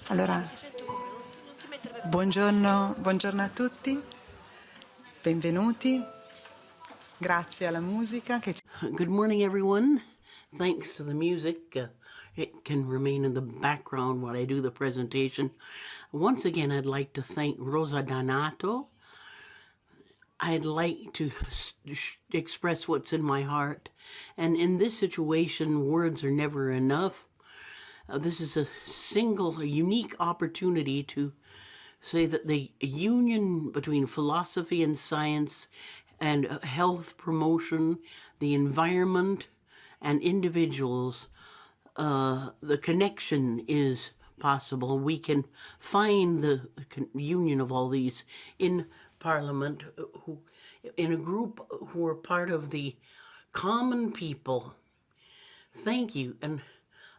Allora, buongiorno a tutti, benvenuti, grazie alla musica che Good morning, everyone. Thanks to the music. It can remain in the background while I do the presentation. Once again, I'd like to thank Rosa Donato. I'd like to express what's in my heart. And in this situation, words are never enough. This is a unique opportunity to say that the union between philosophy and science and health promotion, the environment, and individuals, the connection is possible. We can find the union of all these in Parliament, in a group who are part of the common people. Thank you, and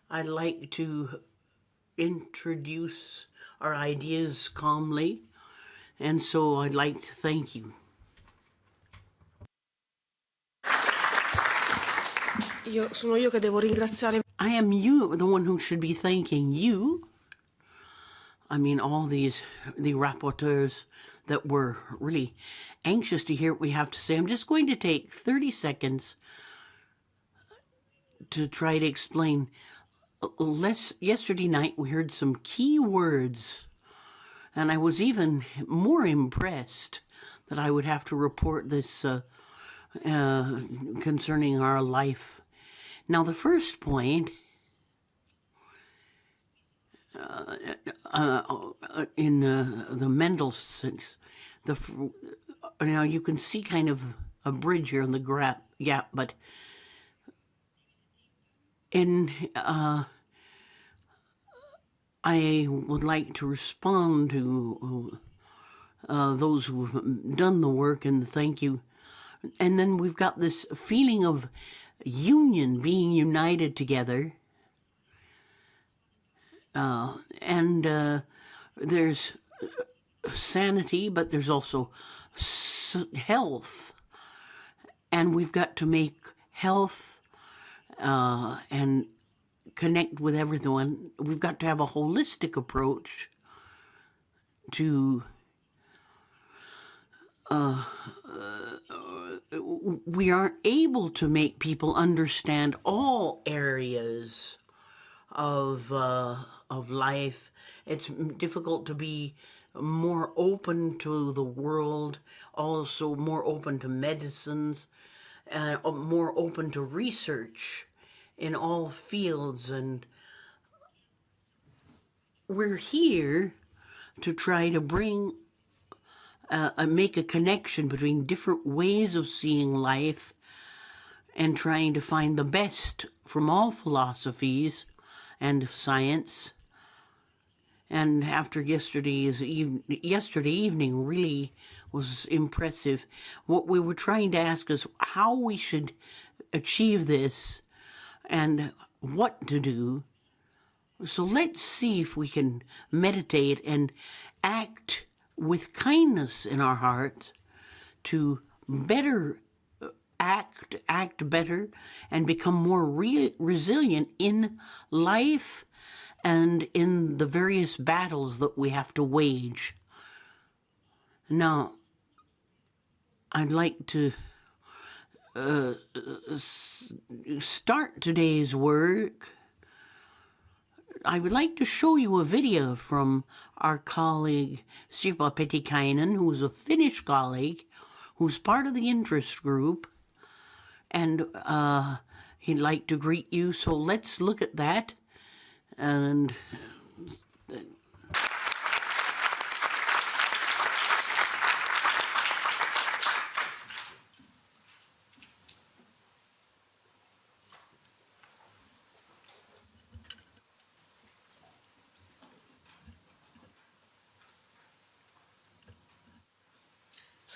I'd like to introduce our ideas calmly, and so I'd like to thank you. Sono io che devo ringraziare. I am you, the one who should be thanking you. I mean, all the rapporteurs that were really anxious to hear what we have to say. I'm just going to take 30 seconds to try to explain. Yesterday night, we heard some key words, and I was even more impressed that I would have to report this concerning our life. Now, the first point in the Mendelssohn, now you can see kind of a bridge here in the gap, but I would like to respond to those who've done the work and thank you. And then we've got this feeling of union, being united together. And there's sanity, but there's also health. And we've got to make health and connect with everyone. We've got to have a holistic approach to we aren't able to make people understand all areas of life. It's difficult to be more open to the world, also more open to medicines, and more open to research in all fields. And we're here to try to bring make a connection between different ways of seeing life and trying to find the best from all philosophies and science. And after yesterday evening really was impressive. What we were trying to ask is how we should achieve this and what to do. So let's see if we can meditate and act with kindness in our hearts to better act better and become more resilient in life and in the various battles that we have to wage. Now, I'd like to start today's work. I would like to show you a video from our colleague Sirpa Petikainen, who's a Finnish colleague, who's part of the interest group, and he'd like to greet you. So let's look at that. And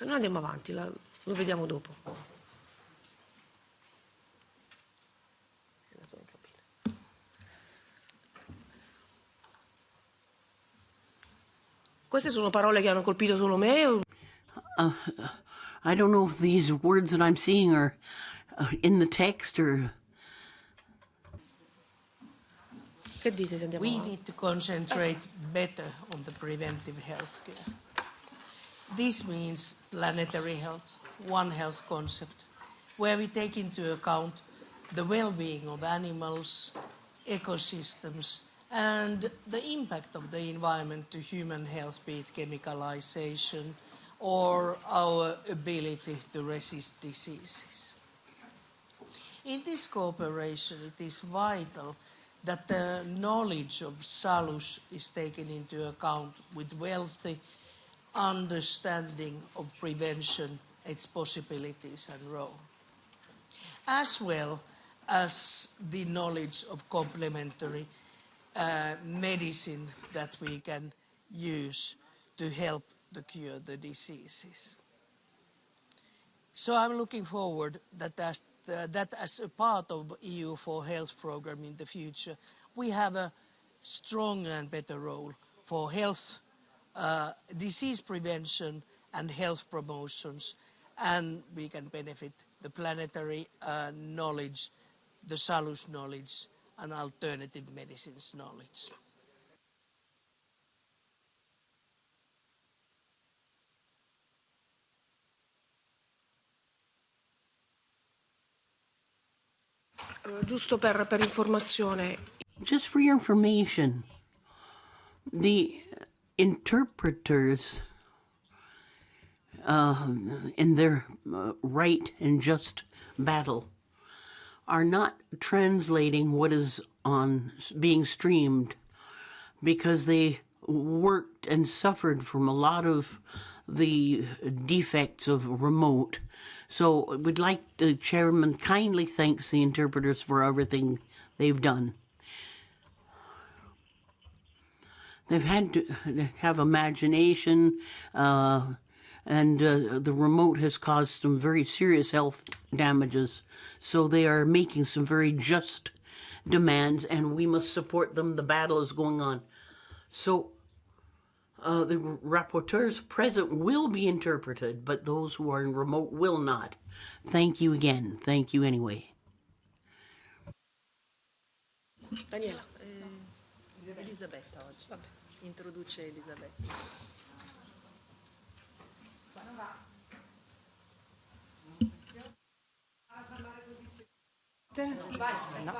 Se no andiamo avanti, lo vediamo dopo. Queste sono parole che hanno colpito solo me? I don't know if these words that I'm seeing are in the text or... Che dite se andiamo We need to concentrate better on the preventive health care. This means planetary health, One Health concept, where we take into account the well-being of animals, ecosystems, and the impact of the environment to human health, be it chemicalization or our ability to resist diseases. In this cooperation, it is vital that the knowledge of Salus is taken into account with wealthy understanding of prevention, its possibilities and role, as well as the knowledge of complementary medicine that we can use to help to cure the diseases. So I'm looking forward that as a part of EU for Health program in the future, we have a stronger and better role for health, disease prevention and health promotions, and we can benefit the planetary knowledge, the Salus knowledge, and alternative medicines knowledge. giusto per informazione. Just for your information, the interpreters in their right and just battle are not translating what is on being streamed because they worked and suffered from a lot of the defects of remote. So we'd like the chairman kindly thanks the interpreters for everything they've done. They've had to have imagination, and the remote has caused some very serious health damages. So they are making some very just demands, and we must support them. The battle is going on. So the rapporteurs present will be interpreted, but those who are in remote will not. Thank you again. Thank you anyway. Daniela. Elisabetta oggi. Vabbè. Introduce Elisabetta. No.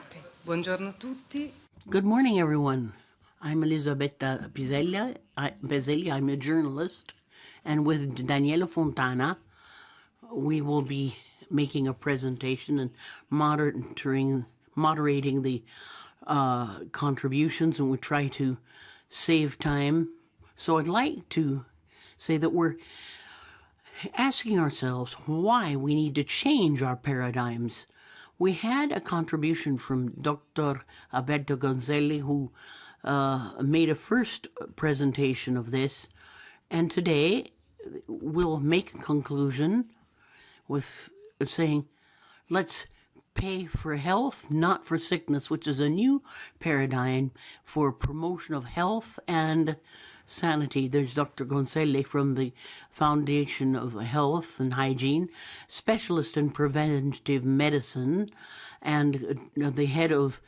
Okay. Buongiorno a tutti. Good morning, everyone. I'm Elisabetta Piselli. I'm a journalist, and with Daniela Fontana, we will be making a presentation and moderating the contributions, and we try to save time. So I'd like to say that we're asking ourselves why we need to change our paradigms. We had a contribution from Dr. Alberto Gonzelli, who made a first presentation of this, and today we'll make a conclusion with saying, let's pay for health, not for sickness, which is a new paradigm for promotion of health and sanity. There's Dr. Gonzelli from the Foundation of Health and Hygiene, specialist in preventive medicine, and the head of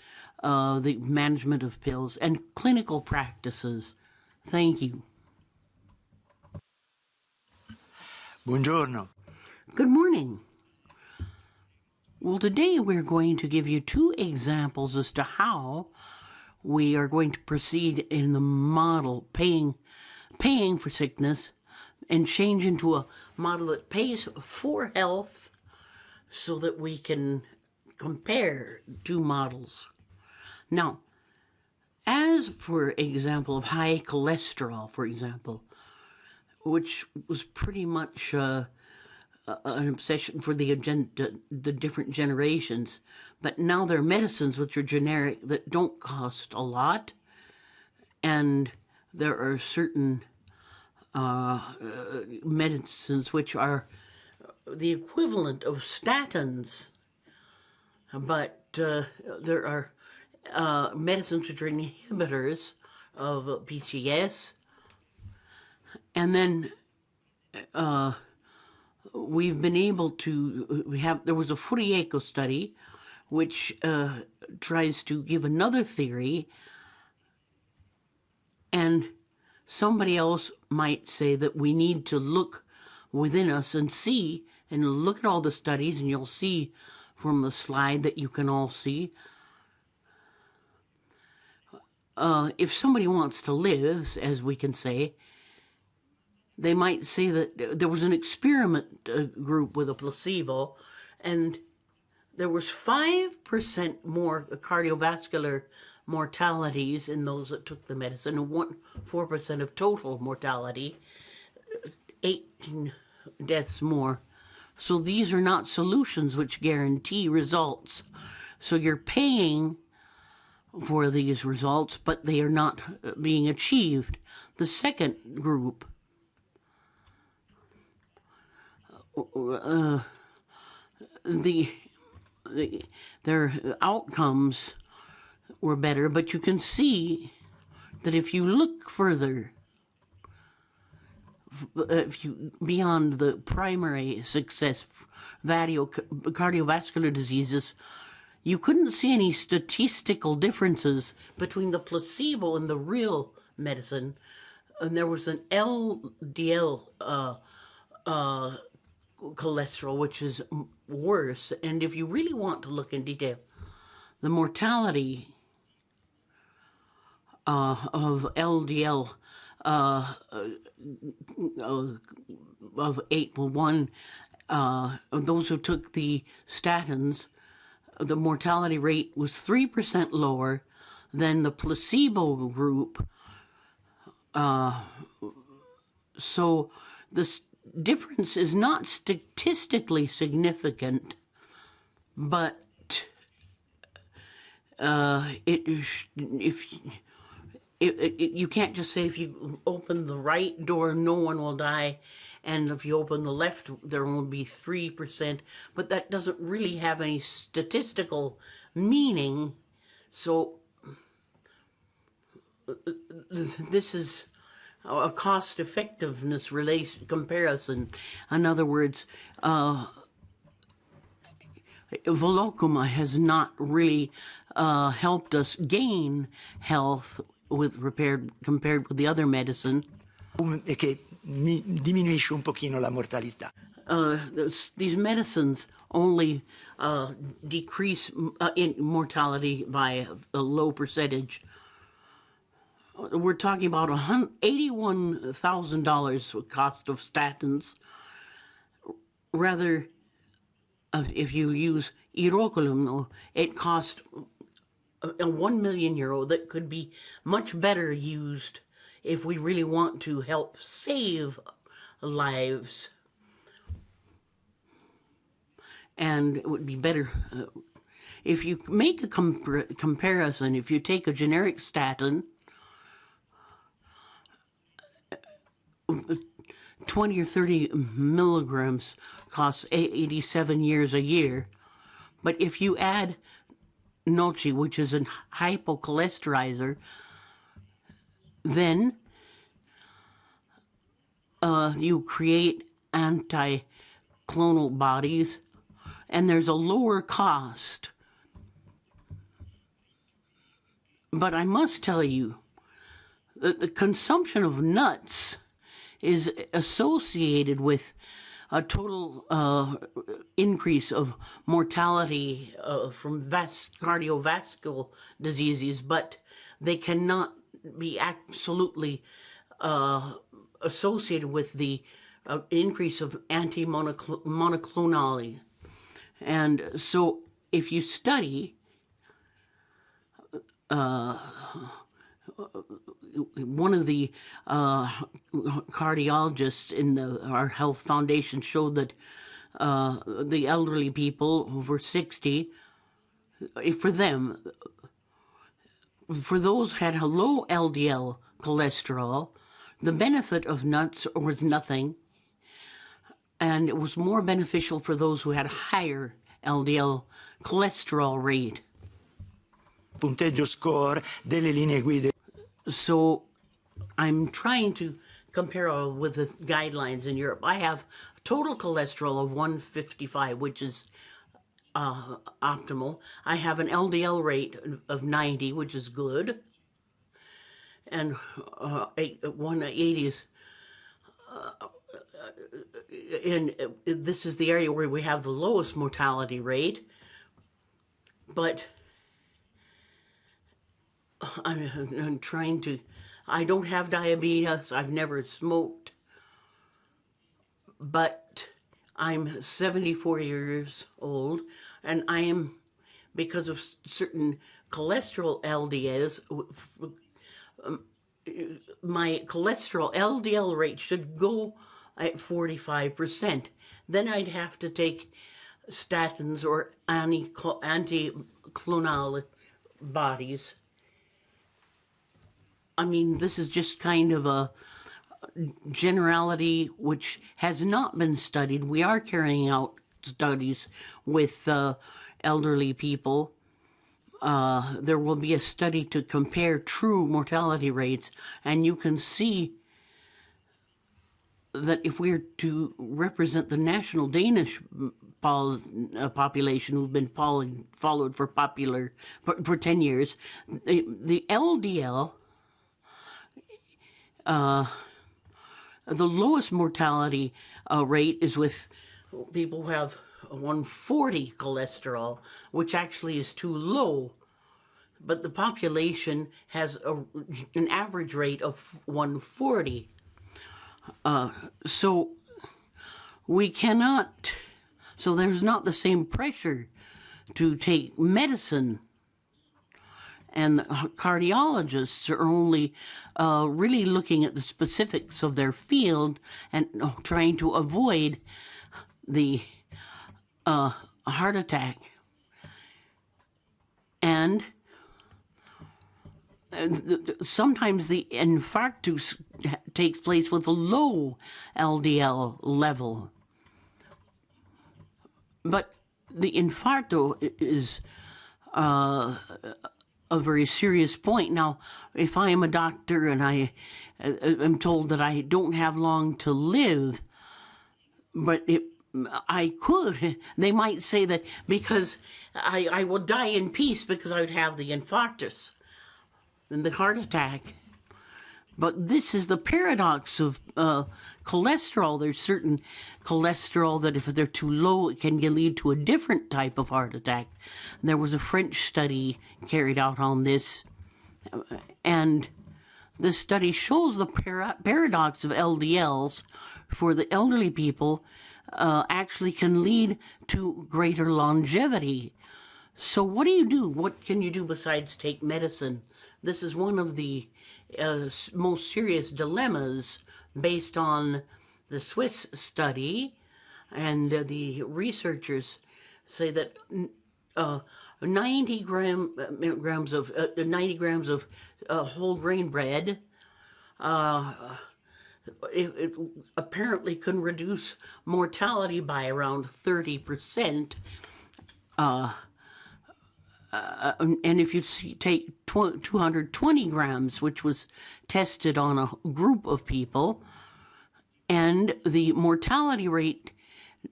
the management of pills and clinical practices. Thank you. Buongiorno. Good morning. Well, today we're going to give you two examples as to how we are going to proceed in the model paying for sickness and change into a model that pays for health so that we can compare two models. Now, as for example of high cholesterol, for example, which was pretty much an obsession for the different generations, but now there are medicines which are generic that don't cost a lot, and there are certain medicines which are the equivalent of statins, but there are medicines which are inhibitors of PCS, and then we've been able to there was a Furieco study which tries to give another theory, and somebody else might say that we need to look within us and see, and look at all the studies, and you'll see from the slide that you can all see. If somebody wants to live, as we can say, they might say that there was an experiment group with a placebo, and there was 5% more cardiovascular mortalities in those that took the medicine, and 4% of total mortality, 18 deaths more. So these are not solutions which guarantee results. So you're paying for these results, but they are not being achieved. The second group, their outcomes were better, but you can see that if you look further, beyond the primary success, cardiovascular diseases, you couldn't see any statistical differences between the placebo and the real medicine. And there was an LDL cholesterol, which is worse. And if you really want to look in detail, the mortality of LDL of 8:1, those who took the statins, the mortality rate was 3% lower than the placebo group. So this difference is not statistically significant, but you can't just say if you open the right door, no one will die, and if you open the left, there will be 3%. But that doesn't really have any statistical meaning. So this is a cost-effectiveness comparison. In other words, Volocuma has not really helped us gain health compared with the other medicine. E che diminuisce un pochino la mortalità. These medicines only decrease in mortality by a low percentage. We're talking about $81,000 cost of statins. Rather, if you use Iroculum, it costs €1 million that could be much better used if we really want to help save lives. And it would be better if you make a comparison. If you take a generic statin, 20 or 30 milligrams costs 87 years a year. But if you add Noci, which is a hypocholesterizer, then you create anti-clonal bodies, and there's a lower cost. But I must tell you that the consumption of nuts is associated with a total increase of mortality from cardiovascular diseases, but they cannot be absolutely associated with the increase of anti-monoclonal. And so if you study one of the cardiologists in our health foundation showed that the elderly people over 60, for those who had a low LDL cholesterol, the benefit of nuts was nothing, and it was more beneficial for those who had higher LDL cholesterol rate. Punteggio score delle linee guida. So I'm trying to compare with the guidelines in Europe. I have total cholesterol of 155, which is optimal. I have an LDL rate of 90, which is good, and 180 is. This is the area where we have the lowest mortality rate, but I'm trying to. I don't have diabetes. I've never smoked, but I'm 74 years old, and I am, because of certain cholesterol LDLs, my cholesterol LDL rate should go at 45%. Then I'd have to take statins or anti-clonal bodies. I mean, this is just kind of a generality which has not been studied. We are carrying out studies with elderly people. There will be a study to compare true mortality rates, and you can see that if we're to represent the national Danish population who've been followed for 10 years, the LDL, the lowest mortality rate is with people who have 140 cholesterol, which actually is too low. But the population has an average rate of 140. So we cannot, so there's not the same pressure to take medicine. And the cardiologists are only really looking at the specifics of their field and trying to avoid the heart attack. And sometimes the infarctus takes place with a low LDL level. But the infarcto is a very serious point. Now, if I am a doctor and I am told that I don't have long to live, but I could, they might say that because I will die in peace because I would have the infarctus and the heart attack. But this is the paradox of cholesterol. There's certain cholesterol that if they're too low, it can lead to a different type of heart attack. There was a French study carried out on this, and this study shows the paradox of LDLs for the elderly people actually can lead to greater longevity. So what do you do? What can you do besides take medicine? This is one of the most serious dilemmas based on the Swiss study, and the researchers say that 90 grams of whole grain bread it apparently can reduce mortality by around 30%. And if you take 220 grams, which was tested on a group of people, and the mortality rate,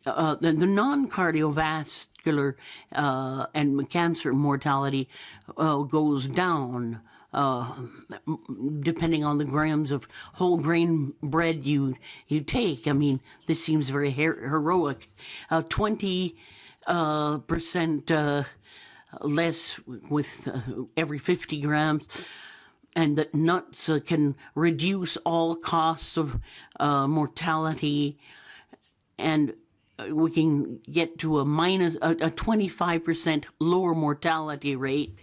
the non-cardiovascular and cancer mortality goes down depending on the grams of whole grain bread you take. I mean, this seems very heroic. 20% less with every 50 grams, and that nuts can reduce all costs of mortality, and we can get to a 25% lower mortality rate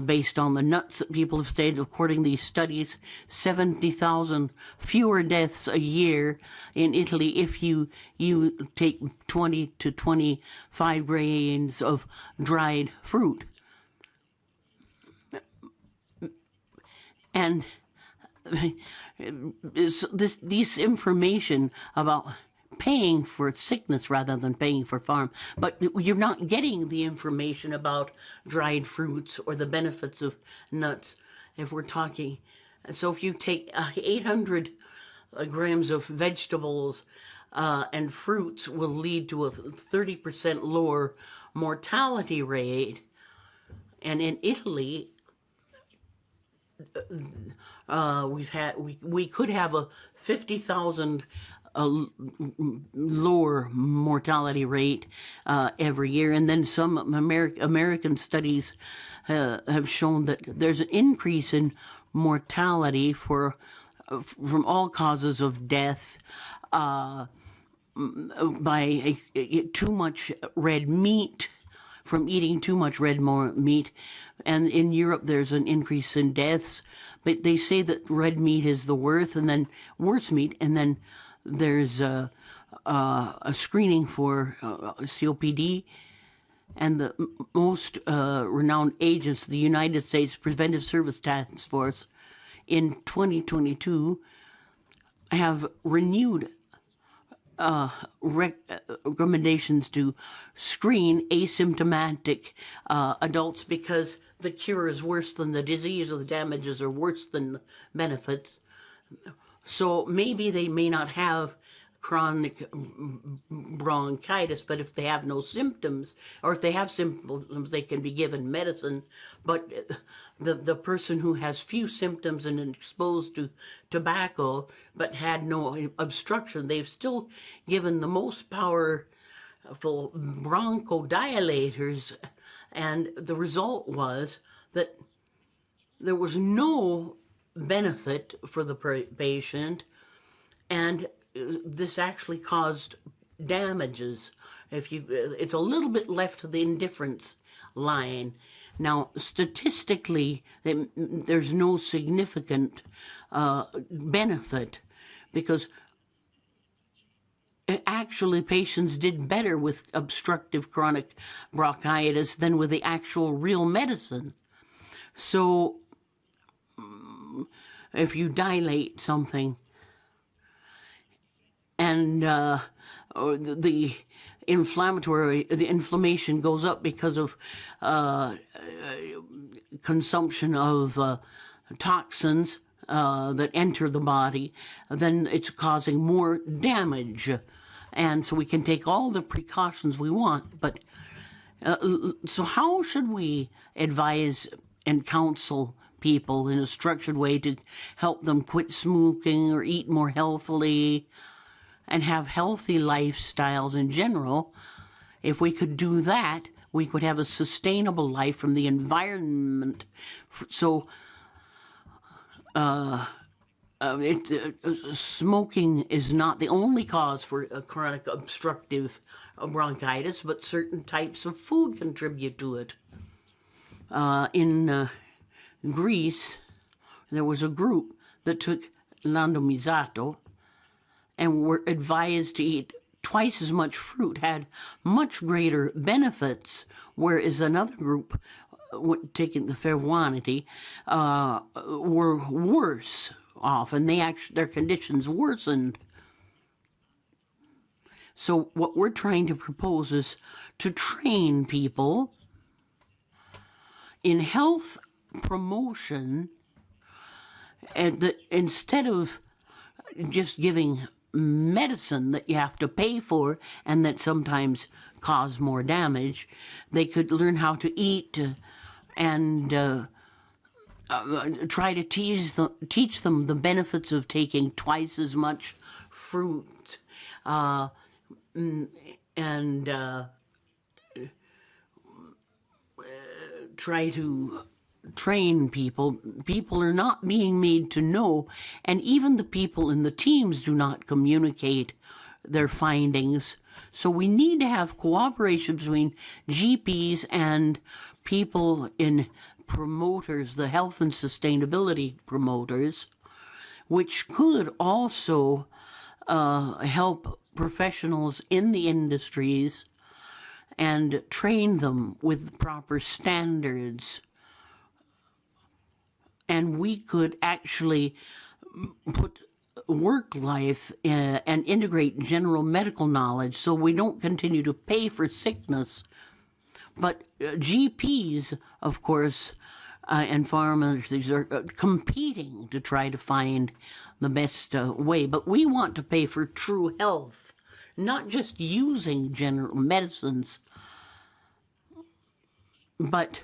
based on the nuts that people have stated. According to these studies, 70,000 fewer deaths a year in Italy if you take 20 to 25 grains of dried fruit. And this information about paying for sickness rather than paying for farm, but you're not getting the information about dried fruits or the benefits of nuts if we're talking. So if you take 800 grams of vegetables and fruits will lead to a 30% lower mortality rate, and in Italy, we could have a 50,000 lower mortality rate every year, and then some American studies have shown that there's an increase in mortality from all causes of death by too much red meat, from eating too much red meat. And in Europe, there's an increase in deaths. But they say that red meat is the worst meat, and then there's a screening for COPD. And the most renowned agents, the United States Preventive Service Task Force, in 2022 have renewed recommendations to screen asymptomatic adults, because the cure is worse than the disease, or the damages are worse than the benefits. So maybe they may not have chronic bronchitis, but if they have no symptoms, or if they have symptoms, they can be given medicine. But the person who has few symptoms and exposed to tobacco but had no obstruction, they've still given the most powerful bronchodilators, and the result was that there was no benefit for the patient, and this actually caused damages. It's a little bit left to the indifference line. Now, statistically, there's no significant benefit, because actually patients did better with obstructive chronic bronchitis than with the actual real medicine. So if you dilate something, and the inflammation goes up because of consumption of toxins that enter the body, then it's causing more damage. And so we can take all the precautions we want, but so how should we advise and counsel people in a structured way to help them quit smoking or eat more healthily and have healthy lifestyles in general? If we could do that, we could have a sustainable life from the environment. So smoking is not the only cause for chronic obstructive bronchitis, but certain types of food contribute to it. In Greece, there was a group that took randomizzato and were advised to eat twice as much fruit, had much greater benefits, whereas another group, taking the Ferwanity, were worse off, and their conditions worsened. So what we're trying to propose is to train people in health promotion, and that instead of just giving medicine that you have to pay for and that sometimes cause more damage, they could learn how to eat and try to teach them the benefits of taking twice as much fruit, and try to train people. People are not being made to know, and even the people in the teams do not communicate their findings. So we need to have cooperation between GPs and people in promoters, the health and sustainability promoters, which could also help professionals in the industries and train them with proper standards. And we could actually put work life and integrate general medical knowledge so we don't continue to pay for sickness. But GPs, of course, and pharmacists are competing to try to find the best way. But we want to pay for true health, not just using general medicines. But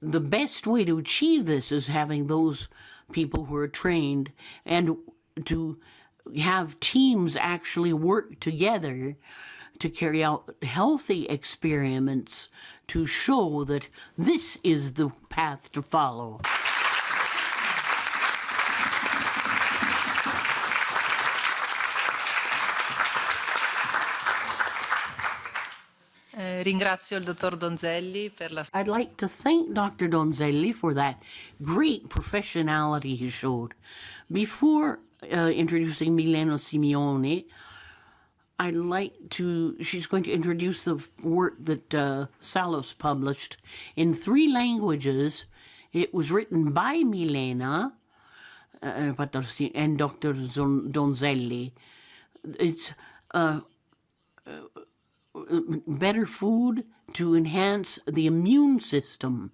the best way to achieve this is having those people who are trained and to have teams actually work together to carry out healthy experiments to show that this is the path to follow. Ringrazio il dottor Donzelli per la I'd like to thank Dr. Donzelli for that great professionality he showed. Before introducing Milena Simeone, she's going to introduce the work that Salos published in 3 languages. It was written by Milena and Dr. Donzelli. It's better food to enhance the immune system.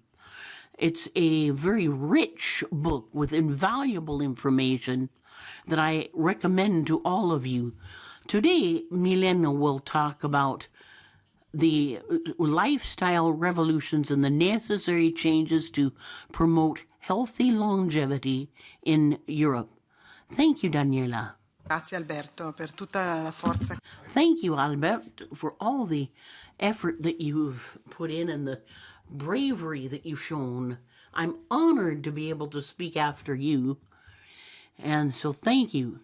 It's a very rich book with invaluable information that I recommend to all of you. Today, Milena will talk about the lifestyle revolutions and the necessary changes to promote healthy longevity in Europe. Thank you, Daniela. Grazie Alberto per tutta la forza. Thank you, Albert, for all the effort that you've put in and the bravery that you've shown. I'm honored to be able to speak after you, and so thank you.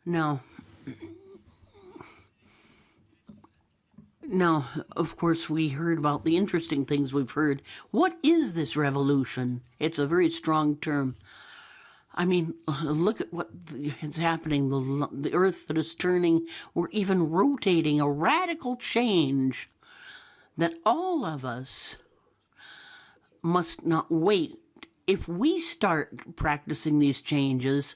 Now, of course, we heard about the interesting things we've heard. What is this revolution? It's a very strong term. I mean, look at what is happening. The earth that is turning, we're even rotating, a radical change that all of us must not wait. If we start practicing these changes,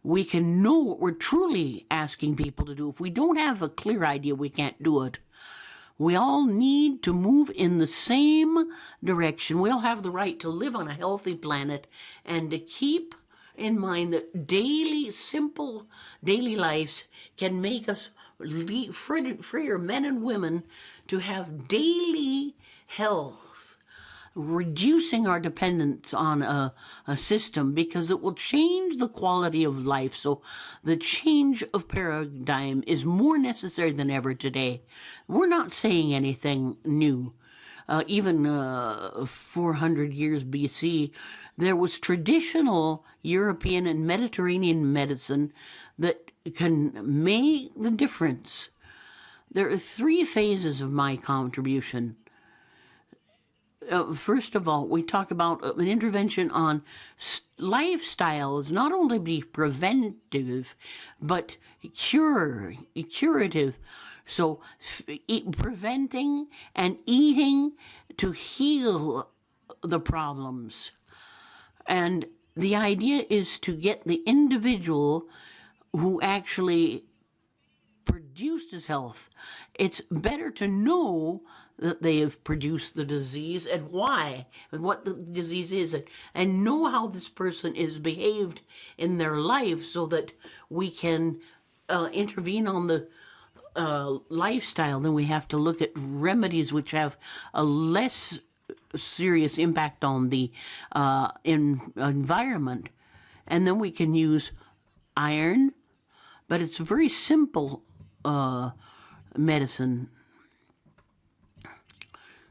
we can know what we're truly asking people to do. If we don't have a clear idea, we can't do it. We all need to move in the same direction. We all have the right to live on a healthy planet and to keep in mind that simple daily lives can make us freer men and women to have daily health, reducing our dependence on a system, because it will change the quality of life. So the change of paradigm is more necessary than ever today. We're not saying anything new. Even 400 years BC, there was traditional European and Mediterranean medicine that can make the difference. There are 3 phases of my contribution. First of all, we talk about an intervention on lifestyles, not only be preventive, but curative. So preventing and eating to heal the problems. And the idea is to get the individual who actually produced his health. It's better to know that they have produced the disease and why, and what the disease is, and know how this person is behaved in their life so that we can intervene on the lifestyle. Then we have to look at remedies which have a less serious impact on the environment. And then we can use iron, but it's a very simple medicine.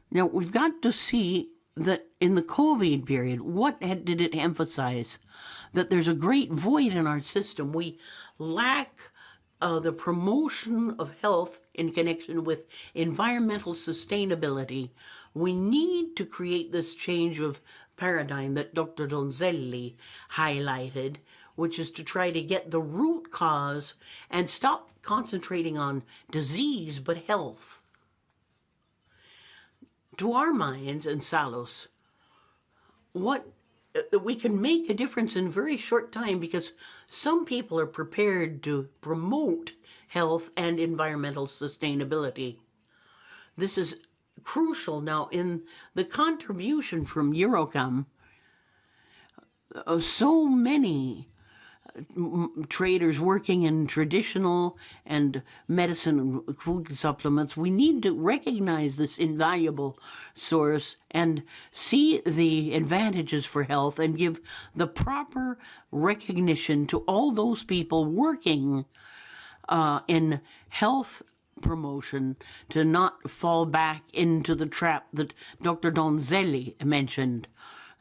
Now, we've got to see that in the COVID period, what did it emphasize? That there's a great void in our system. We lack the promotion of health in connection with environmental sustainability. We need to create this change of paradigm that Dr. Donzelli highlighted, which is to try to get the root cause and stop concentrating on disease but health. To our minds and Salos, we can make a difference in a very short time, because some people are prepared to promote health and environmental sustainability. This is crucial. Now, in the contribution from Eurocom, so many traders working in traditional and medicine and food supplements, we need to recognize this invaluable source and see the advantages for health and give the proper recognition to all those people working in health promotion, to not fall back into the trap that Dr. Donzelli mentioned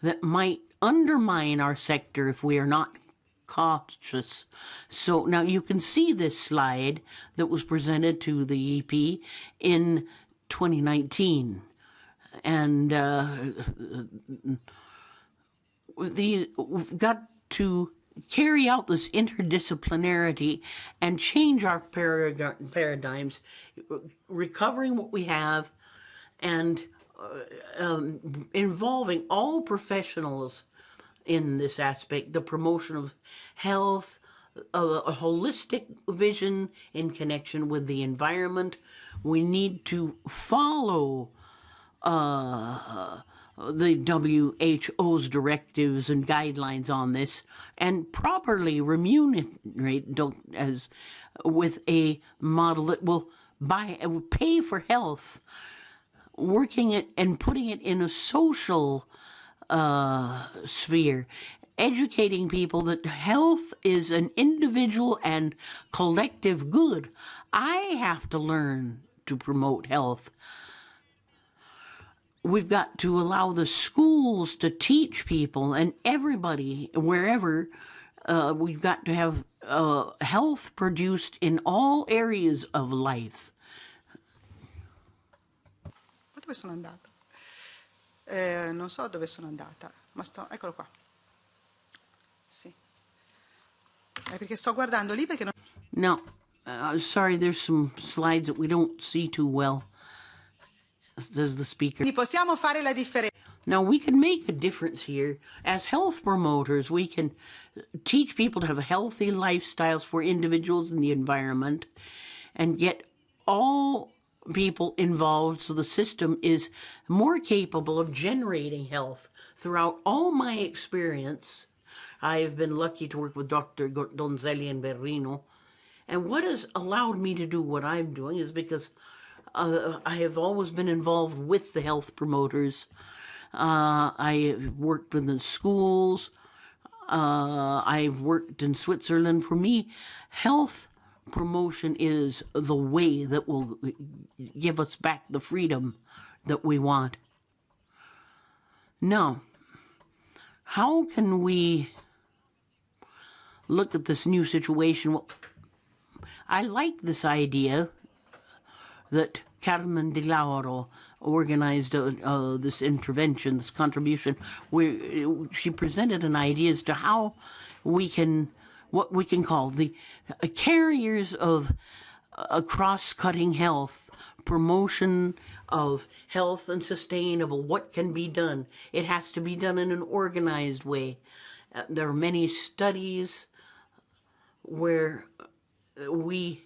that might undermine our sector if we are not cautious. So now you can see this slide that was presented to the EP in 2019. And we've got to carry out this interdisciplinarity and change our paradigms, recovering what we have and involving all professionals in this aspect, the promotion of health, a holistic vision in connection with the environment. We need to follow the WHO's directives and guidelines on this and properly remunerate as with a model that will pay for health, working it and putting it in a social sphere, educating people that health is an individual and collective good. I have to learn to promote health. We've got to allow the schools to teach people and everybody, wherever, we've got to have health produced in all areas of life. Dove sono andata? Non so dove sono andata, ma eccolo qua. Sì. Perché sto guardando lì perché non... No, sorry, there's some slides that we don't see too well, says the speaker. Quindi possiamo fare la differenza. Now, we can make a difference here. As health promoters, we can teach people to have healthy lifestyles for individuals in the environment and get all people involved so the system is more capable of generating health. Throughout all my experience, I have been lucky to work with Dr. Donzelli and Berrino, and what has allowed me to do what I'm doing is because I have always been involved with the health promoters. I worked with the schools. I've worked in Switzerland. For me, health promotion is the way that will give us back the freedom that we want. Now, how can we look at this new situation? Well, I like this idea that Carmen Di Lauro organized this intervention, this contribution, where she presented an idea as to how we can, what we can call the carriers of cross-cutting health, promotion of health and sustainable, what can be done. It has to be done in an organized way. There are many studies where we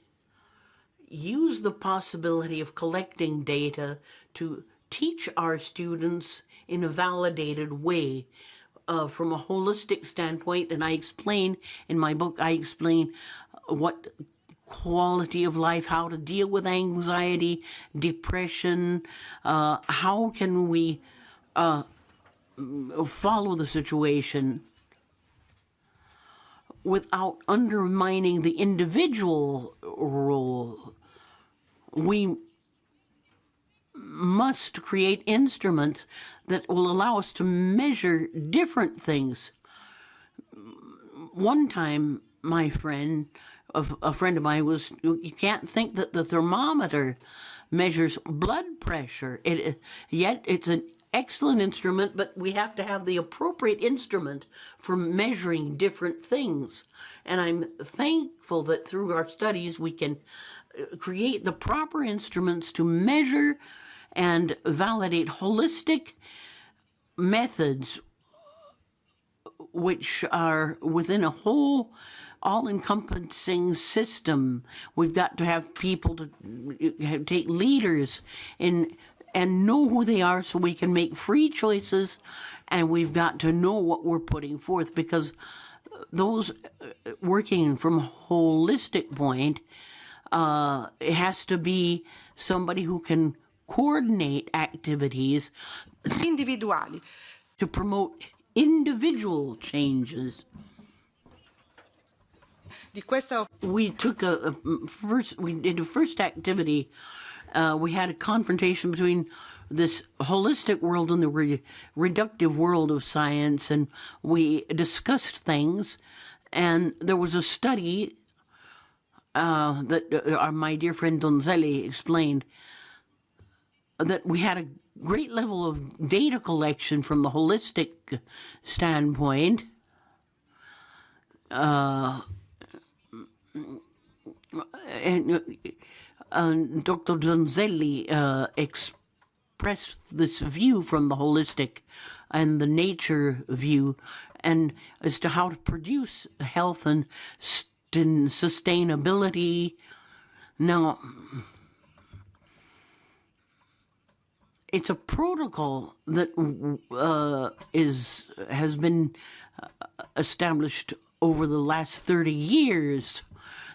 use the possibility of collecting data to teach our students in a validated way from a holistic standpoint. And I explain in my book, I explain what quality of life, how to deal with anxiety, depression, how can we follow the situation without undermining the individual role. We must create instruments that will allow us to measure different things. One time, my friend, a friend of mine was, you can't think that the thermometer measures blood pressure. Yet it's an excellent instrument, but we have to have the appropriate instrument for measuring different things. And I'm thankful that through our studies we can create the proper instruments to measure and validate holistic methods which are within a whole all-encompassing system. We've got to have people to take leaders in and know who they are so we can make free choices, and we've got to know what we're putting forth, because those working from a holistic point, it has to be somebody who can coordinate activities individuali. to promote individual changes. Di questa We took we did a first activity. We had a confrontation between this holistic world and the reductive world of science, and we discussed things. And there was a study that my dear friend Donzelli explained, that we had a great level of data collection from the holistic standpoint. And Dr. Donzelli expressed this view from the holistic and the nature view, and as to how to produce health and sustainability. Now, it's a protocol that has been established over the last 30 years.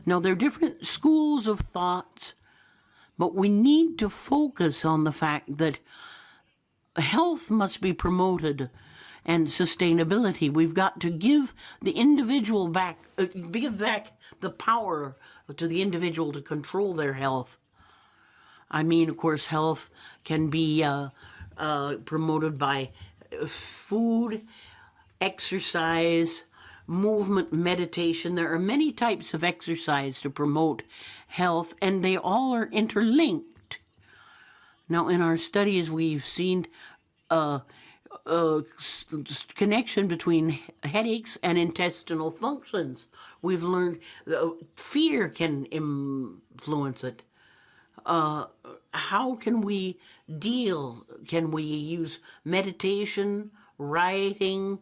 Now, there are different schools of thought, but we need to focus on the fact that health must be promoted and sustainability. We've got to give the individual back, give back the power to the individual to control their health. I mean, of course, health can be promoted by food, exercise, movement, meditation. There are many types of exercise to promote health, and they all are interlinked. Now, in our studies, we've seen connection between headaches and intestinal functions. We've learned fear can influence it. How can we deal? Can we use meditation, writing,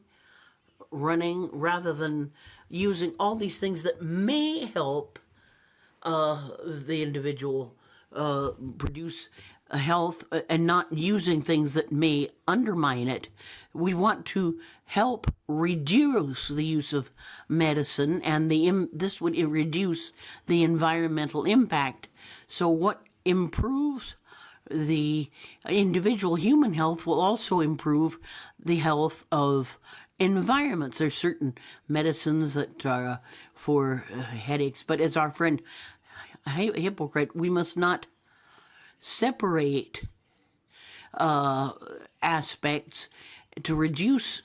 running, rather than using all these things that may help the individual produce health, and not using things that may undermine it? We want to help reduce the use of medicine, and this would reduce the environmental impact. So what improves the individual human health will also improve the health of environments. There's certain medicines that are for headaches, but as our friend Hippocrates, we must not separate aspects to reduce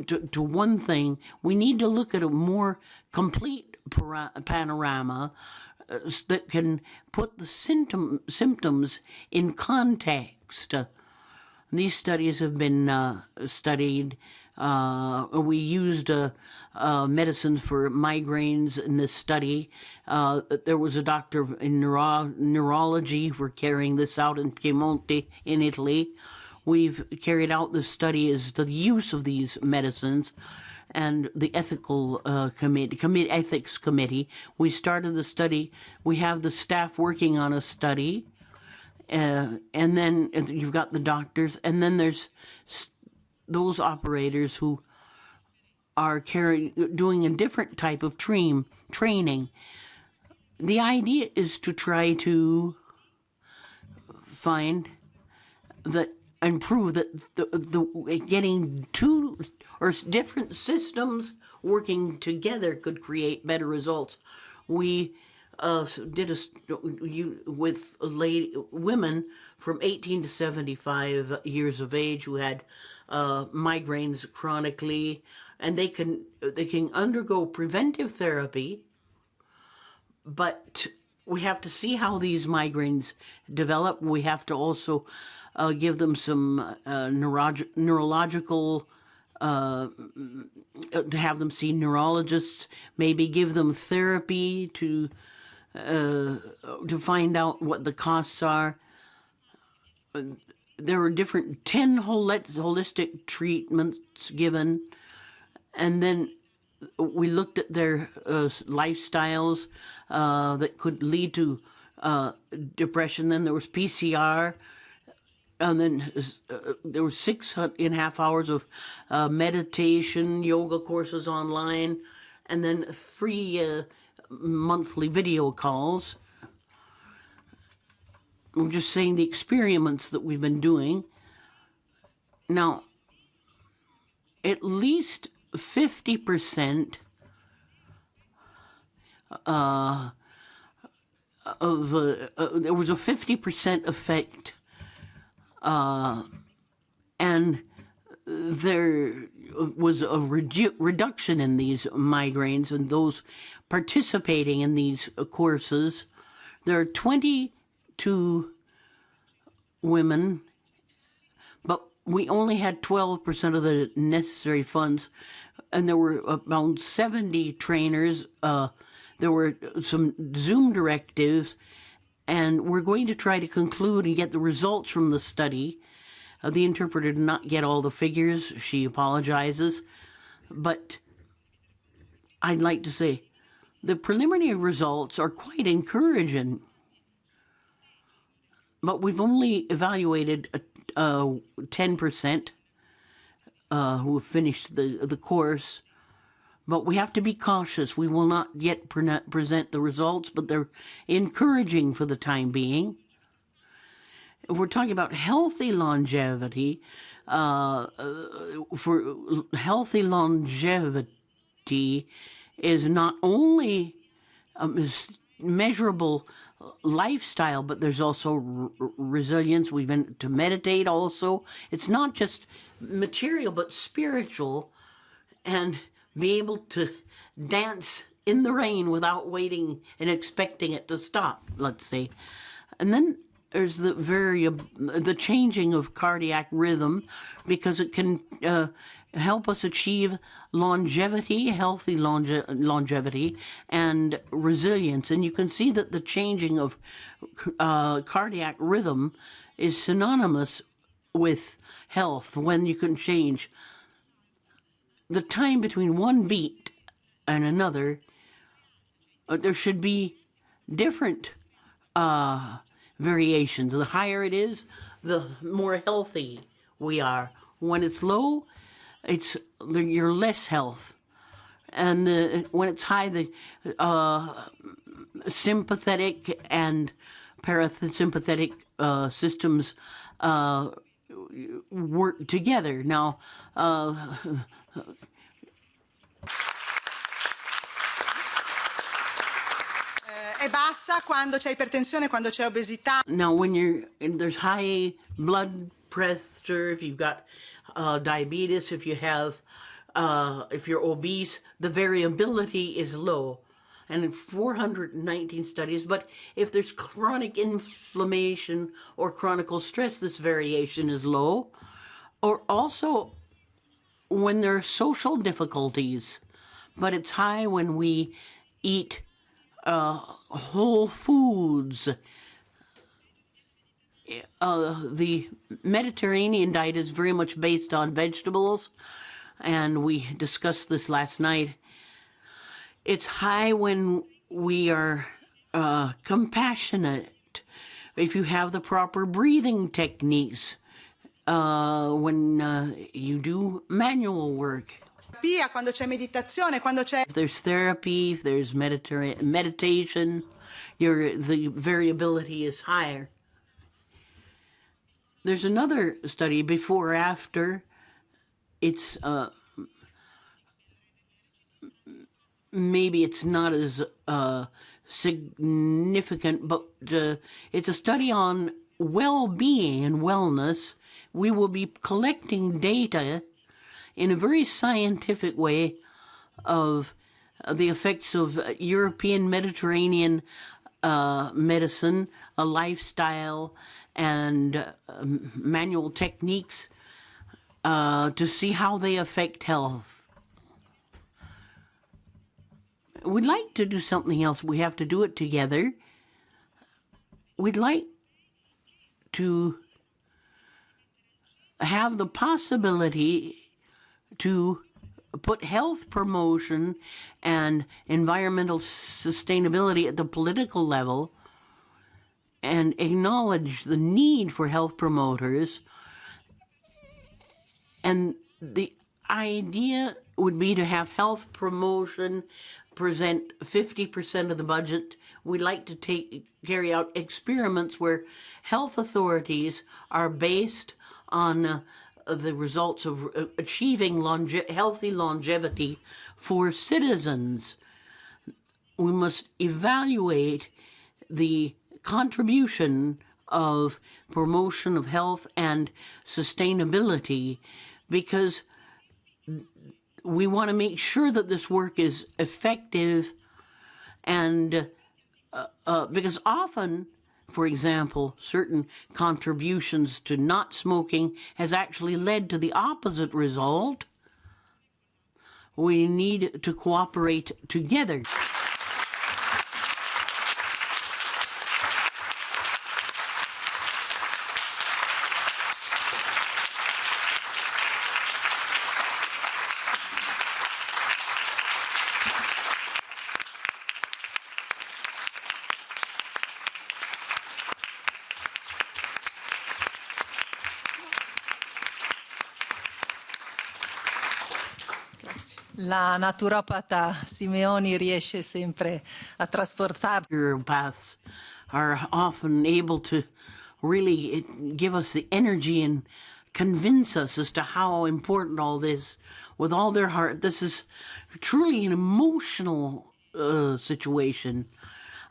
to one thing. We need to look at a more complete panorama that can put the symptoms in context. These studies have been studied. We used medicines for migraines in this study. There was a doctor in neurology. We're carrying this out in Piemonte in Italy. We've carried out this study as the use of these medicines, and the ethical ethics committee. We started the study. We have the staff working on a study, and then you've got the doctors, and then there's those operators who are doing a different type of training. The idea is to try to find that and prove that the getting two or different systems working together could create better results. We did with women from 18 to 75 years of age who had migraines chronically, and they can undergo preventive therapy, but we have to see how these migraines develop. We have to also give them some neurological, to have them see neurologists, maybe give them therapy to find out what the costs are. There were 10 holistic treatments given, and then we looked at their lifestyles that could lead to depression. Then there was PCR, and then there were 6.5 hours of meditation, yoga courses online, and then 3 monthly video calls. I'm just saying the experiments that we've been doing. Now, at least 50% there was a 50% effect, and there was a reduction in these migraines and those participating in these courses. There are 22 women, but we only had 12% of the necessary funds, and there were around 70 trainers. There were some Zoom directives, and we're going to try to conclude and get the results from the study. The interpreter did not get all the figures. She apologizes. But I'd like to say the preliminary results are quite encouraging. But we've only evaluated 10% who have finished the course. But we have to be cautious. We will not yet present the results, but they're encouraging for the time being. We're talking about healthy longevity. For healthy longevity is not only measurable lifestyle, but there's also resilience. We've been to meditate also. It's not just material, but spiritual, and be able to dance in the rain without waiting and expecting it to stop, let's say. And then there's the changing of cardiac rhythm, because it can help us achieve longevity, healthy longevity, and resilience. And you can see that the changing of cardiac rhythm is synonymous with health. When you can change the time between one beat and another, there should be different variations. The higher it is, the more healthy we are. When it's low, you're less health. And when it's high, the sympathetic and parasympathetic systems work together. Now, è bassa quando c'è ipertensione, quando c'è obesità. Now, when there's high blood pressure, if you've got diabetes, if you're obese, the variability is low. And in 419 studies, but if there's chronic inflammation or chronic stress, this variation is low. Or also when there are social difficulties, but it's high when we eat whole foods. The Mediterranean diet is very much based on vegetables, and we discussed this last night. It's high when we are compassionate, if you have the proper breathing techniques, when you do manual work. Quando c'è meditazione, quando c'è... If there's therapy, if there's meditation, the variability is higher. There's another study, before or after. It's maybe it's not as significant, but it's a study on well-being and wellness. We will be collecting data in a very scientific way of the effects of European Mediterranean medicine, a lifestyle, and manual techniques to see how they affect health. We'd like to do something else. We have to do it together. We'd like to have the possibility to put health promotion and environmental sustainability at the political level and acknowledge the need for health promoters and the idea would be to have health promotion present 50% of the budget. We'd like to carry out experiments where health authorities are based on the results of achieving healthy longevity for citizens. We must evaluate the contribution of promotion of health and sustainability, because we want to make sure that this work is effective, and because often, for example, certain contributions to not smoking has actually led to the opposite result. We need to cooperate together. La naturopata Simeoni riesce sempre a trasportarci. Naturopaths are often able to really give us the energy and convince us as to how important all this, with all their heart. This is truly an emotional situation.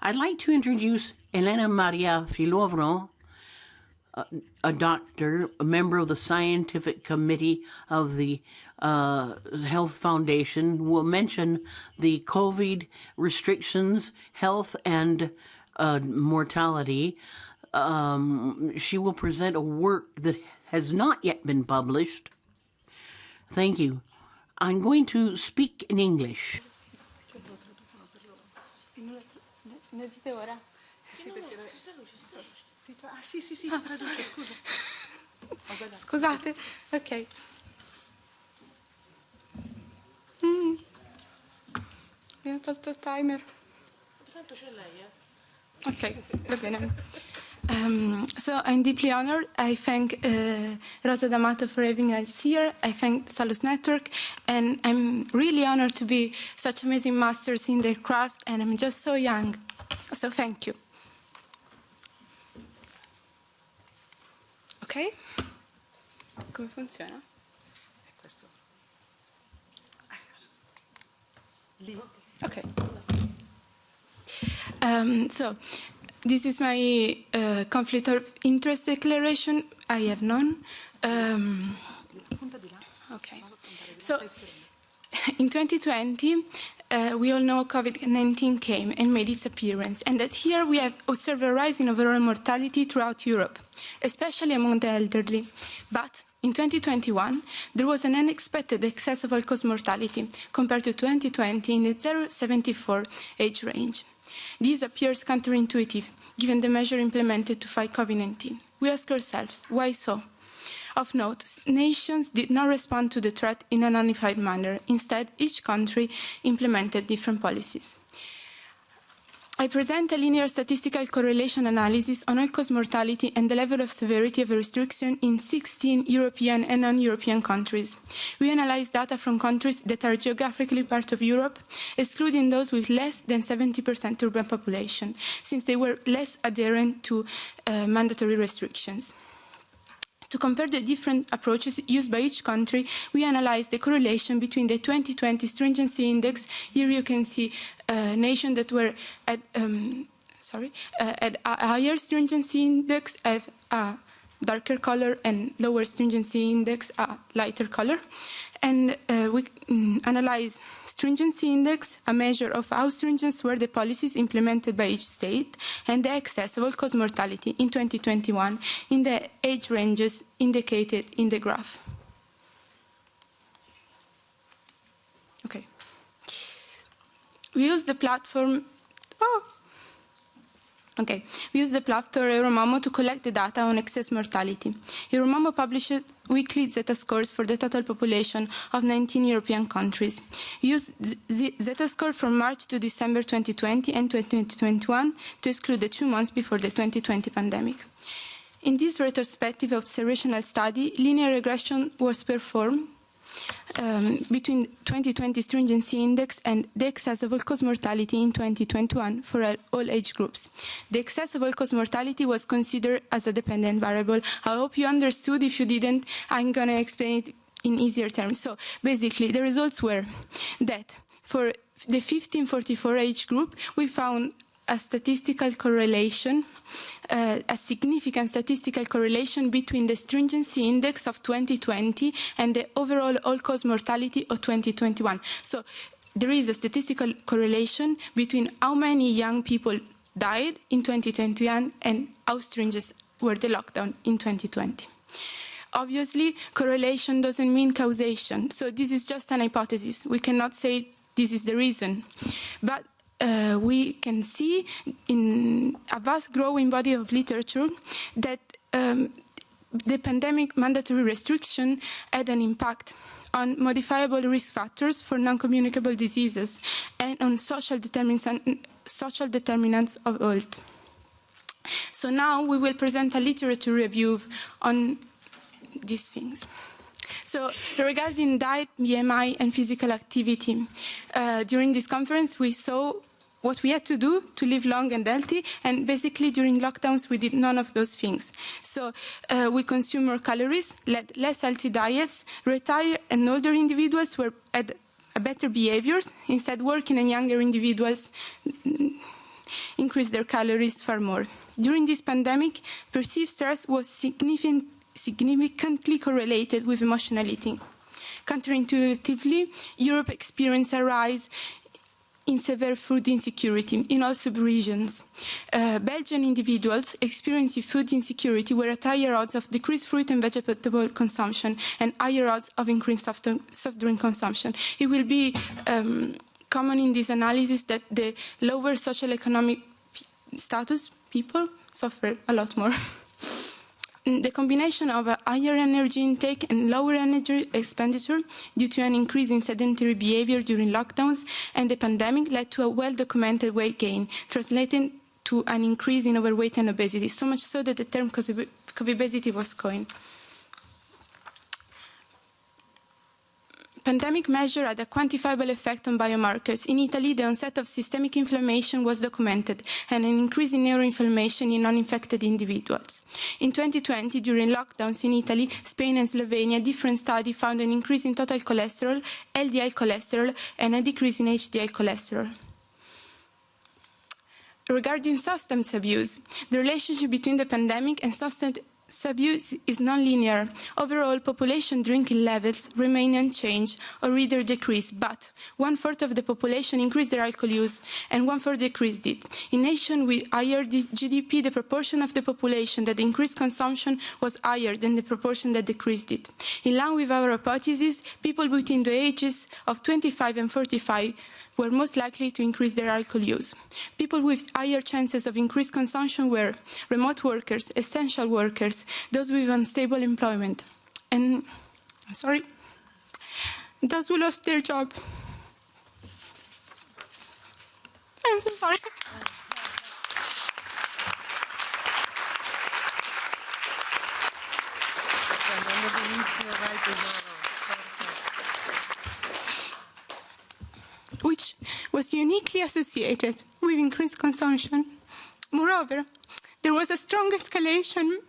I'd like to introduce Elena Maria Filovro, a doctor, a member of the scientific committee of the Health Foundation, who will mention the COVID restrictions, health, and mortality. She will present a work that has not yet been published. Thank you. I'm going to speak in English. Sì, traduce, scusa. Scusate, ok. Mi ho tolto il timer. Tanto c'è lei, Ok, va bene. So I'm deeply honored. I thank Rosa D'Amato for having us here. I thank Salus Network, and I'm really honored to be such amazing masters in their craft, and I'm just so young. So thank you. Ok? Come funziona? È questo. Lì. Okay. So, this is my conflict of interest declaration. I have none. Okay. So, in 2020, we all know COVID-19 came and made its appearance, and that here we have observed a rise in overall mortality throughout Europe, especially among the elderly. But in 2021, there was an unexpected excess of all-cause mortality compared to 2020 in the 0-74 age range. This appears counterintuitive, given the measure implemented to fight COVID-19. We ask ourselves, why so? Of note, nations did not respond to the threat in a unified manner. Instead, each country implemented different policies. I present a linear statistical correlation analysis on all-cause mortality and the level of severity of a restriction in 16 European and non-European countries. We analyze data from countries that are geographically part of Europe, excluding those with less than 70% urban population, since they were less adherent to mandatory restrictions. To compare the different approaches used by each country, we analyzed the correlation between the 2020 stringency index. Here you can see nations that were at a higher stringency index have a darker color, and lower stringency index a lighter color. And we analyze stringency index, a measure of how stringent were the policies implemented by each state, and the excess of all-cause mortality in 2021 in the age ranges indicated in the graph. Okay. We use the platform. We use the platform Euromomo to collect the data on excess mortality. Euromomo publishes weekly Zeta scores for the total population of 19 European countries. We use Zeta score from March to December 2020 and 2021 to exclude the 2 months before the 2020 pandemic. In this retrospective observational study, linear regression was performed between 2020 stringency index and the excess of all-cause mortality in 2021 for all age groups. The excess of all-cause mortality was considered as a dependent variable. I hope you understood. If you didn't, I'm going to explain it in easier terms. So basically, the results were that for the 15-44 age group, we found a statistical correlation, a significant statistical correlation between the stringency index of 2020 and the overall all-cause mortality of 2021. So there is a statistical correlation between how many young people died in 2021 and how stringent were the lockdown in 2020. Obviously, correlation doesn't mean causation. So this is just an hypothesis. We cannot say this is the reason. But we can see in a vast growing body of literature that the pandemic mandatory restriction had an impact on modifiable risk factors for non-communicable diseases and on social determinants of health. So now we will present a literature review on these things. So regarding diet, BMI, and physical activity, during this conference we saw what we had to do to live long and healthy, and basically during lockdowns we did none of those things. So we consumed more calories, led less healthy diets, retired and older individuals had better behaviors. Instead, working and younger individuals increased their calories far more. During this pandemic, perceived stress was significantly correlated with emotional eating. Counterintuitively, Europe experienced a rise in severe food insecurity in all sub-regions. Belgian individuals experiencing food insecurity were at higher odds of decreased fruit and vegetable consumption and higher odds of increased soft drink consumption. It will be common in this analysis that the lower social economic status people suffer a lot more. The combination of a higher energy intake and lower energy expenditure due to an increase in sedentary behavior during lockdowns and the pandemic led to a well-documented weight gain, translating to an increase in overweight and obesity, so much so that the term COVID-obesity was coined. Pandemic measure had a quantifiable effect on biomarkers. In Italy, the onset of systemic inflammation was documented and an increase in neuroinflammation in non-infected individuals. In 2020, during lockdowns in Italy, Spain and Slovenia, different studies found an increase in total cholesterol, LDL cholesterol, and a decrease in HDL cholesterol. Regarding substance abuse, the relationship between the pandemic and substance abuse is non-linear. Overall, population drinking levels remain unchanged or either decrease, but 1/4 of the population increased their alcohol use and 1/4 decreased it. In nations with higher GDP, the proportion of the population that increased consumption was higher than the proportion that decreased it. In line with our hypothesis, people between the ages of 25 and 45 were most likely to increase their alcohol use. People with higher chances of increased consumption were remote workers, essential workers, those with unstable employment, and, those who lost their job. I'm so sorry. Which was uniquely associated with increased consumption. Moreover, there was a strong escalation.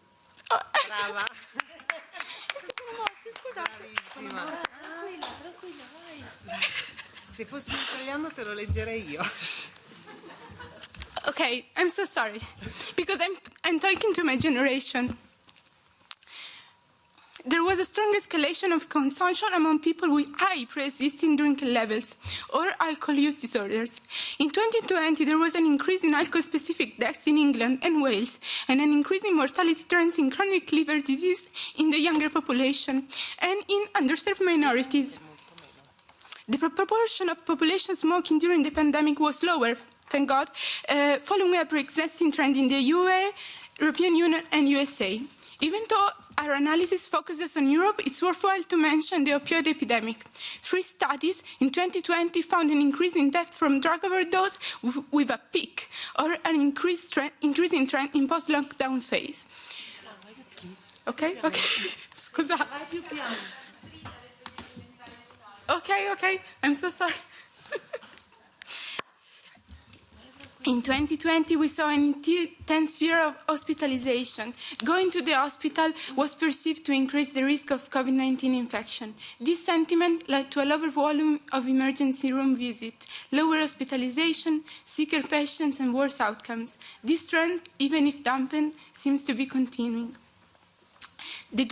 Brava. Bravissima. Tranquilla, vai. Se fossi in italiano te lo leggerei io. Okay, I'm so sorry, because I'm talking to my generation. There was a strong escalation of consumption among people with high pre-existing drinking levels or alcohol use disorders. In 2020, there was an increase in alcohol-specific deaths in England and Wales, and an increase in mortality trends in chronic liver disease in the younger population and in underserved minorities. The proportion of population smoking during the pandemic was lower, thank God, following a pre-existing trend in the UE, European Union, and USA. Even though our analysis focuses on Europe, it's worthwhile to mention the opioid epidemic. 3 studies in 2020 found an increase in death from drug overdose with a peak, or an increasing trend in post-lockdown phase. Okay? Okay. Scusate. Okay, I'm so sorry. In 2020, we saw an intense fear of hospitalization. Going to the hospital was perceived to increase the risk of COVID-19 infection. This sentiment led to a lower volume of emergency room visits, lower hospitalization, sicker patients, and worse outcomes. This trend, even if dampened, seems to be continuing. The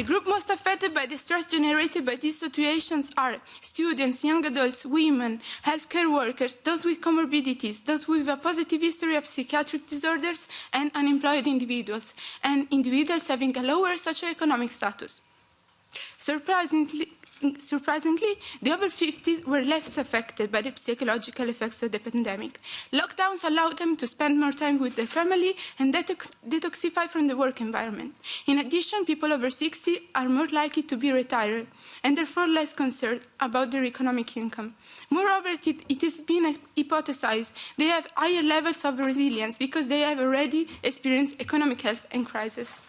group most affected by the stress generated by these situations are students, young adults, women, healthcare workers, those with comorbidities, those with a positive history of psychiatric disorders, and unemployed individuals, and individuals having a lower socioeconomic status. Surprisingly, the over 50s were less affected by the psychological effects of the pandemic. Lockdowns allowed them to spend more time with their family and detoxify from the work environment. In addition, people over 60 are more likely to be retired and therefore less concerned about their economic income. Moreover, it has been hypothesized they have higher levels of resilience because they have already experienced economic health and crisis.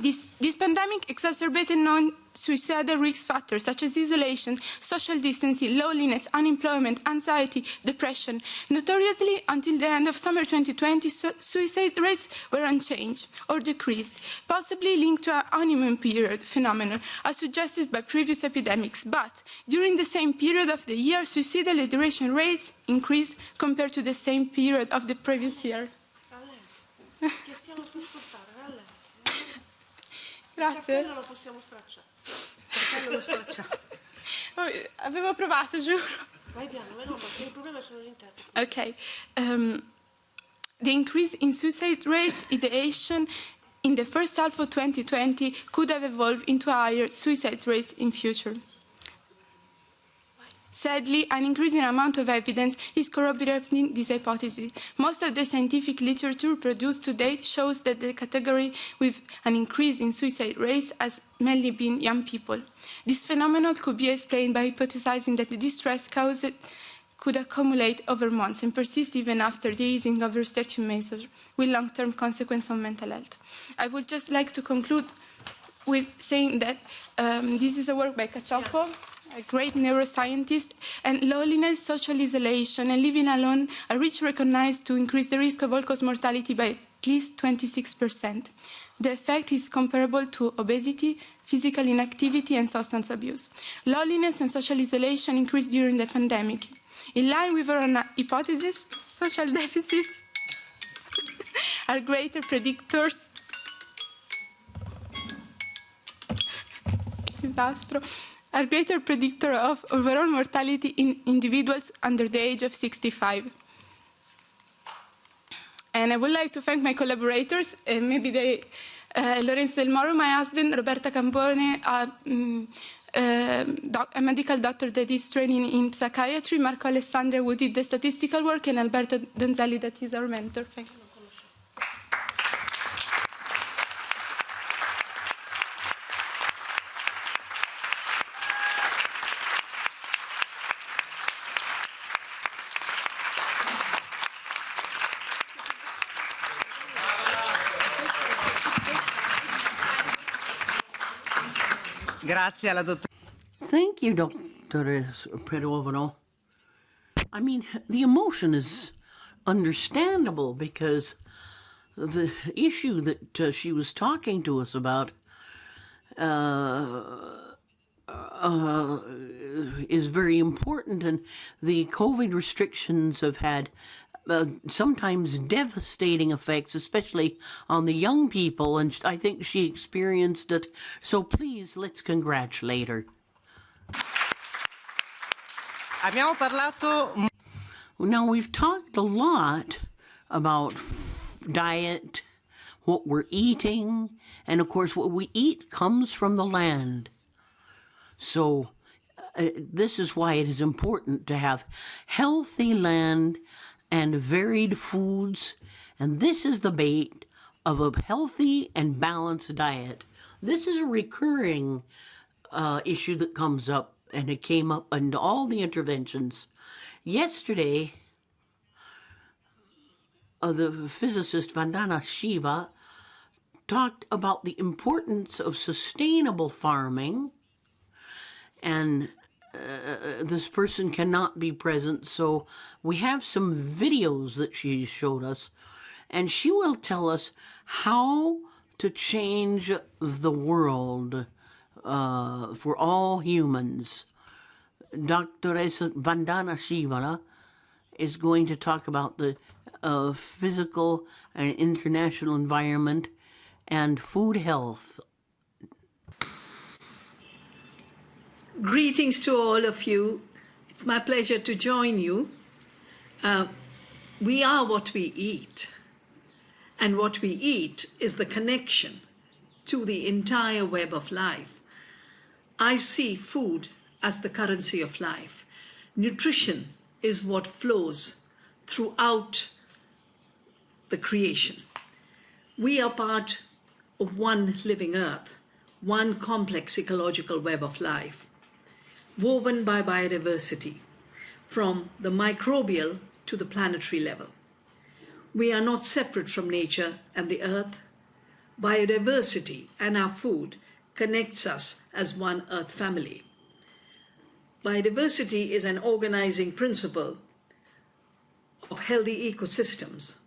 This pandemic exacerbated non-suicidal risk factors such as isolation, social distancing, loneliness, unemployment, anxiety, depression. Notoriously, until the end of summer 2020, suicide rates were unchanged or decreased, possibly linked to an honeymoon period phenomenon, as suggested by previous epidemics. But during the same period of the year, suicidal ideation rates increased compared to the same period of the previous year. Grazie. Lo possiamo stracciare. Lo stracciare. Avevo provato, giuro. Vai piano, no, perché il problema sono gli interpreti. Okay. The increase in suicide rates, ideation in the first half of 2020 could have evolved into higher suicide rates in future. Sadly, an increasing amount of evidence is corroborating this hypothesis. Most of the scientific literature produced to date shows that the category with an increase in suicide rates has mainly been young people. This phenomenon could be explained by hypothesizing that the distress caused could accumulate over months and persist even after the easing of restriction measures, with long-term consequences on mental health. I would just like to conclude with saying that this is a work by Cacioppo, a great neuroscientist, and loneliness, social isolation, and living alone are each recognized to increase the risk of all-cause mortality by at least 26%. The effect is comparable to obesity, physical inactivity, and substance abuse. Loneliness and social isolation increased during the pandemic. In line with our hypothesis, social deficits are greater predictors are greater predictor of overall mortality in individuals under the age of 65. And I would like to thank my collaborators, and maybe they, Lorenzo Del Moro, my husband, Roberta Campone, a medical doctor that is training in psychiatry, Marco Alessandro, who did the statistical work, and Alberto Donzelli, that is our mentor. Thank you. Grazie alla dottoressa. Thank you, Dr. Predovano. I mean, the emotion is understandable because the issue that she was talking to us about is very important, and the COVID restrictions have had sometimes devastating effects, especially on the young people, and I think she experienced it. So please, let's congratulate her. Abbiamo parlato. Now, we've talked a lot about diet, what we're eating, and of course what we eat comes from the land. So this is why it is important to have healthy land and varied foods, and this is the bait of a healthy and balanced diet. This is a recurring issue that comes up, and it came up in all the interventions. Yesterday, the physicist Vandana Shiva talked about the importance of sustainable farming, and this person cannot be present, so we have some videos that she showed us, and she will tell us how to change the world for all humans. Dr. Vandana Shivala is going to talk about the physical and international environment and food health. Greetings to all of you. It's my pleasure to join you. We are what we eat, and what we eat is the connection to the entire web of life. I see food as the currency of life. Nutrition is what flows throughout the creation. We are part of one living earth, one complex ecological web of life, woven by biodiversity, from the microbial to the planetary level. We are not separate from nature and the earth. Biodiversity and our food connects us as one earth family. Biodiversity is an organizing principle of healthy ecosystems.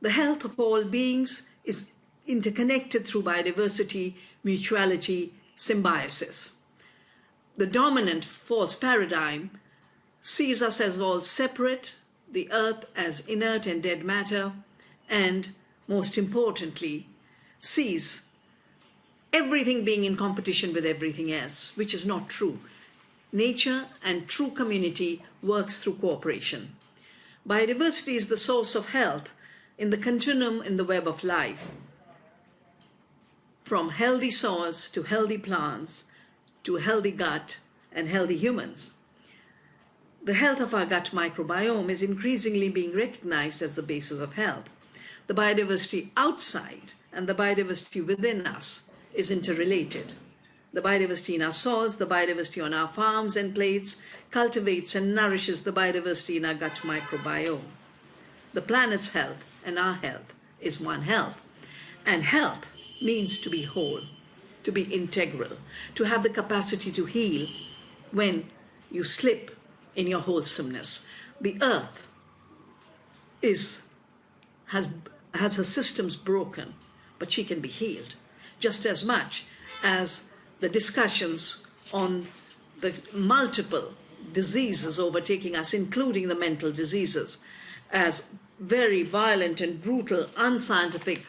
The health of all beings is interconnected through biodiversity, mutuality, symbiosis. The dominant false paradigm sees us as all separate, the earth as inert and dead matter, and, most importantly, sees everything being in competition with everything else, which is not true. Nature and true community works through cooperation. Biodiversity is the source of health in the continuum in the web of life, from healthy soils to healthy plants to a healthy gut and healthy humans. The health of our gut microbiome is increasingly being recognized as the basis of health. The biodiversity outside and the biodiversity within us is interrelated. The biodiversity in our soils, the biodiversity on our farms and plates cultivates and nourishes the biodiversity in our gut microbiome. The planet's health and our health is one health. And health means to be whole, to be integral, to have the capacity to heal when you slip in your wholesomeness. The earth has her systems broken, but she can be healed just as much as the discussions on the multiple diseases overtaking us, including the mental diseases, as very violent and brutal, unscientific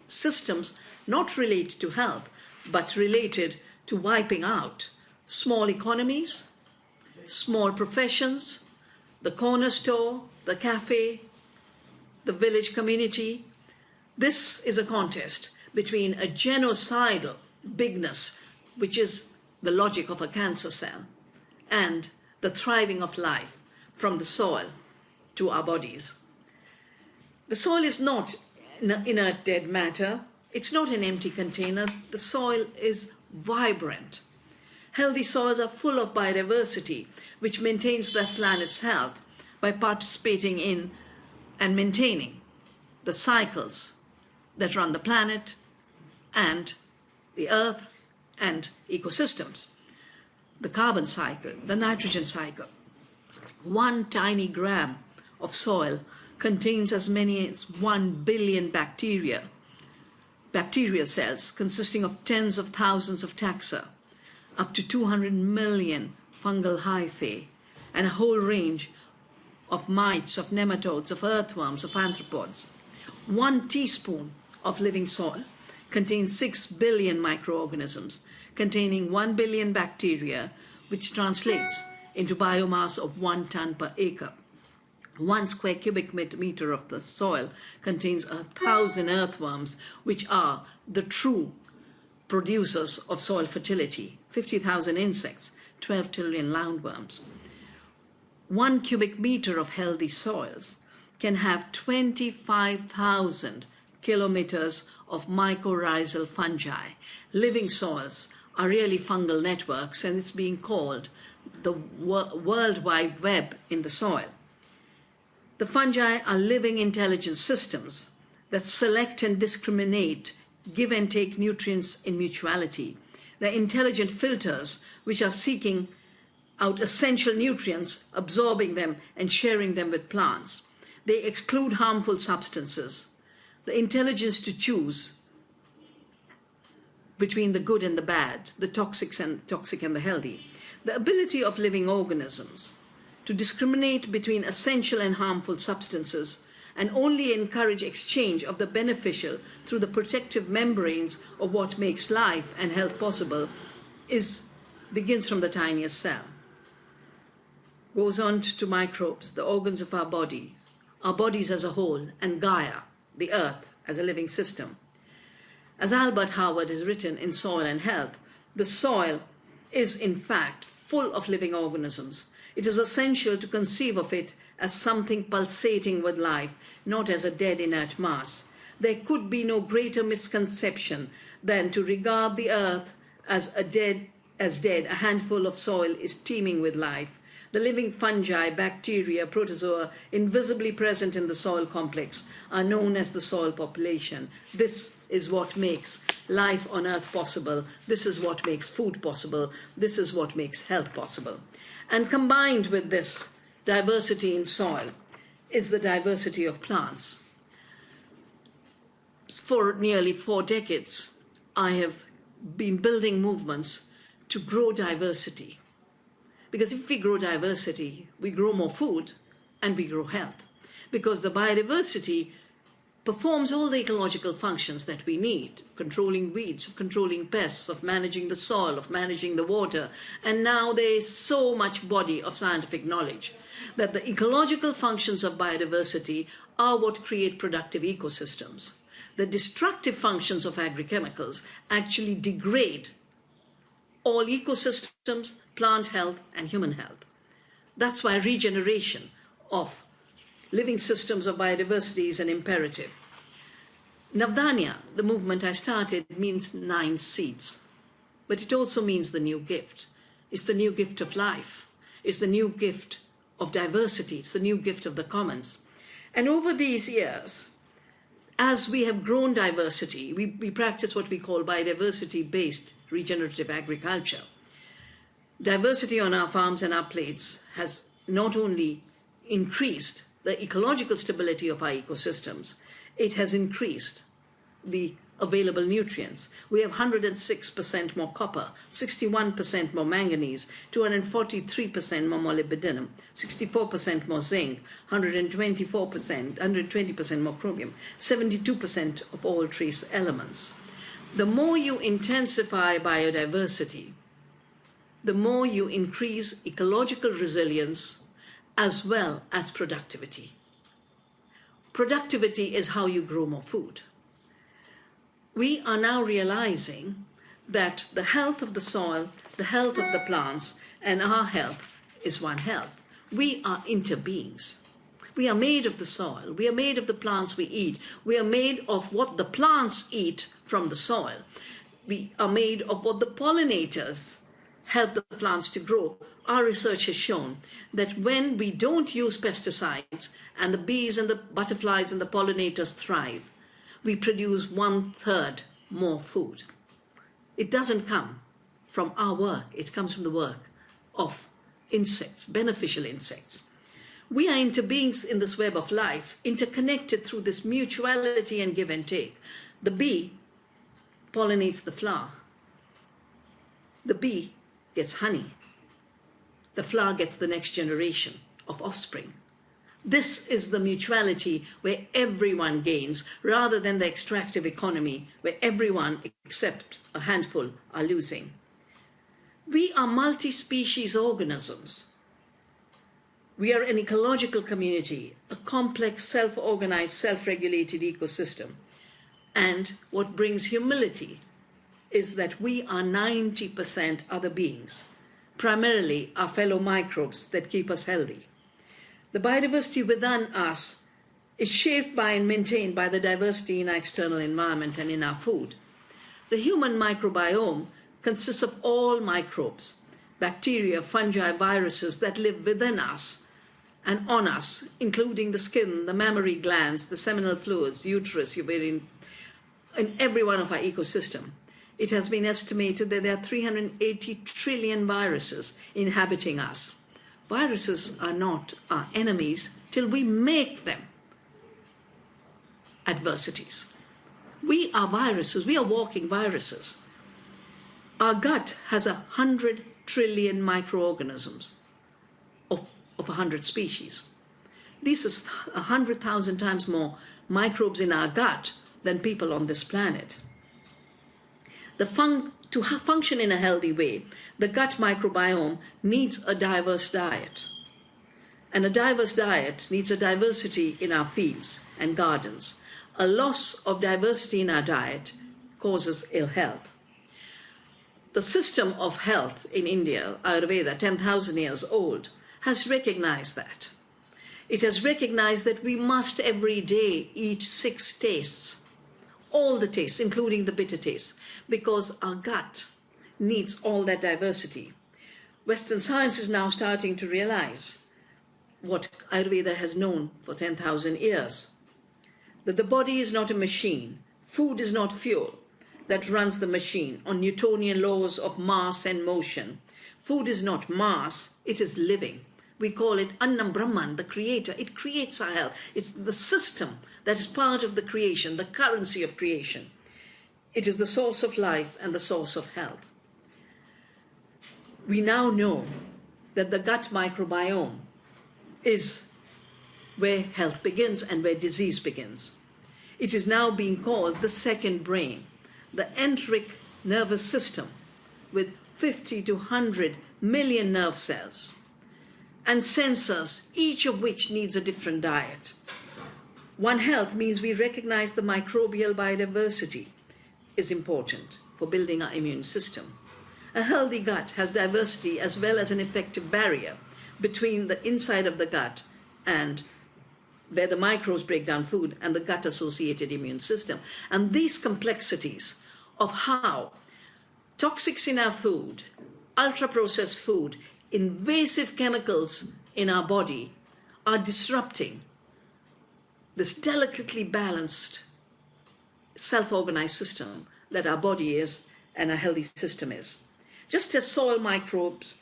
systems not related to health, but related to wiping out small economies, small professions, the corner store, the cafe, the village community. This is a contest between a genocidal bigness, which is the logic of a cancer cell, and the thriving of life from the soil to our bodies. The soil is not inert dead matter. It's not an empty container. The soil is vibrant. Healthy soils are full of biodiversity, which maintains the planet's health by participating in and maintaining the cycles that run the planet and the earth and ecosystems. The carbon cycle, the nitrogen cycle. 1 tiny gram of soil contains as many as 1 billion bacterial cells consisting of tens of thousands of taxa, up to 200 million fungal hyphae, and a whole range of mites, of nematodes, of earthworms, of arthropods. 1 teaspoon of living soil contains 6 billion microorganisms containing 1 billion bacteria, which translates into biomass of 1 ton per acre. 1 square cubic meter of the soil contains 1,000 earthworms, which are the true producers of soil fertility. 50,000 insects, 12 trillion roundworms. 1 cubic meter of healthy soils can have 25,000 kilometers of mycorrhizal fungi. Living soils are really fungal networks, and it's being called the World Wide Web in the soil. The fungi are living intelligent systems that select and discriminate give and take nutrients in mutuality. They're intelligent filters which are seeking out essential nutrients, absorbing them and sharing them with plants. They exclude harmful substances. The intelligence to choose between the good and the bad, the toxic and the healthy. The ability of living organisms to discriminate between essential and harmful substances and only encourage exchange of the beneficial through the protective membranes of what makes life and health possible begins from the tiniest cell. Goes on to microbes, the organs of our bodies as a whole, and Gaia, the earth, as a living system. As Albert Howard has written in Soil and Health, the soil is in fact full of living organisms. It is essential to conceive of it as something pulsating with life, not as a dead inert mass. There could be no greater misconception than to regard the earth as dead. A handful of soil is teeming with life. The living fungi, bacteria, protozoa, invisibly present in the soil complex, are known as the soil population. This is what makes life on earth possible. This is what makes food possible. This is what makes health possible. And combined with this diversity in soil is the diversity of plants. For nearly 4 decades, I have been building movements to grow diversity. Because if we grow diversity, we grow more food and we grow health. Because the biodiversity performs all the ecological functions that we need, controlling weeds, of controlling pests, of managing the soil, of managing the water. And now there is so much body of scientific knowledge that the ecological functions of biodiversity are what create productive ecosystems. The destructive functions of agrochemicals actually degrade all ecosystems, plant health, and human health. That's why regeneration of living systems of biodiversity is an imperative. Navdanya, the movement I started, means 9 seeds, but it also means the new gift. It's the new gift of life. It's the new gift of diversity. It's the new gift of the commons. And over these years, as we have grown diversity, we practice what we call biodiversity-based regenerative agriculture. Diversity on our farms and our plates has not only increased the ecological stability of our ecosystems, it has increased the available nutrients. We have 106% more copper, 61% more manganese, 243% more molybdenum, 64% more zinc, 120% more chromium, 72% of all trace elements. The more you intensify biodiversity, the more you increase ecological resilience as well as productivity. Productivity is how you grow more food. We are now realizing that the health of the soil, the health of the plants, and our health is one health. We are interbeings. We are made of the soil. We are made of the plants we eat. We are made of what the plants eat from the soil. We are made of what the pollinators help the plants to grow. Our research has shown that when we don't use pesticides and the bees and the butterflies and the pollinators thrive, we produce 1/3 more food. It doesn't come from our work. It comes from the work of insects, beneficial insects. We are interbeings in this web of life, interconnected through this mutuality and give and take. The bee pollinates the flower. The bee gets honey. The flower gets the next generation of offspring. This is the mutuality where everyone gains, rather than the extractive economy where everyone except a handful are losing. We are multi-species organisms. We are an ecological community, a complex, self-organized, self-regulated ecosystem. And what brings humility is that we are 90% other beings, primarily our fellow microbes that keep us healthy. The biodiversity within us is shaped by and maintained by the diversity in our external environment and in our food. The human microbiome consists of all microbes, bacteria, fungi, viruses that live within us and on us, including the skin, the mammary glands, the seminal fluids, uterus, ovarian. in every one of our ecosystem. It has been estimated that there are 380 trillion viruses inhabiting us. Viruses are not our enemies till we make them adversities. We are viruses. We are walking viruses. Our gut has 100 trillion microorganisms of 100 species. This is 100,000 times more microbes in our gut than people on this planet. To function in a healthy way, the gut microbiome needs a diverse diet. And a diverse diet needs a diversity in our fields and gardens. A loss of diversity in our diet causes ill health. The system of health in India, Ayurveda, 10,000 years old, has recognized that. It has recognized that we must every day eat 6 tastes, all the tastes, including the bitter tastes, because our gut needs all that diversity. Western science is now starting to realize what Ayurveda has known for 10,000 years, that the body is not a machine, food is not fuel that runs the machine on Newtonian laws of mass and motion. Food is not mass, it is living. We call it Annam Brahman, the creator. It creates our health. It's the system that is part of the creation, the currency of creation. It is the source of life and the source of health. We now know that the gut microbiome is where health begins and where disease begins. It is now being called the second brain, the enteric nervous system with 50 to 100 million nerve cells and sensors, each of which needs a different diet. One Health means we recognize the microbial biodiversity is important for building our immune system. A healthy gut has diversity as well as an effective barrier between the inside of the gut and where the microbes break down food and the gut-associated immune system. And these complexities of how toxics in our food, ultra-processed food, invasive chemicals in our body are disrupting this delicately balanced, self-organized system that our body is and a healthy system is. Just as soil microbes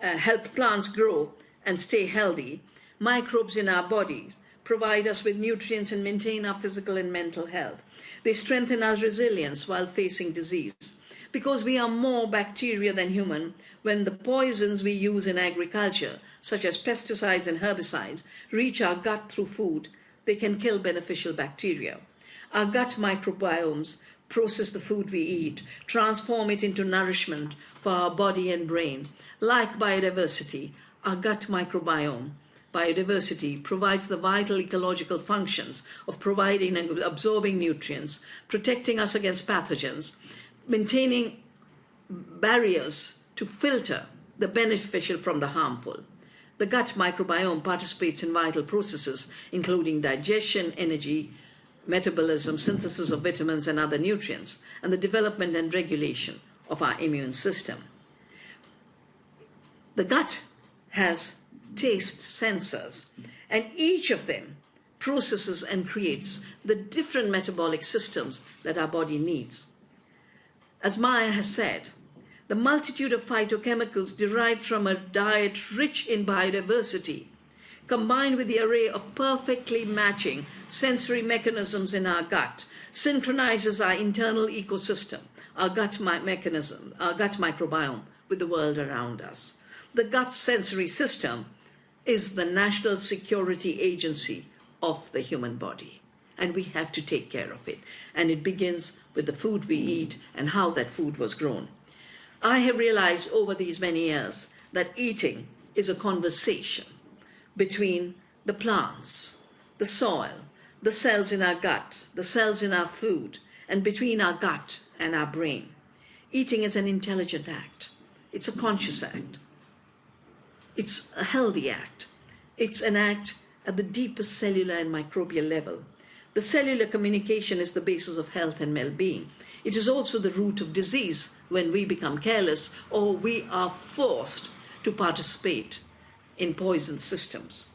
help plants grow and stay healthy, microbes in our bodies provide us with nutrients and maintain our physical and mental health. They strengthen our resilience while facing disease. Because we are more bacteria than human, when the poisons we use in agriculture, such as pesticides and herbicides, reach our gut through food, they can kill beneficial bacteria. Our gut microbiomes process the food we eat, transform it into nourishment for our body and brain. Like biodiversity, our gut microbiome, biodiversity, provides the vital ecological functions of providing and absorbing nutrients, protecting us against pathogens, maintaining barriers to filter the beneficial from the harmful. The gut microbiome participates in vital processes, including digestion, energy, metabolism, synthesis of vitamins and other nutrients, and the development and regulation of our immune system. The gut has taste sensors, and each of them processes and creates the different metabolic systems that our body needs. As Maya has said, the multitude of phytochemicals derived from a diet rich in biodiversity, combined with the array of perfectly matching sensory mechanisms in our gut, synchronizes our internal ecosystem, our gut microbiome, with the world around us. The gut sensory system is the national security agency of the human body, and we have to take care of it. And it begins with the food we eat and how that food was grown. I have realized over these many years that eating is a conversation between the plants, the soil, the cells in our gut, the cells in our food, and between our gut and our brain. Eating is an intelligent act. It's a conscious act. It's a healthy act. It's an act at the deepest cellular and microbial level. The cellular communication is the basis of health and well-being. It is also the root of disease when we become careless or we are forced to participate in poison systems.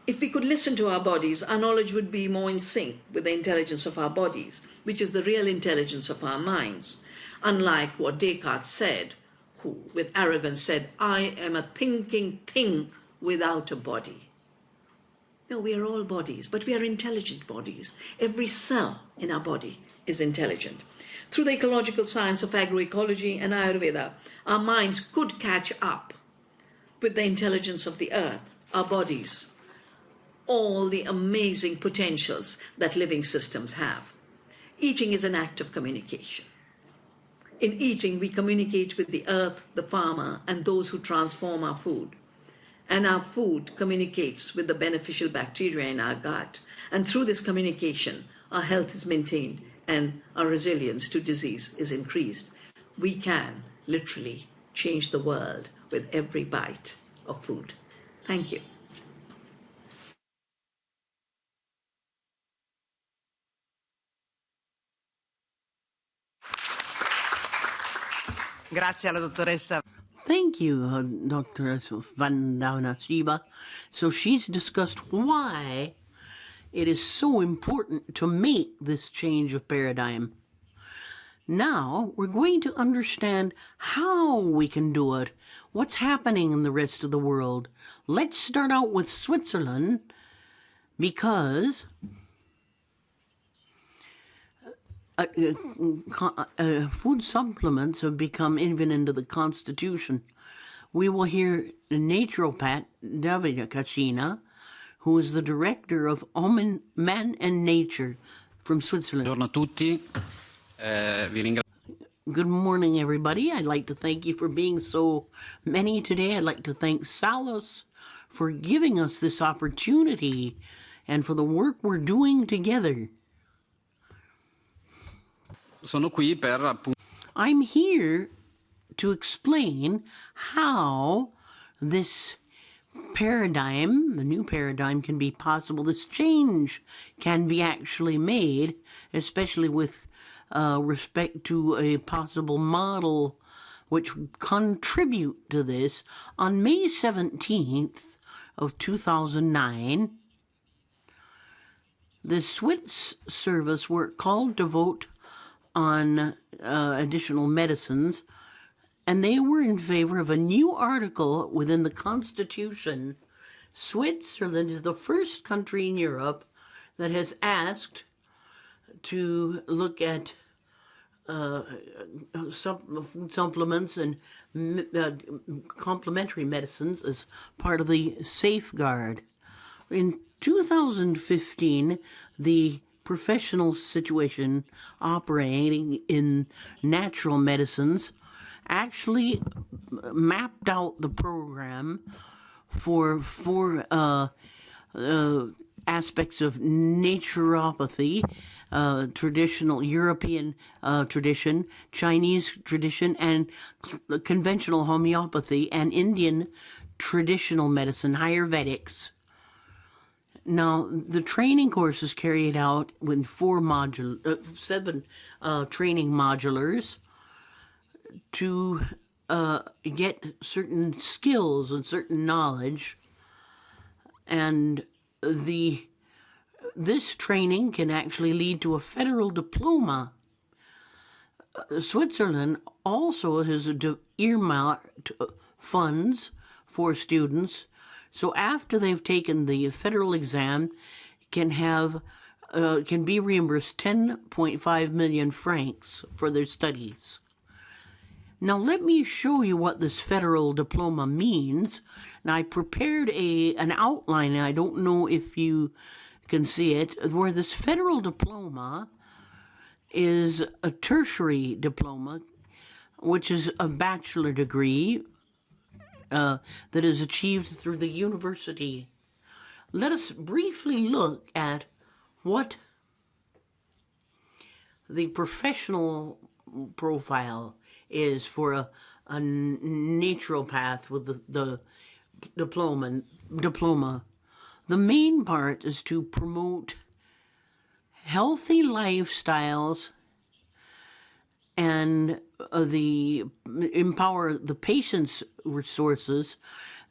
if we could listen to our bodies, our knowledge would be more in sync with the intelligence of our bodies, which is the real intelligence of our minds. Unlike what Descartes said, who with arrogance said, I am a thinking thing without a body. No, we are all bodies, but we are intelligent bodies. Every cell in our body is intelligent. Through the ecological science of agroecology and Ayurveda, our minds could catch up with the intelligence of the earth, our bodies, all the amazing potentials that living systems have. Eating is an act of communication. In eating, we communicate with the earth, the farmer, and those who transform our food. And our food communicates with the beneficial bacteria in our gut. And through this communication, our health is maintained and our resilience to disease is increased. We can literally change the world with every bite of food. Thank you. Grazie alla dottoressa. Thank you, Dr. Vandana Shiva. So she's discussed why it is so important to make this change of paradigm. Now we're going to understand how we can do it, what's happening in the rest of the world. Let's start out with Switzerland, because food supplements have become even into the Constitution. We will hear naturopath Davide Cascina, who is the director of LUMEN Man and Nature from Switzerland. Buongiorno a tutti. Vi ringrazio. Good morning, everybody. I'd like to thank you for being so many today. I'd like to thank Salos for giving us this opportunity and for the work we're doing together. Sono qui per appunto. I'm here to explain how this paradigm, the new paradigm, can be possible. This change can be actually made, especially with respect to a possible model which would contribute to this. On May 17th of 2009, the Swiss service were called to vote on additional medicines, and they were in favor of a new article within the Constitution. Switzerland is the first country in Europe that has asked to look at food supplements and complementary medicines as part of the safeguard. In 2015, the professional situation operating in natural medicines actually mapped out the program for aspects of naturopathy, traditional European tradition, Chinese tradition, and conventional homeopathy, and Indian traditional medicine, Ayurvedics. Now, the training course is carried out with 7 training modulars to get certain skills and certain knowledge, and this training can actually lead to a federal diploma. Switzerland also has earmarked funds for students, so after they've taken the federal exam, can be reimbursed 10.5 million francs for their studies. Now let me show you what this federal diploma means. Now I prepared an outline, and I don't know if you can see it, where this federal diploma is a tertiary diploma, which is a bachelor degree that is achieved through the university. Let us briefly look at what the professional profile is for a naturopath with the diploma. The main part is to promote healthy lifestyles and empower the patient's resources,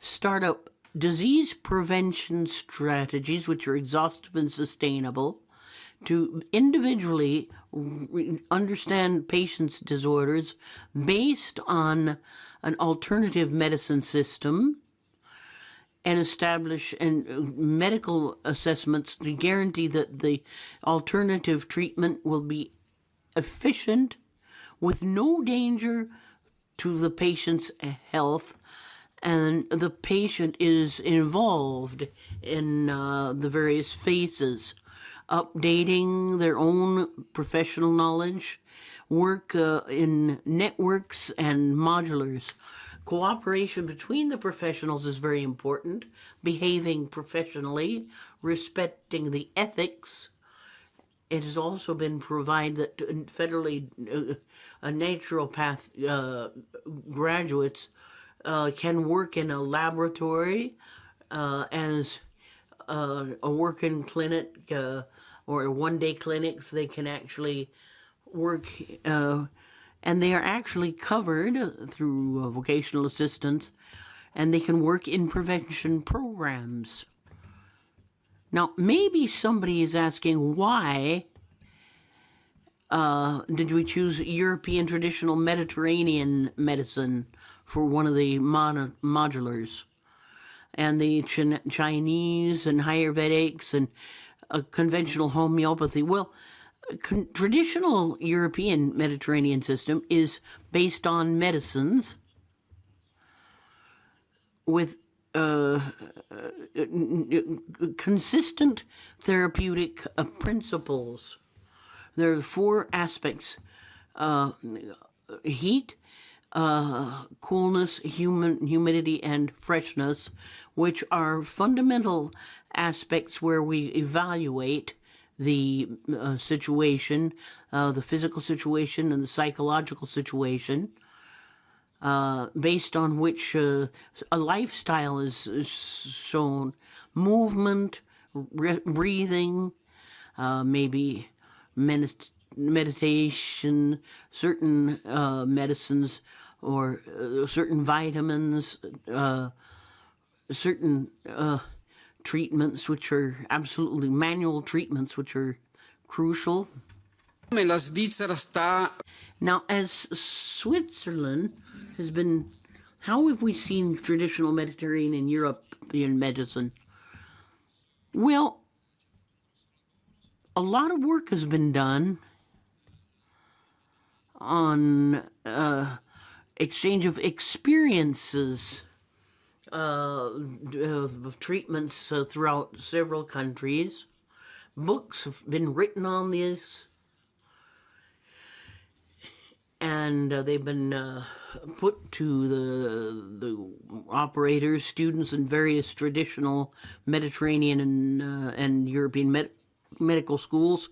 start up disease prevention strategies, which are exhaustive and sustainable, to individually understand patients' disorders based on an alternative medicine system, and establish medical assessments to guarantee that the alternative treatment will be efficient with no danger to the patient's health, and the patient is involved in the various phases, updating their own professional knowledge, work in networks and modulars. Cooperation between the professionals is very important, behaving professionally, respecting the ethics. It has also been provided that federally naturopath graduates can work in a laboratory as a working clinic or one-day clinics. They can actually work and they are actually covered through vocational assistance, and they can work in prevention programs. Now, maybe somebody is asking, why did we choose European traditional Mediterranean medicine for one of the modulars, and the Chinese and Ayurvedics and conventional homeopathy? Well, traditional European Mediterranean system is based on medicines with consistent therapeutic principles. There are 4 aspects: heat, coolness, humidity, and freshness, which are fundamental aspects where we evaluate the situation, the physical situation and the psychological situation, based on which a lifestyle is shown. Movement, breathing, maybe meditation, certain medicines or certain vitamins, certain treatments which are absolutely manual treatments which are crucial. Now, as Switzerland has been, how have we seen traditional Mediterranean European medicine? Well, a lot of work has been done on exchange of experiences of treatments throughout several countries. Books have been written on this, and they've been put to the operators, students in various traditional Mediterranean and European medical schools.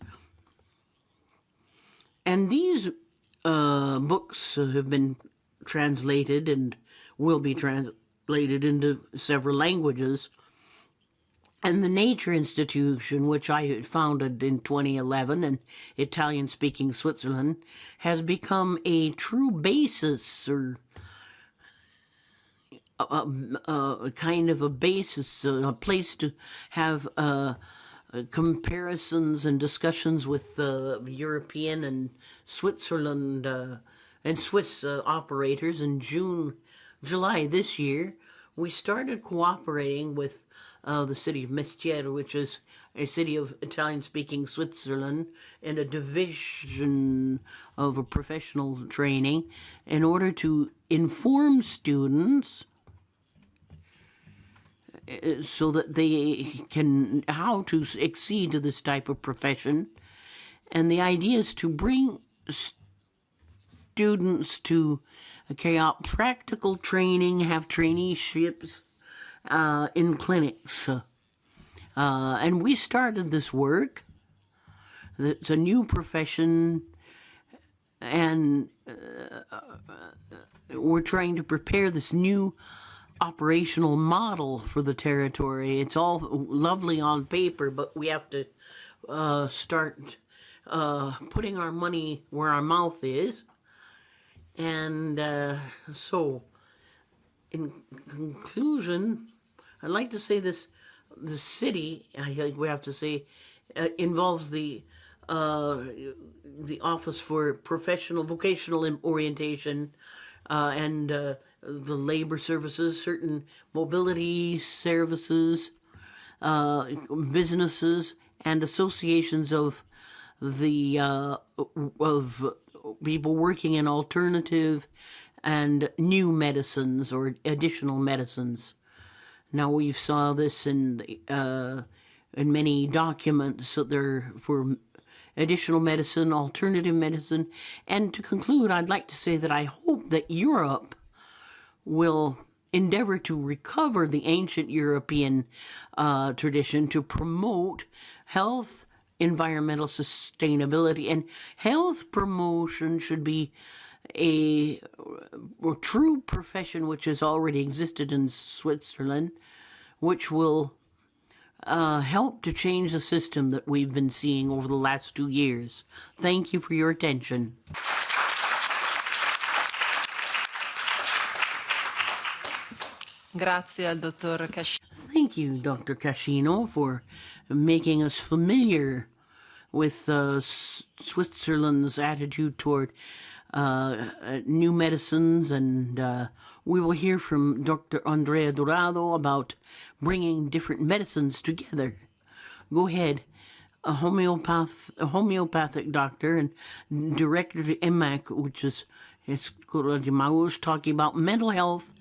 And these books have been translated and will be translated into several languages. And the Nature Institution, which I founded in 2011 in Italian-speaking Switzerland, has become a true basis, or a kind of a basis, a place to have comparisons and discussions with European and Switzerland and Swiss operators. In July this year, we started cooperating with the city of Mestiere, which is a city of Italian-speaking Switzerland, and a division of a professional training, in order to inform students so that they can, how to accede to this type of profession. And the idea is to bring students to carry out practical training, have traineeships in clinics. And we started this work. It's a new profession, and we're trying to prepare this new operational model for the territory. It's all lovely on paper, but we have to start putting our money where our mouth is. And so, in conclusion, I'd like to say this: the city, I think we have to say, involves the Office for Professional Vocational Orientation and the labor services, certain mobility services, businesses, and associations of the of people working in alternative and new medicines or additional medicines. Now we saw this in many documents. So they're for additional medicine, alternative medicine. And to conclude, I'd like to say that I hope that Europe will endeavor to recover the ancient European tradition to promote health, environmental sustainability, and health promotion should be a true profession which has already existed in Switzerland, which will help to change the system that we've been seeing over the last 2 years. Thank you for your attention. Grazie al dottor Cascino. Thank you, Dr. Cascino, for making us familiar with Switzerland's attitude toward new medicines, and we will hear from Dr. Andrea Dorado about bringing different medicines together. Go ahead. A homeopathic doctor and director to EMAC, which is talking about mental health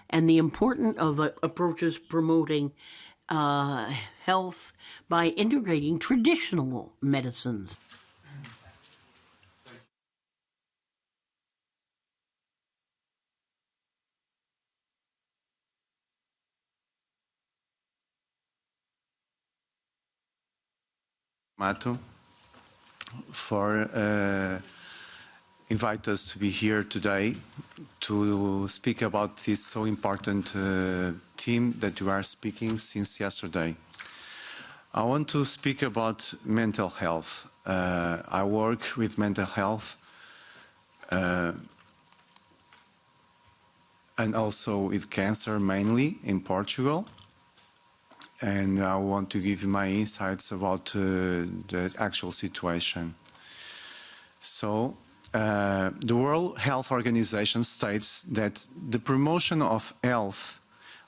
and the importance of approaches promoting health by integrating traditional medicines. Mato for invite us to be here today to speak about this so important theme that you are speaking since yesterday. I want to speak about mental health. I work with mental health and also with cancer mainly in Portugal. And I want to give you my insights about the actual situation. So, the World Health Organization states that the promotion of health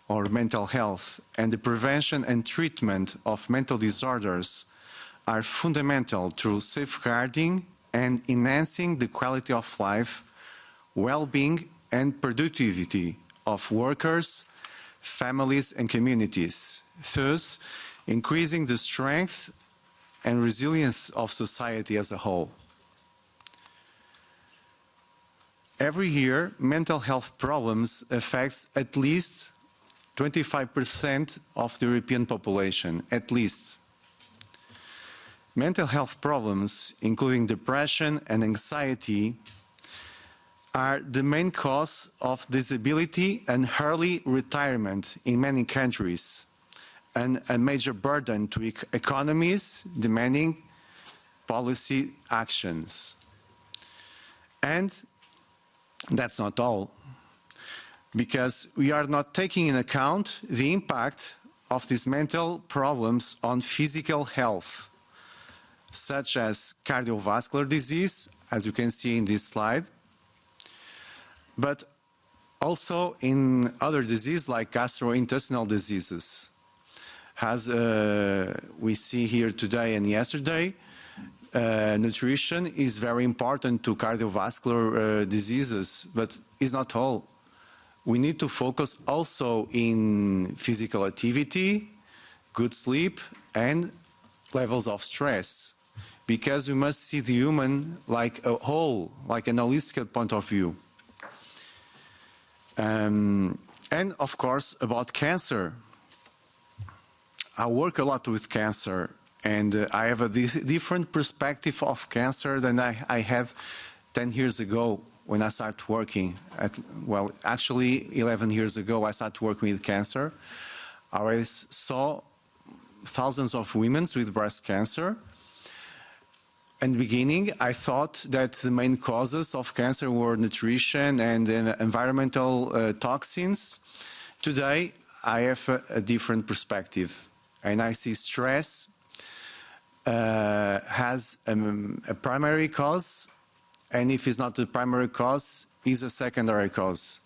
or mental health and the prevention and treatment of mental disorders are fundamental to safeguarding and enhancing the quality of life, well-being and productivity of workers, families and communities, thus increasing the strength and resilience of society as a whole. Every year, mental health problems affect at least 25% of the European population, at least. Mental health problems, including depression and anxiety, are the main cause of disability and early retirement in many countries, and a major burden to economies demanding policy actions. And that's not all, because we are not taking into account the impact of these mental problems on physical health, such as cardiovascular disease, as you can see in this slide, but also in other diseases like gastrointestinal diseases. As we see here today and yesterday, nutrition is very important to cardiovascular diseases, but it's not all. We need to focus also in physical activity, good sleep, and levels of stress, because we must see the human like a whole, like an holistic point of view. And of course, about cancer. I work a lot with cancer, and I have a different perspective of cancer than I had 10 years ago when I started working. Well, actually 11 years ago I started working with cancer. I saw thousands of women with breast cancer. In the beginning, I thought that the main causes of cancer were nutrition and environmental toxins. Today, I have a different perspective, and I see stress has a primary cause, and if it's not the primary cause, is a secondary cause.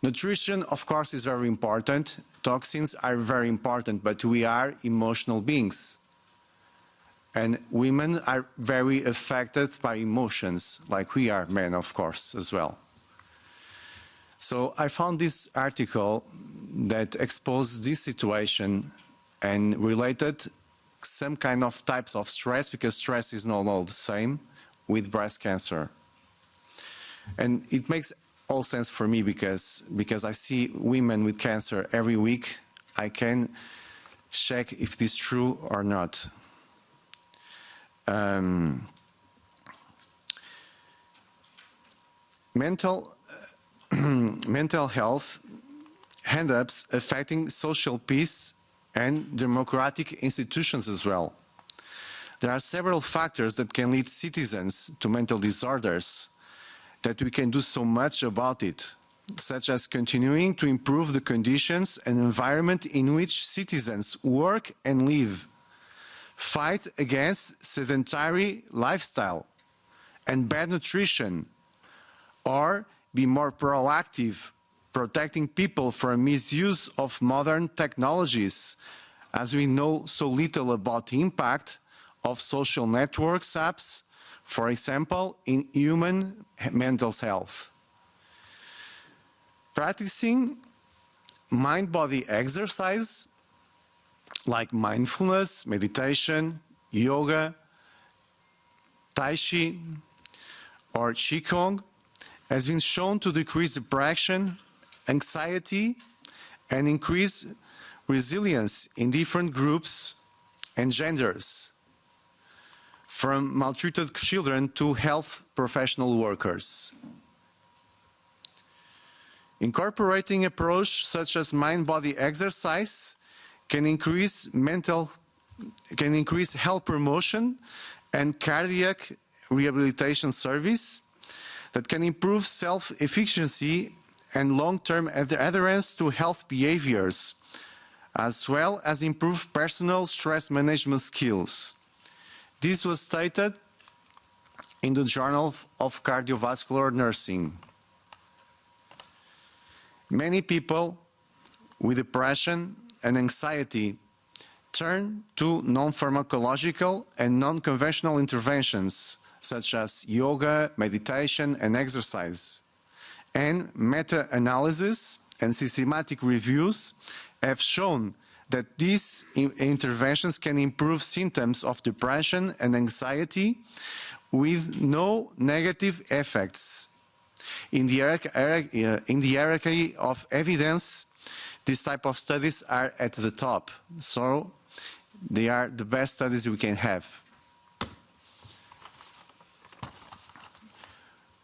Nutrition, of course, is very important. Toxins are very important, but we are emotional beings. And women are very affected by emotions, like we are men, of course, as well. So I found this article that exposed this situation and related some kind of types of stress, because stress is not all the same, with breast cancer. And it makes all sense for me because I see women with cancer every week. I can check if this is true or not. Mental health ends up affecting social peace and democratic institutions as well. There are several factors that can lead citizens to mental disorders that we can do so much about it, such as continuing to improve the conditions and environment in which citizens work and live, fight against sedentary lifestyle and bad nutrition, or be more proactive, protecting people from misuse of modern technologies, as we know so little about the impact of social networks apps, for example, in human mental health. Practicing mind-body exercise like mindfulness, meditation, yoga, tai chi, or qigong has been shown to decrease depression, anxiety, and increase resilience in different groups and genders, from maltreated children to health professional workers. Incorporating approach such as mind-body exercise can increase health promotion and cardiac rehabilitation service that can improve self-efficacy and long-term adherence to health behaviors, as well as improve personal stress management skills. This was stated in the Journal of Cardiovascular Nursing. Many people with depression and anxiety turn to non-pharmacological and non-conventional interventions such as yoga, meditation, and exercise. And meta-analysis and systematic reviews have shown that these interventions can improve symptoms of depression and anxiety with no negative effects. In the hierarchy of evidence, these type of studies are at the top, so they are the best studies we can have.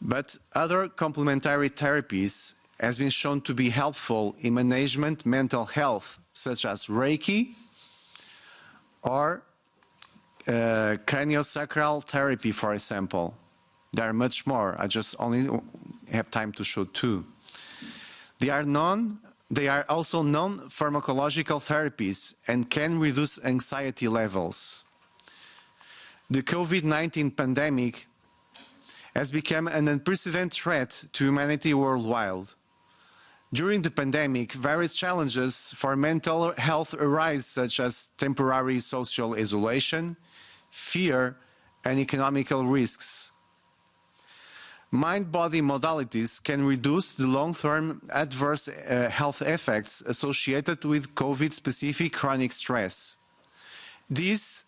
But other complementary therapies has been shown to be helpful in management mental health, such as Reiki or craniosacral therapy, for example. There are much more. I just only have time to show two. They are also non-pharmacological therapies and can reduce anxiety levels. The COVID-19 pandemic has become an unprecedented threat to humanity worldwide. During the pandemic, various challenges for mental health arise, such as temporary social isolation, fear, and economical risks. Mind-body modalities can reduce the long-term adverse health effects associated with COVID-specific chronic stress. This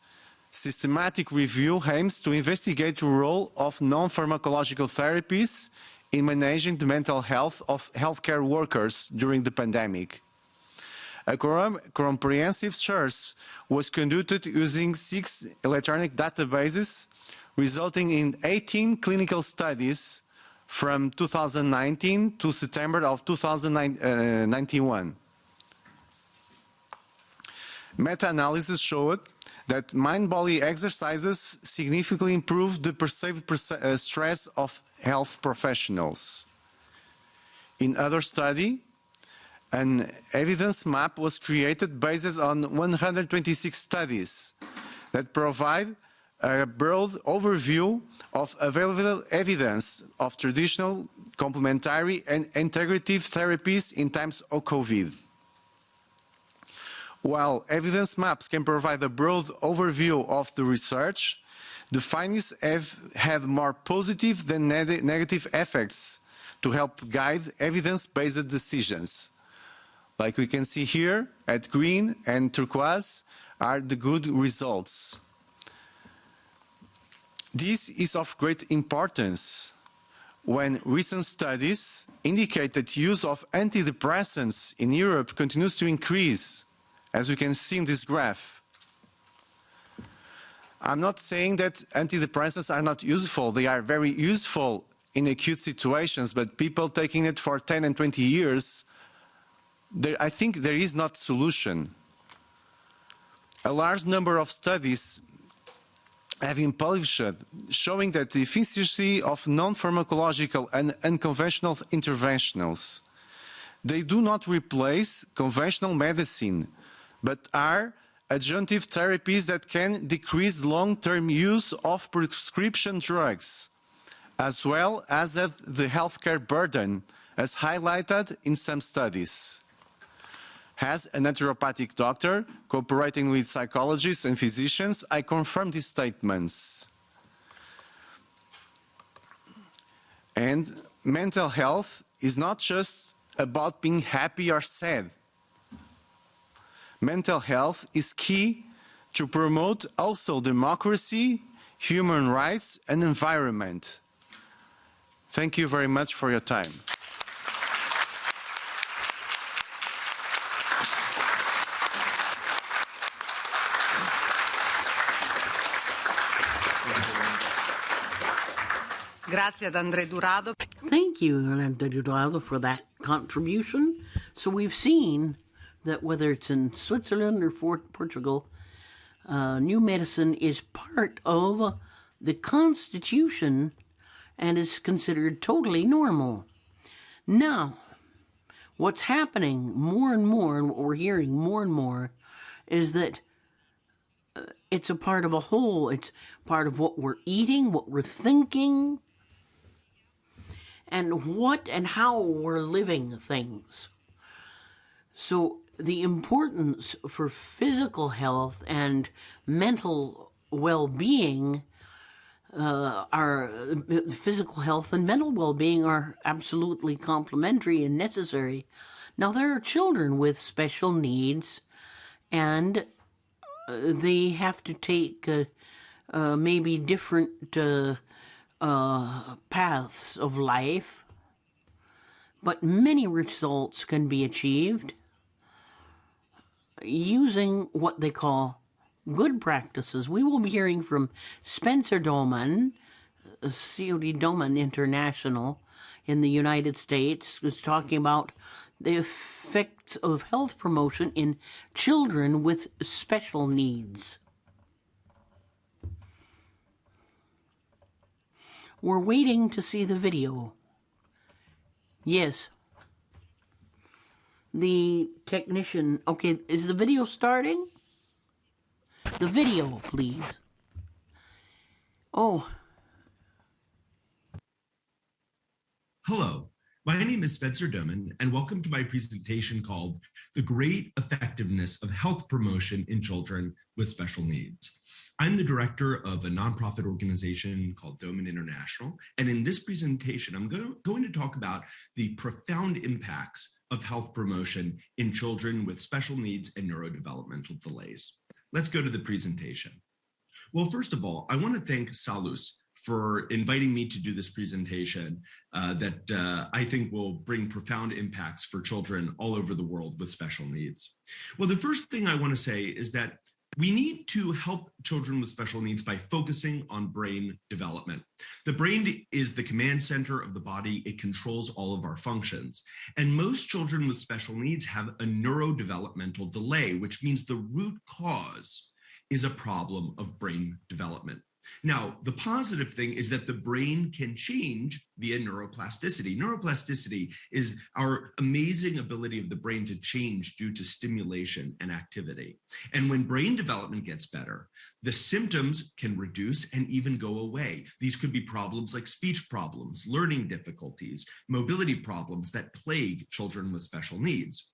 systematic review aims to investigate the role of non-pharmacological therapies in managing the mental health of healthcare workers during the pandemic. A comprehensive search was conducted using 6 electronic databases, resulting in 18 clinical studies from 2019 to September of 2021. Meta-analysis showed that mind-body exercises significantly improve the perceived stress of health professionals. In other study, An evidence map was created based on 126 studies that provide a broad overview of available evidence of traditional, complementary and integrative therapies in times of COVID. While evidence maps can provide a broad overview of the research, the findings have had more positive than negative effects to help guide evidence-based decisions. Like we can see here, at green and turquoise are the good results. This is of great importance when recent studies indicate that use of antidepressants in Europe continues to increase, as we can see in this graph. I'm not saying that antidepressants are not useful. They are very useful in acute situations, but people taking it for 10 and 20 years, I think there is not solution. A large number of studies have been published showing that the efficacy of non-pharmacological and unconventional interventions, they do not replace conventional medicine, but are adjunctive therapies that can decrease long-term use of prescription drugs, as well as the healthcare burden, as highlighted in some studies. As a naturopathic doctor, cooperating with psychologists and physicians, I confirm these statements. And mental health is not just about being happy or sad. Mental health is key to promote also democracy, human rights, and environment. Thank you very much for your time. Grazie ad André Durado. Thank you, André Durado, for that contribution. So we've seen that whether it's in Switzerland or Portugal, new medicine is part of the constitution and is considered totally normal. Now, what's happening more and more, and what we're hearing more and more, is that it's a part of a whole. It's part of what we're eating, what we're thinking, and what and how we're living things. So the importance for physical health and mental well-being physical health and mental well-being are absolutely complementary and necessary. Now, there are children with special needs, and they have to take maybe different paths of life, but many results can be achieved using what they call good practices. We will be hearing from Spencer Doman, COD Doman International in the United States, who's talking about the effects of health promotion in children with special needs. We're waiting to see the video. Yes. The technician. Okay, is the video starting? The video, please. Oh. Hello, my name is Spencer Doman, and welcome to my presentation called The Great Effectiveness of Health Promotion in Children with Special Needs. I'm the director of a nonprofit organization called Doman International, and in this presentation, I'm going to talk about the profound impacts of health promotion in children with special needs and neurodevelopmental delays. Let's go to the presentation. Well, first of all, I want to thank Salus for inviting me to do this presentation that I think will bring profound impacts for children all over the world with special needs. Well, the first thing I want to say is that we need to help children with special needs by focusing on brain development. The brain is the command center of the body. It controls all of our functions. And most children with special needs have a neurodevelopmental delay, which means the root cause is a problem of brain development. Now, the positive thing is that the brain can change via neuroplasticity. Neuroplasticity is our amazing ability of the brain to change due to stimulation and activity. And when brain development gets better, the symptoms can reduce and even go away. These could be problems like speech problems, learning difficulties, mobility problems that plague children with special needs.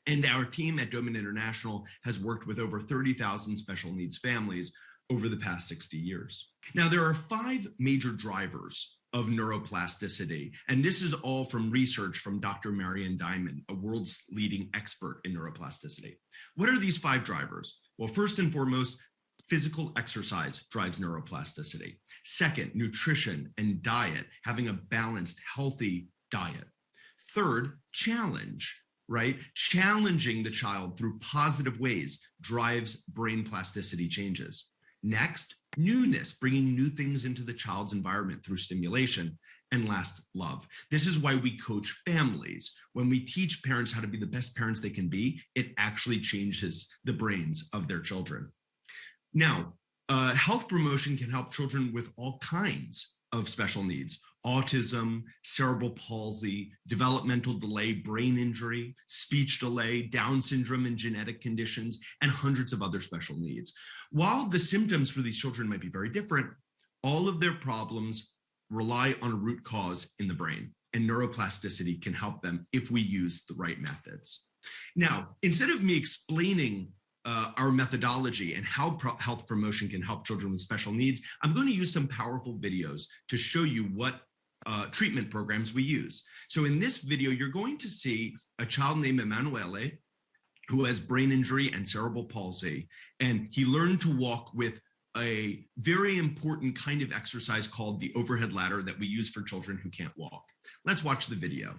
And our team at Domen International has worked with over 30,000 special needs families over the past 60 years. Now, there are 5 major drivers of neuroplasticity, and this is all from research from Dr. Marian Diamond, a world's leading expert in neuroplasticity. What are these 5 drivers? Well, first and foremost, physical exercise drives neuroplasticity. Second, nutrition and diet, having a balanced, healthy diet. Third, challenge, right? Challenging the child through positive ways drives brain plasticity changes. Next, newness, bringing new things into the child's environment through stimulation. And last, love. This is why we coach families. When we teach parents how to be the best parents they can be, it actually changes the brains of their children. Now, health promotion can help children with all kinds of special needs: autism, cerebral palsy, developmental delay, brain injury, speech delay, Down syndrome and genetic conditions, and hundreds of other special needs. While the symptoms for these children might be very different, all of their problems rely on a root cause in the brain, and neuroplasticity can help them if we use the right methods. Now, instead of me explaining our methodology and how health promotion can help children with special needs, I'm going to use some powerful videos to show you what treatment programs we use. So in this video, you're going to see a child named Emanuele who has brain injury and cerebral palsy, and he learned to walk with a very important kind of exercise called the overhead ladder that we use for children who can't walk. Let's watch the video.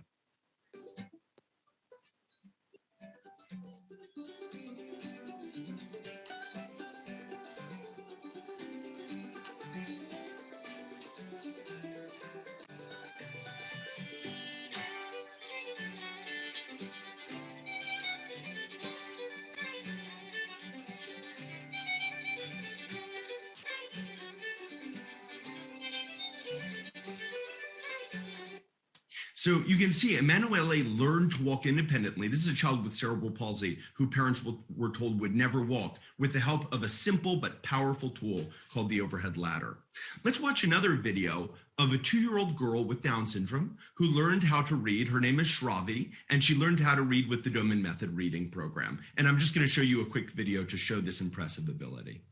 So you can see Emanuele learned to walk independently. This is a child with cerebral palsy who parents were told would never walk, with the help of a simple but powerful tool called the overhead ladder. Let's watch another video of a 2-year-old girl with Down syndrome who learned how to read. Her name is Shravi, and she learned how to read with the Domen Method reading program. And I'm just going to show you a quick video to show this impressive ability.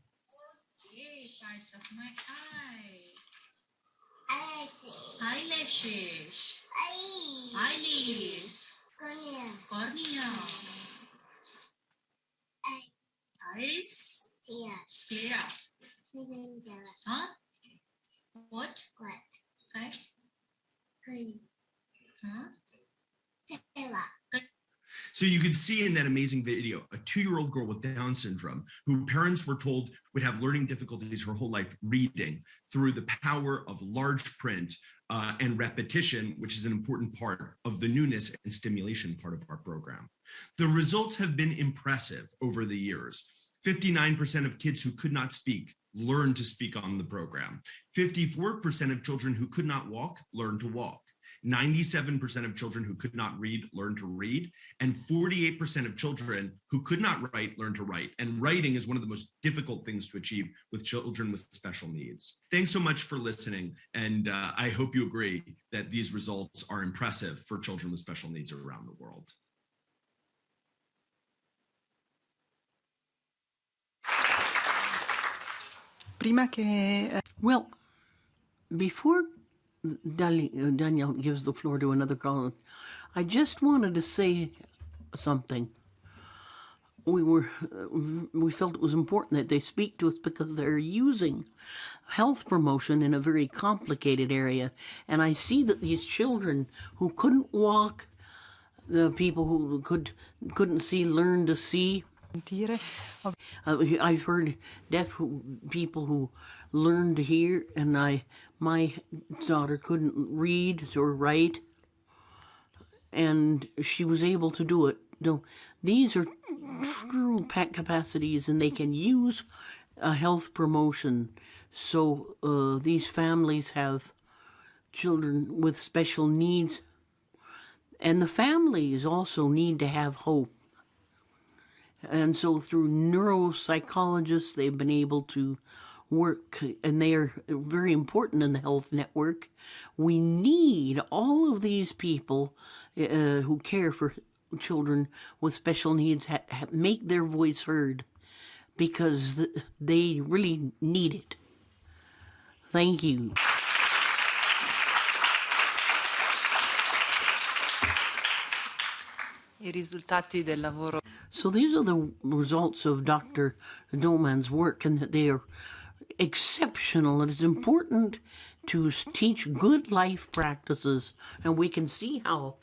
Okay, parts of my eye. Eyelashes. Eyelids. Cornea. Iris. Sclera. Huh? What? Okay. Huh? So you can see in that amazing video, a 2-year-old girl with Down syndrome who parents were told would have learning difficulties her whole life reading, through the power of large print and repetition, which is an important part of the newness and stimulation part of our program. The results have been impressive over the years. 59% of kids who could not speak learned to speak on the program. 54% of children who could not walk learned to walk. 97% of children who could not read learned to read, and 48% of children who could not write learned to write. And writing is one of the most difficult things to achieve with children with special needs. Thanks so much for listening, and I hope you agree that these results are impressive for children with special needs around the world. Well, before Daniel gives the floor to another caller, I just wanted to say something. We felt it was important that they speak to us because they're using health promotion in a very complicated area. And I see that these children who couldn't walk, the people who couldn't see, learn to see. I've heard deaf people who learned to hear, and my daughter couldn't read or write, and she was able to do it. These are true capacities, and they can use a health promotion. So these families have children with special needs, and the families also need to have hope. And so through neuropsychologists, they've been able to work, and they are very important in the health network. We need all of these people who care for children with special needs make their voice heard, because they really need it. Thank you. I risultati del lavoro. So these are the results of Dr. Doman's work, and that they are exceptional. And it's important to teach good life practices, and we can see how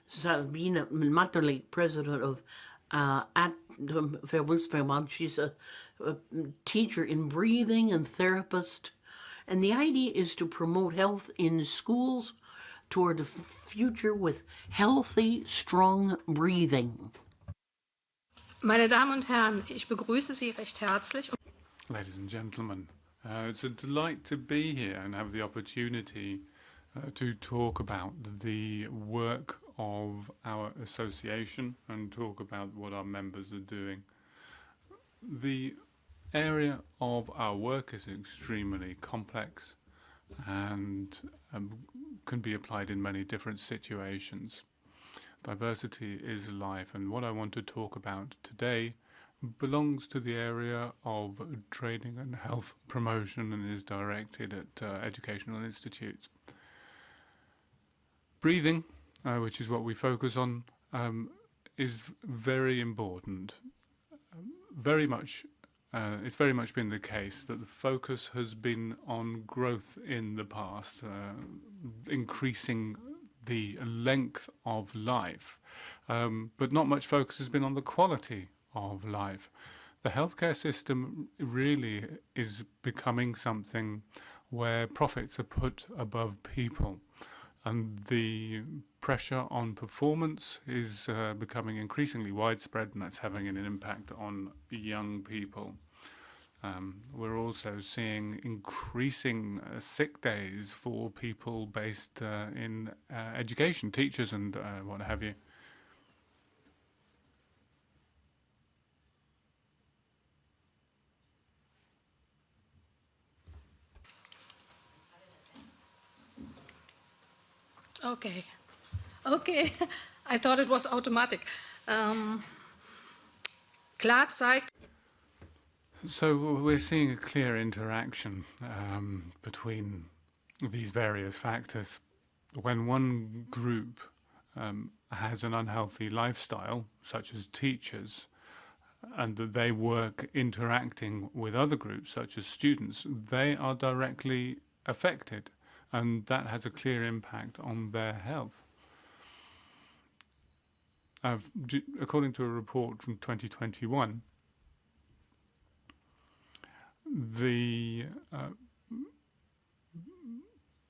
Sabina Matterley, president of she's a teacher in breathing and therapist, and the idea is to promote health in schools toward a future with healthy, strong breathing. Meine Damen und Herren, ich begrüße Sie recht herzlich. Ladies and gentlemen, it's a delight to be here and have the opportunity to talk about the work of our association and talk about what our members are doing. The area of our work is extremely complex and can be applied in many different situations. Diversity is life, and what I want to talk about today belongs to the area of training and health promotion and is directed at educational institutes. Breathing, which is what we focus on, is very important. It's very much been the case that the focus has been on growth in the past, increasing the length of life, but not much focus has been on the quality of life. The healthcare system really is becoming something where profits are put above people, and the pressure on performance is becoming increasingly widespread, and that's having an impact on young people. We're also seeing increasing sick days for people based in education, teachers and what have you. Okay. I thought it was automatic. Klar zeigt. So we're seeing a clear interaction between these various factors. When one group has an unhealthy lifestyle, such as teachers, and that they work interacting with other groups, such as students, they are directly affected, and that has a clear impact on their health. According to a report from 2021, the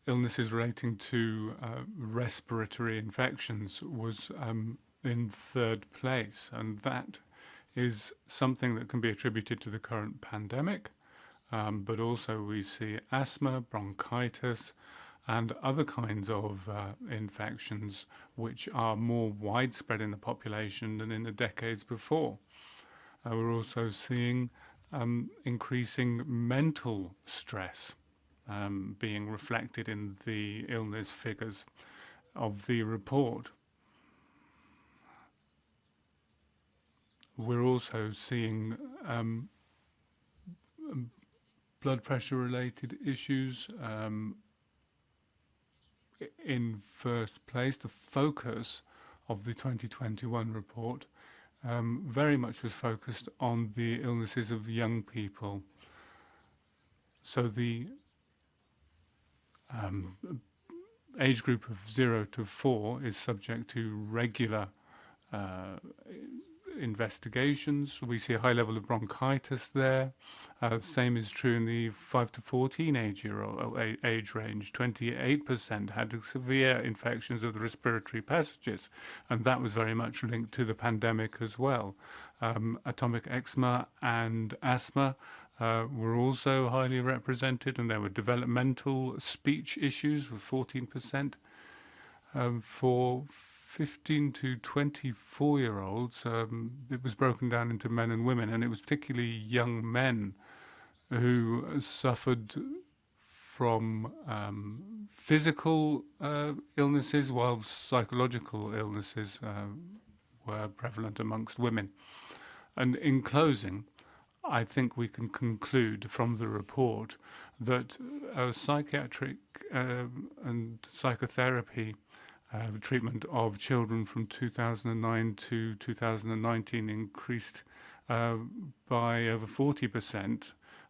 illnesses relating to respiratory infections was in third place, and that is something that can be attributed to the current pandemic, but also we see asthma, bronchitis, and other kinds of infections which are more widespread in the population than in the decades before. We're also seeing increasing mental stress being reflected in the illness figures of the report. We're also seeing blood pressure related issues in first place. The focus of the 2021 report very much was focused on the illnesses of young people. So the age group of 0 to 4 is subject to regular investigations. We see a high level of bronchitis there. The same is true in the 5 to 14 age range. 28% had severe infections of the respiratory passages, and that was very much linked to the pandemic as well. Atopic eczema and asthma were also highly represented, and there were developmental speech issues with 14%. For 15 to 24-year-olds, it was broken down into men and women, and it was particularly young men who suffered from physical illnesses, while psychological illnesses were prevalent amongst women. And in closing, I think we can conclude from the report that psychiatric and psychotherapy treatment of children from 2009 to 2019 increased by over 40%,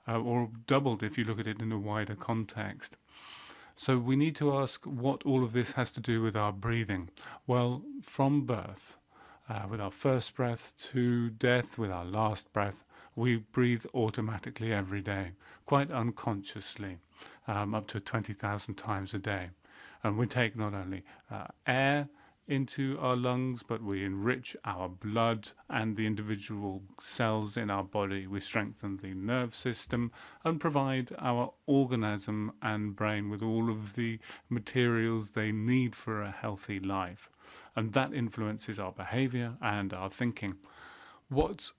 or doubled if you look at it in a wider context. So we need to ask what all of this has to do with our breathing. Well, from birth, with our first breath, to death with our last breath, we breathe automatically every day, quite unconsciously, up to 20,000 times a day. And we take not only air into our lungs, but we enrich our blood and the individual cells in our body. We strengthen the nerve system and provide our organism and brain with all of the materials they need for a healthy life. And that influences our behavior and our thinking. What's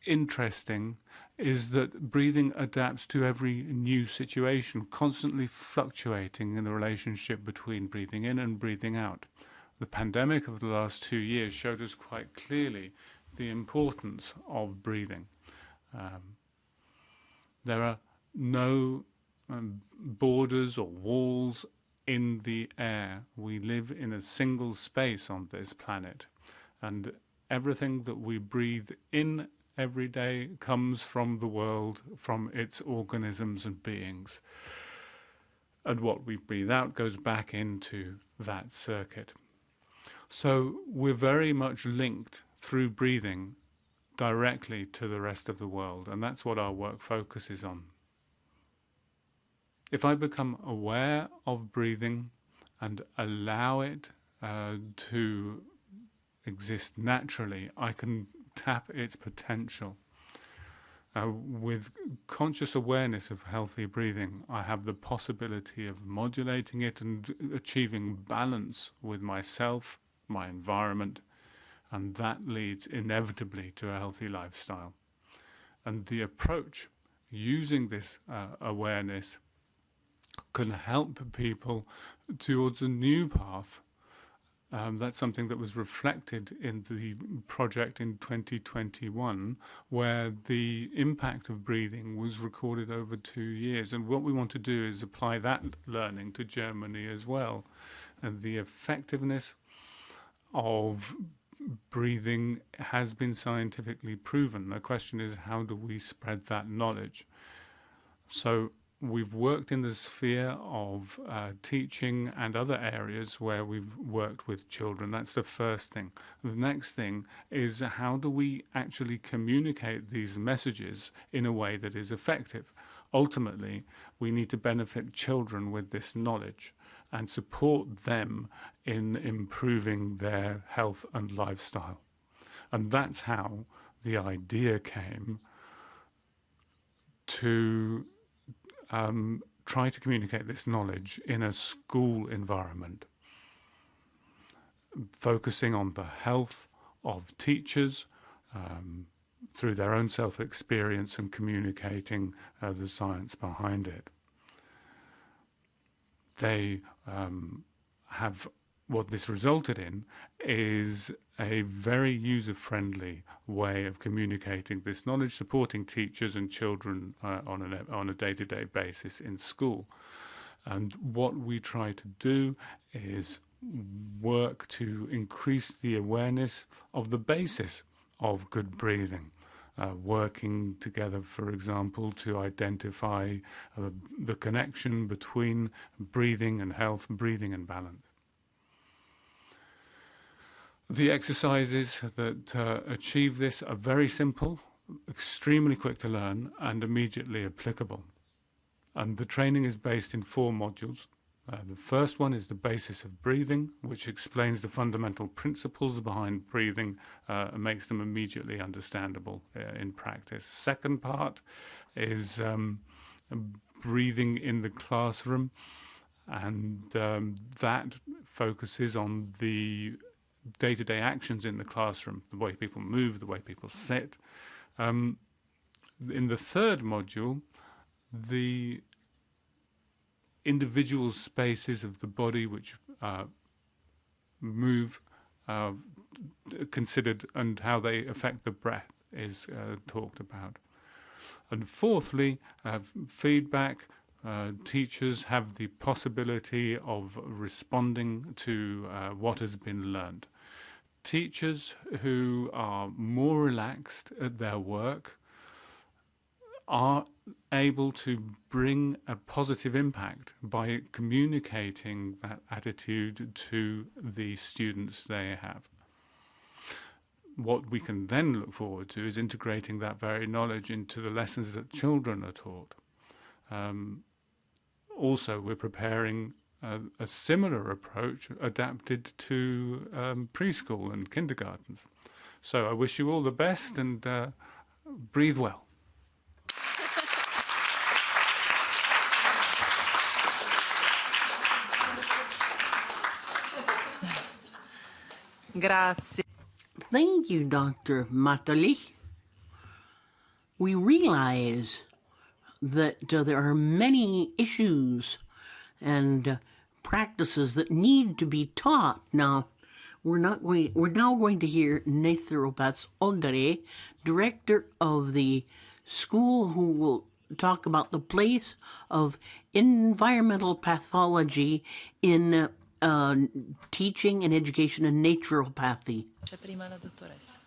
interesting is that breathing adapts to every new situation, constantly fluctuating in the relationship between breathing in and breathing out. The pandemic of the last 2 years showed us quite clearly the importance of breathing. There are no borders or walls in the air. We live in a single space on this planet, and everything that we breathe in every day comes from the world, from its organisms and beings. And what we breathe out goes back into that circuit. So we're very much linked through breathing directly to the rest of the world, and that's what our work focuses on. If I become aware of breathing and allow it to exist naturally, I can tap its potential. With conscious awareness of healthy breathing, I have the possibility of modulating it and achieving balance with myself, my environment, and that leads inevitably to a healthy lifestyle. And the approach using this awareness can help people towards a new path. That's something that was reflected in the project in 2021, where the impact of breathing was recorded over 2 years. And what we want to do is apply that learning to Germany as well. And the effectiveness of breathing has been scientifically proven. The question is, how do we spread that knowledge? So we've worked in the sphere of teaching and other areas where we've worked with children. That's the first thing. The next thing is, how do we actually communicate these messages in a way that is effective? Ultimately, we need to benefit children with this knowledge and support them in improving their health and lifestyle. And that's how the idea came to try to communicate this knowledge in a school environment, focusing on the health of teachers through their own self-experience and communicating the science behind it. They have, what this resulted in is a very user-friendly way of communicating this knowledge, supporting teachers and children on a day-to-day basis in school. And what we try to do is work to increase the awareness of the basis of good breathing, working together, for example, to identify the connection between breathing and health, breathing and balance. The exercises that achieve this are very simple, extremely quick to learn, and immediately applicable. And the training is based in 4 modules. The first one is the basis of breathing, which explains the fundamental principles behind breathing and makes them immediately understandable in practice. Second part is breathing in the classroom, and that focuses on the day-to-day actions in the classroom, the way people move, the way people sit. In the third module, the individual spaces of the body which move considered, and how they affect the breath is talked about. And fourthly, feedback. Teachers have the possibility of responding to what has been learned. Teachers who are more relaxed at their work are able to bring a positive impact by communicating that attitude to the students they have. What we can then look forward to is integrating that very knowledge into the lessons that children are taught. Also, we're preparing a similar approach adapted to preschool and kindergartens. So I wish you all the best, and breathe well. Grazie. Thank you, Dr. Matali. We realize that there are many issues and practices that need to be taught. Now, we're now going to hear Naturopath Ondare, director of the school, who will talk about the place of environmental pathology in teaching and education in naturopathy. C'è prima la dottoressa.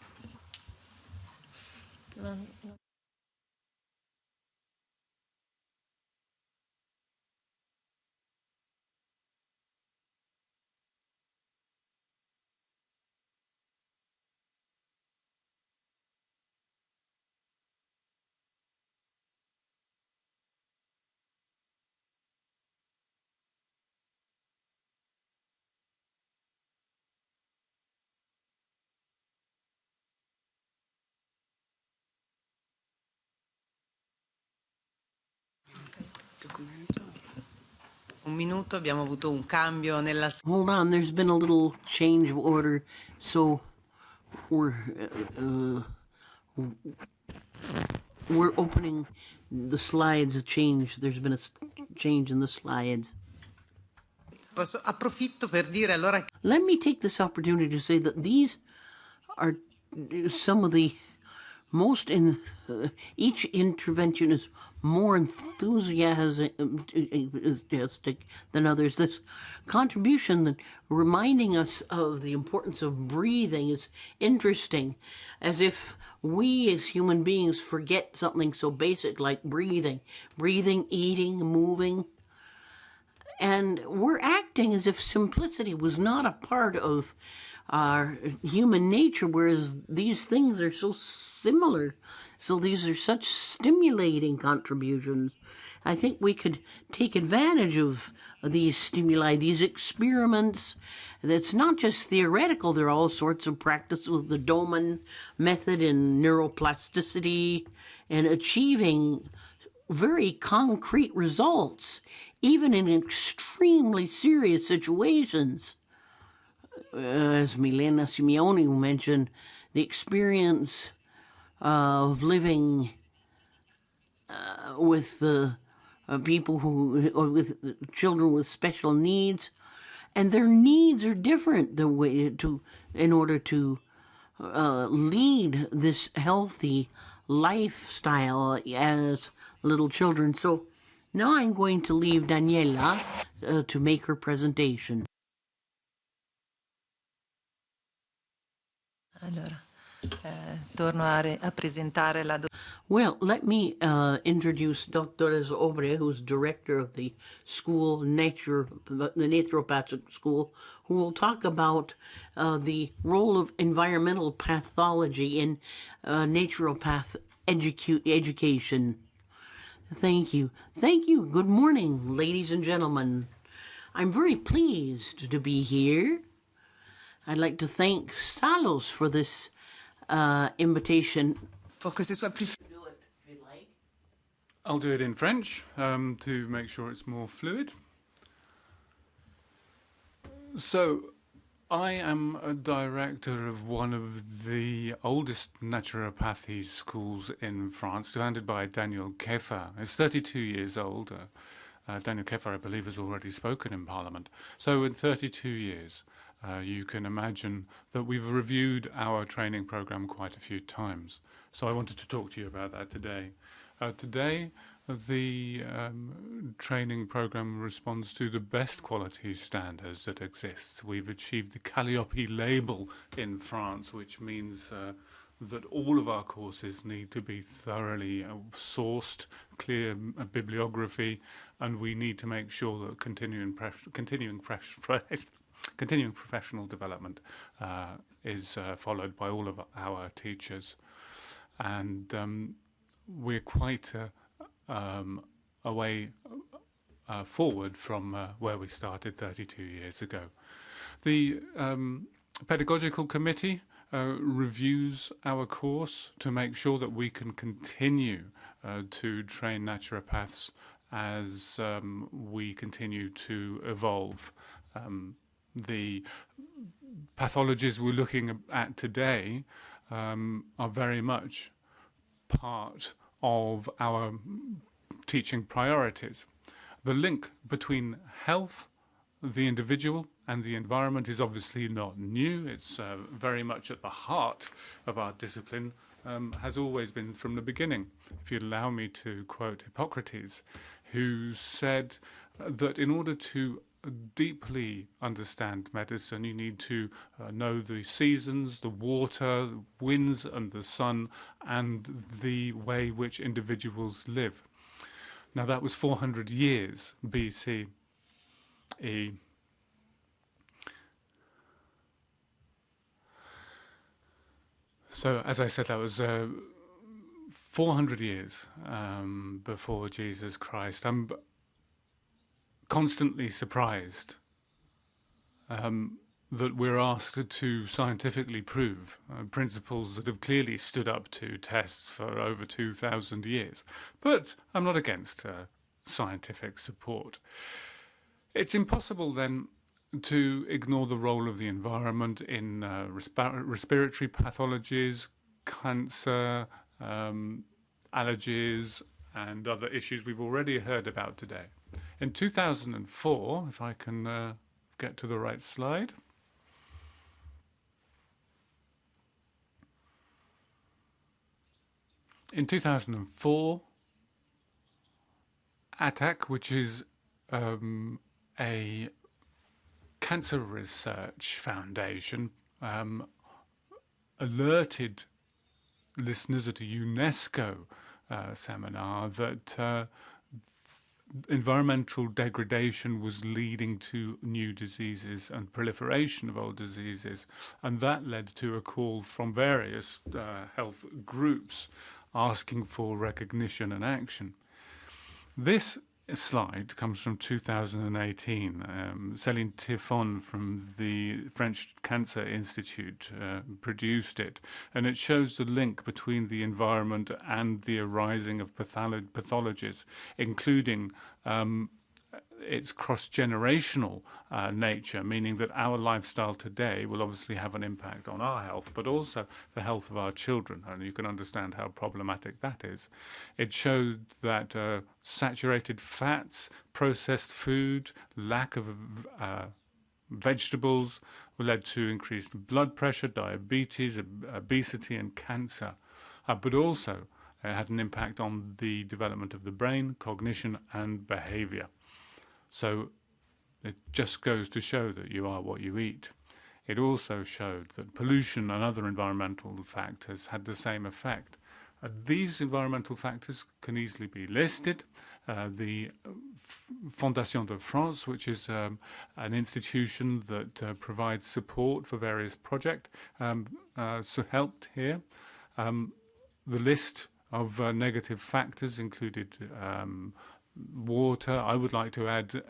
Un minuto, abbiamo avuto un cambio nella... Hold on, there's been a little change of order, so we're opening the slides. There's been a change in the slides. Approfitto per dire allora... Let me take this opportunity to say that these are some of the most each intervention is more enthusiastic than others. This contribution that reminding us of the importance of breathing is interesting, as if we as human beings forget something so basic like breathing, eating, moving. And we're acting as if simplicity was not a part of our human nature, whereas these things are so similar. So these are such stimulating contributions. I think we could take advantage of these stimuli, these experiments. That's not just theoretical. There are all sorts of practice with the LUMEN method in neuroplasticity and achieving very concrete results, even in extremely serious situations. As Milena Simeoni mentioned, the experience of living with the people or with children with special needs, and their needs are different in order to lead this healthy lifestyle as little children. So now I'm going to leave Daniela to make her presentation. Allora, torno a presentare la Well, let me introduce Dr. Obre, who's director of the school, the naturopathic school, who will talk about the role of environmental pathology in naturopath education. Thank you. Thank you. Good morning, ladies and gentlemen. I'm very pleased to be here. I'd like to thank Salos for this invitation. Pour que ce soit plus I'll do it in French to make sure it's more fluid. So, I am a director of one of the oldest naturopathy schools in France, founded by Daniel Keffer. It's 32 years old. Daniel Keffer, I believe, has already spoken in Parliament. So in 32 years, you can imagine that we've reviewed our training program quite a few times. So I wanted to talk to you about that today. Today, the training program responds to the best quality standards that exist. We've achieved the Calliope label in France, which means that all of our courses need to be thoroughly sourced, clear bibliography, and we need to make sure that continuing professional development is followed by all of our teachers. And we're quite a way forward from where we started 32 years ago. The pedagogical committee reviews our course to make sure that we can continue to train naturopaths as we continue to evolve. The pathologies we're looking at today are very much part of our teaching priorities. The link between health, the individual, and the environment is obviously not new. It's very much at the heart of our discipline, has always been from the beginning. If you allow me to quote Hippocrates, who said that in order to deeply understand medicine, you need to know the seasons, the water, the winds and the sun, and the way which individuals live. Now that was 400 years BCE. So, as I said, that was 400 years before Jesus Christ. I'm constantly surprised that we're asked to scientifically prove principles that have clearly stood up to tests for over 2,000 years. But I'm not against scientific support. It's impossible then to ignore the role of the environment in respiratory pathologies, cancer, allergies, and other issues we've already heard about today. In 2004, if I can get to the right slide. In 2004, ATTAC, which is a cancer research foundation, alerted listeners at a UNESCO seminar that environmental degradation was leading to new diseases and proliferation of old diseases, and that led to a call from various health groups asking for recognition and action. This slide comes from 2018. Céline Tiffon from the French Cancer Institute produced it, and it shows the link between the environment and the arising of pathologies, including its cross-generational nature, meaning that our lifestyle today will obviously have an impact on our health, but also the health of our children, and you can understand how problematic that is. It showed that saturated fats, processed food, lack of vegetables led to increased blood pressure, diabetes, obesity, and cancer, but also had an impact on the development of the brain, cognition, and behavior. So it just goes to show that you are what you eat. it also showed that pollution and other environmental factors had the same effect. These environmental factors can easily be listed. The Fondation de France, which is an institution that provides support for various projects, so helped here. The list of negative factors included water. I would like to add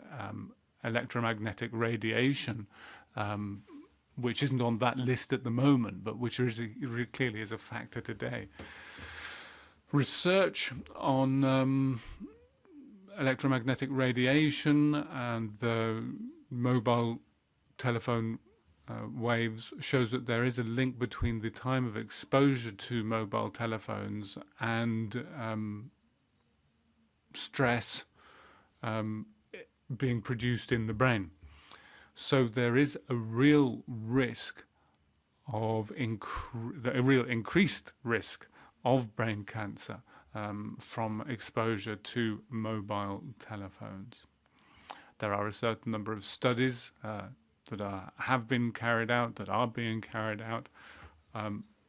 electromagnetic radiation, which isn't on that list at the moment, but which clearly is a factor today. Research on electromagnetic radiation and the mobile telephone waves shows that there is a link between the time of exposure to mobile telephones and stress being produced in the brain. So there is a real risk of a real increased risk of brain cancer from exposure to mobile telephones. There are a certain number of studies that have been carried out, that are being carried out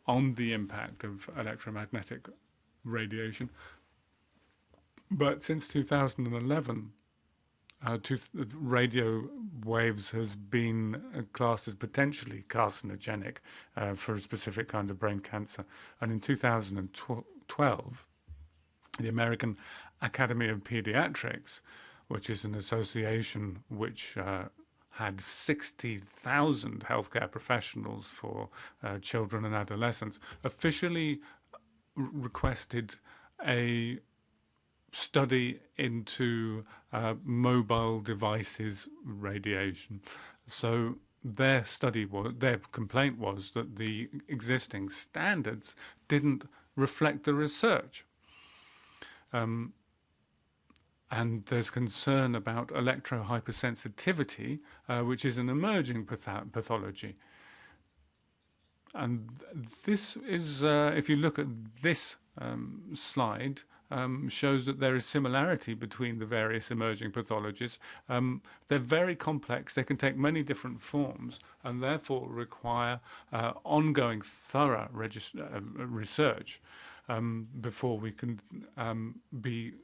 on the impact of electromagnetic radiation. But since 2011, radio waves has been classed as potentially carcinogenic for a specific kind of brain cancer. And in 2012, the American Academy of Pediatrics, which is an association which had 60,000 healthcare professionals for children and adolescents, officially requested a study into mobile devices radiation. So their complaint was that the existing standards didn't reflect the research. And there's concern about electrohypersensitivity, which is an emerging pathology. And this is, if you look at this slide, shows that there is similarity between the various emerging pathologies. They're very complex. They can take many different forms and therefore require ongoing, thorough research before we can be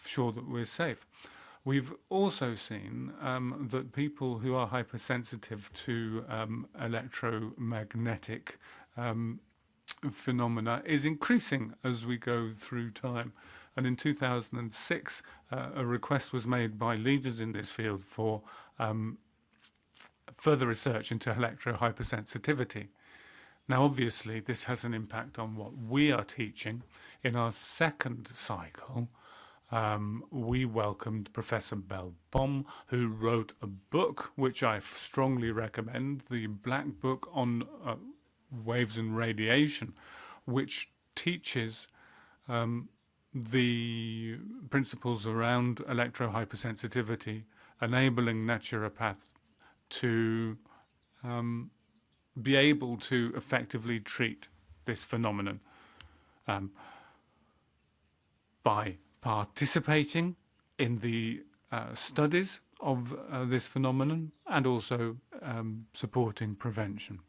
sure that we're safe. We've also seen that people who are hypersensitive to electromagnetic phenomena is increasing as we go through time. And in 2006, a request was made by leaders in this field for further research into electrohypersensitivity. Now, obviously, this has an impact on what we are teaching. In our second cycle, we welcomed Professor Belbom, who wrote a book which I strongly recommend, the Black Book on Waves and Radiation, which teaches the principles around electrohypersensitivity, enabling naturopaths to be able to effectively treat this phenomenon by participating in the studies of this phenomenon and also supporting prevention.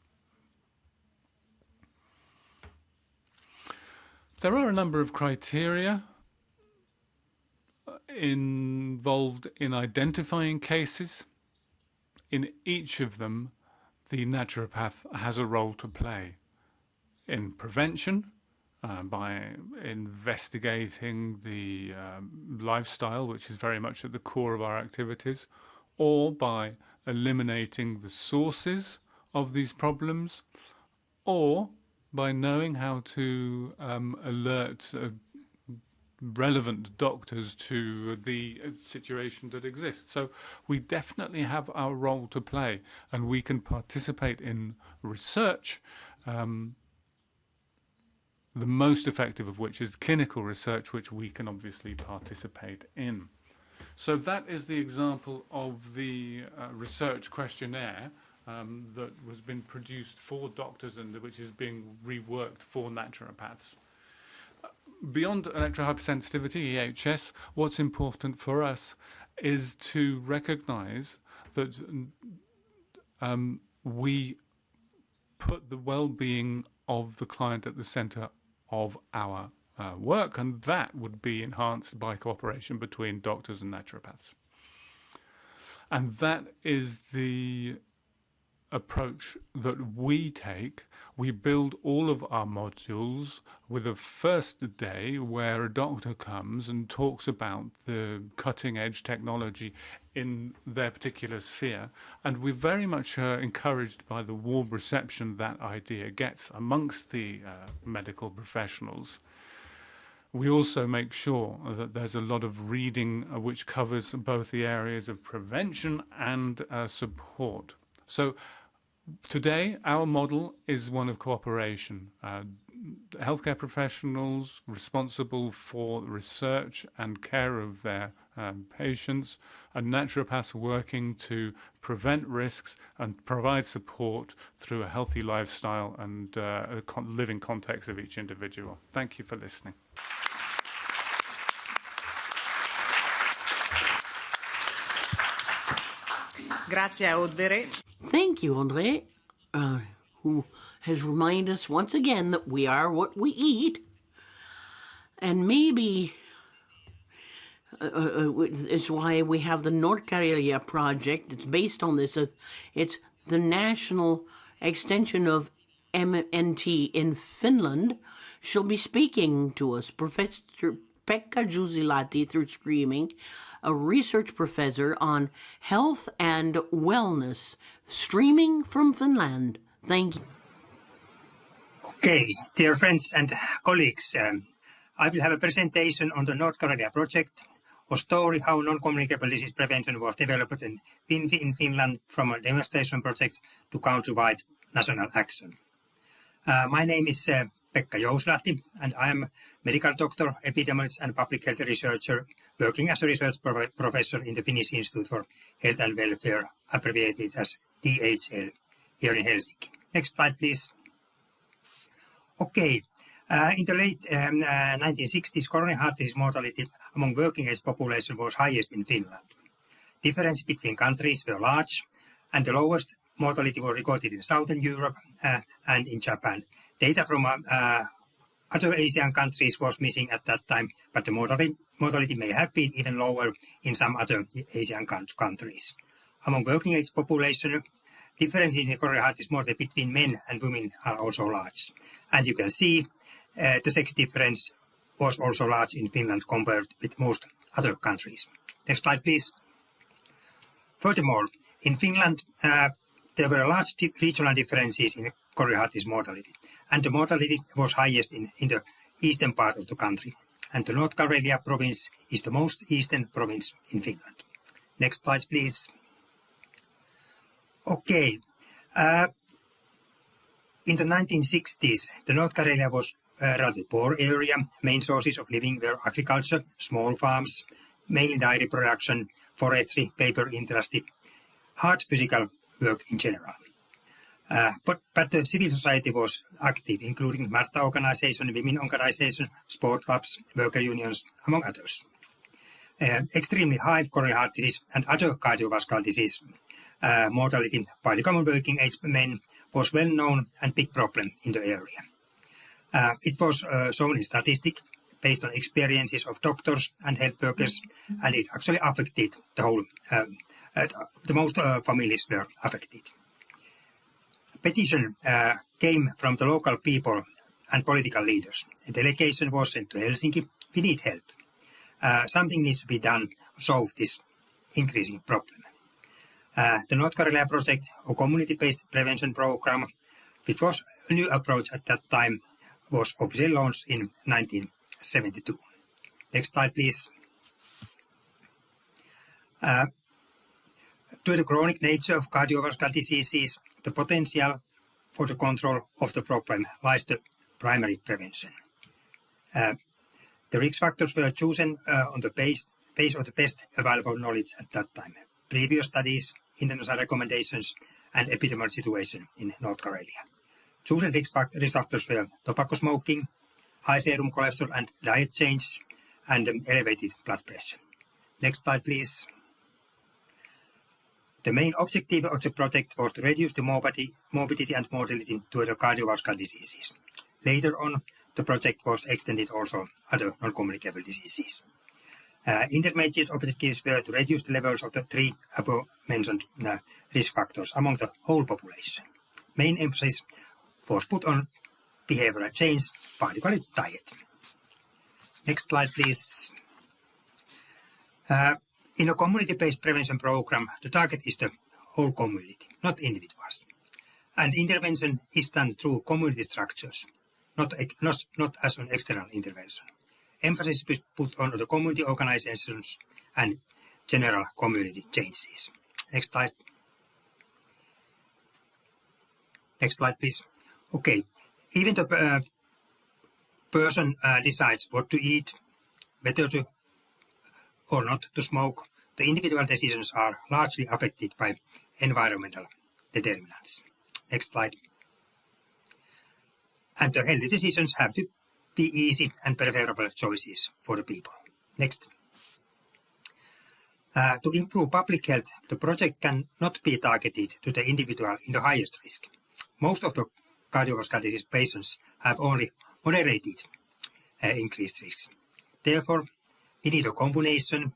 There are a number of criteria involved in identifying cases. In each of them, the naturopath has a role to play in prevention, by investigating the lifestyle, which is very much at the core of our activities, or by eliminating the sources of these problems, or by knowing how to alert relevant doctors to the situation that exists. So we definitely have our role to play, and we can participate in research, the most effective of which is clinical research, which we can obviously participate in. So that is the example of the research questionnaire that was been produced for doctors and which is being reworked for naturopaths. Beyond electrohypersensitivity, EHS, what's important for us is to recognize that we put the well-being of the client at the center of our work, and that would be enhanced by cooperation between doctors and naturopaths. And that is the approach that we take. We build all of our modules with a first day where a doctor comes and talks about the cutting edge technology in their particular sphere, and we're very much encouraged by the warm reception that idea gets amongst the medical professionals. We also make sure that there's a lot of reading which covers both the areas of prevention and support. So today, our model is one of cooperation. Healthcare professionals responsible for research and care of their patients, and naturopaths working to prevent risks and provide support through a healthy lifestyle and living context of each individual. Thank you for listening. Grazie a Audrey. Thank you, Audrey, who has reminded us once again that we are what we eat. And maybe it's why we have the North Karelia project. It's based on this. It's the national extension of MNT in Finland. She'll be speaking to us, Professor Pekka Jusilahti, through streaming, a research professor on health and wellness, streaming from Finland. Thank you. Okay, dear friends and colleagues, I will have a presentation on the North Karelia project, a story how non-communicable disease prevention was developed in Finland from a demonstration project to countrywide national action. My name is Pekka Jusilahti, and I am medical doctor, epidemiologist and public health researcher working as a research professor in the Finnish Institute for Health and Welfare, abbreviated as THL, here in Helsinki. Next slide, please. Okay, in the late 1960s, coronary heart disease mortality among working age population was highest in Finland. Differences between countries were large, and the lowest mortality was recorded in Southern Europe and in Japan. Data from other Asian countries was missing at that time, but the mortality may have been even lower in some other Asian countries. Among working age population, differences in coronary heart disease mortality between men and women are also large. And you can see the sex difference was also large in Finland compared with most other countries. Next slide, please. Furthermore, in Finland, there were large regional differences in coronary heart disease mortality, and the mortality was highest in the eastern part of the country. And the North Karelia province is the most eastern province in Finland. Next slide, please. Okay. In the 1960s, the North Karelia was a rather poor area. Main sources of living were agriculture, small farms, mainly dairy production, forestry, paper industry, hard physical work in general. But the civil society was active, including Marta organization, women organization, sport clubs, worker unions, among others. Extremely high coronary heart disease and other cardiovascular disease mortality by the common working age men was well known and big problem in the area. It was shown in statistics based on experiences of doctors and health workers, and it actually affected the whole, the most families were affected. Petition came from the local people and political leaders. A delegation was sent to Helsinki. We need help. Something needs to be done to solve this increasing problem. The North Karelia project, a community-based prevention program, which was a new approach at that time, was officially launched in 1972. Next slide, please. Due to the chronic nature of cardiovascular diseases, the potential for the control of the problem lies the primary prevention. The risk factors were chosen on the base of the best available knowledge at that time. Previous studies, international recommendations, and epidemiological situation in North Karelia. Chosen risk factors were tobacco smoking, high serum cholesterol and diet change, and elevated blood pressure. Next slide, please. The main objective of the project was to reduce the morbidity and mortality to the cardiovascular diseases. Later on, the project was extended also other non-communicable diseases. Intermediate objectives were to reduce the levels of the three above-mentioned risk factors among the whole population. Main emphasis was put on behavioral change, particularly diet. Next slide, please. In a community-based prevention program, the target is the whole community, not individuals. And intervention is done through community structures, not as an external intervention. Emphasis is put on the community organizations and general community changes. Next slide. Next slide, please. Okay, even the person decides what to eat, whether to or not to smoke, the individual decisions are largely affected by environmental determinants. Next slide. And the healthy decisions have to be easy and preferable choices for the people. Next. To improve public health, the project cannot be targeted to the individual in the highest risk. Most of the cardiovascular disease patients have only moderated increased risks. Therefore, we need a combination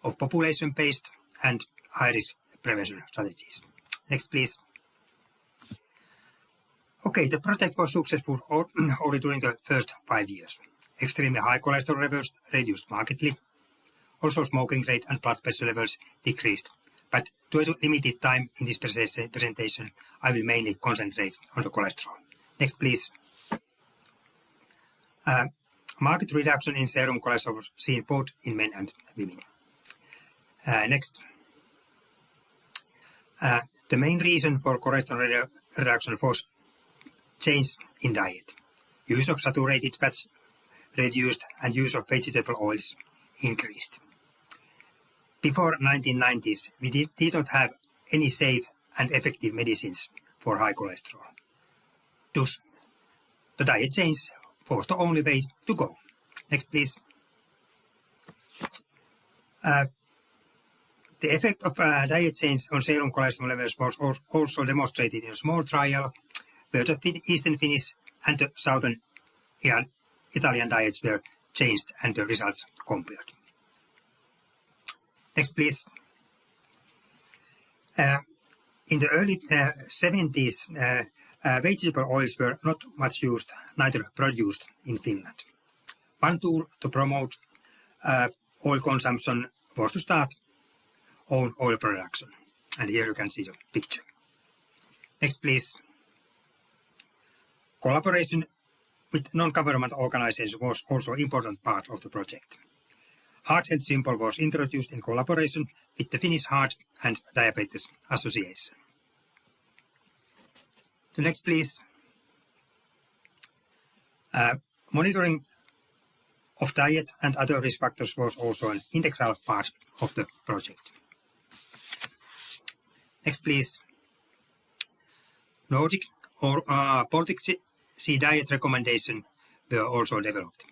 of population-based and high-risk prevention strategies. Next, please. Okay, the project was successful only during the first 5 years. Extremely high cholesterol levels reduced markedly. Also, smoking rate and blood pressure levels decreased. But due to limited time in this presentation, I will mainly concentrate on the cholesterol. Next, please. Marked reduction in serum cholesterol was seen both in men and women. Next. The main reason for cholesterol reduction was change in diet. Use of saturated fats reduced and use of vegetable oils increased. Before 1990s, we did not have any safe and effective medicines for high cholesterol. Thus, the diet change was the only way to go. Next, please. The effect of diet change on serum cholesterol levels was also demonstrated in a small trial where the Eastern Finnish and the Southern Italian diets were changed and the results compared. Next, please. In the early 70s, vegetable oils were not much used, neither produced in Finland. One tool to promote oil consumption was to start own oil production. And here you can see the picture. Next, please. Collaboration with non-government organizations was also an important part of the project. Heart health symbol was introduced in collaboration with the Finnish Heart and Diabetes Association. The next, please. Monitoring of diet and other risk factors was also an integral part of the project. Next, please. Nordic or Baltic Sea diet recommendations were also developed.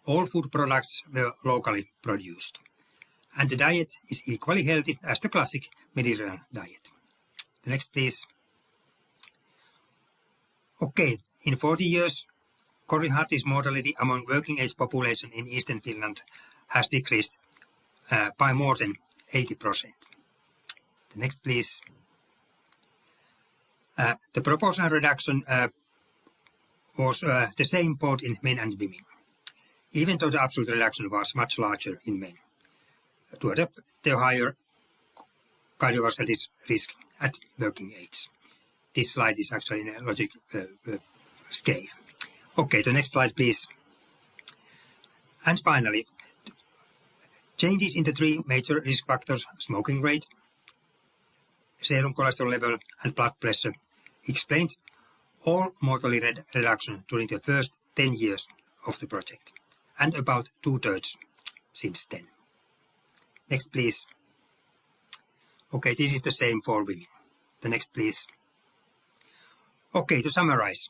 All food products were locally produced. And the diet is equally healthy as the classic Mediterranean diet. The next, please. Okay, in 40 years, coronary heart disease mortality among working age population in Eastern Finland has decreased by more than 80%. The next, please. The proportional reduction was the same both in men and women, even though the absolute reduction was much larger in men, to adapt the higher cardiovascular risk at working age. This slide is actually in a logic scale. Okay, the next slide, please. And finally, changes in the three major risk factors, smoking rate, serum cholesterol level, and blood pressure, explained all mortality reduction during the first 10 years of the project, and about 2/3 since then. Next, please. Okay, this is the same for women. The next, please. Okay, to summarize,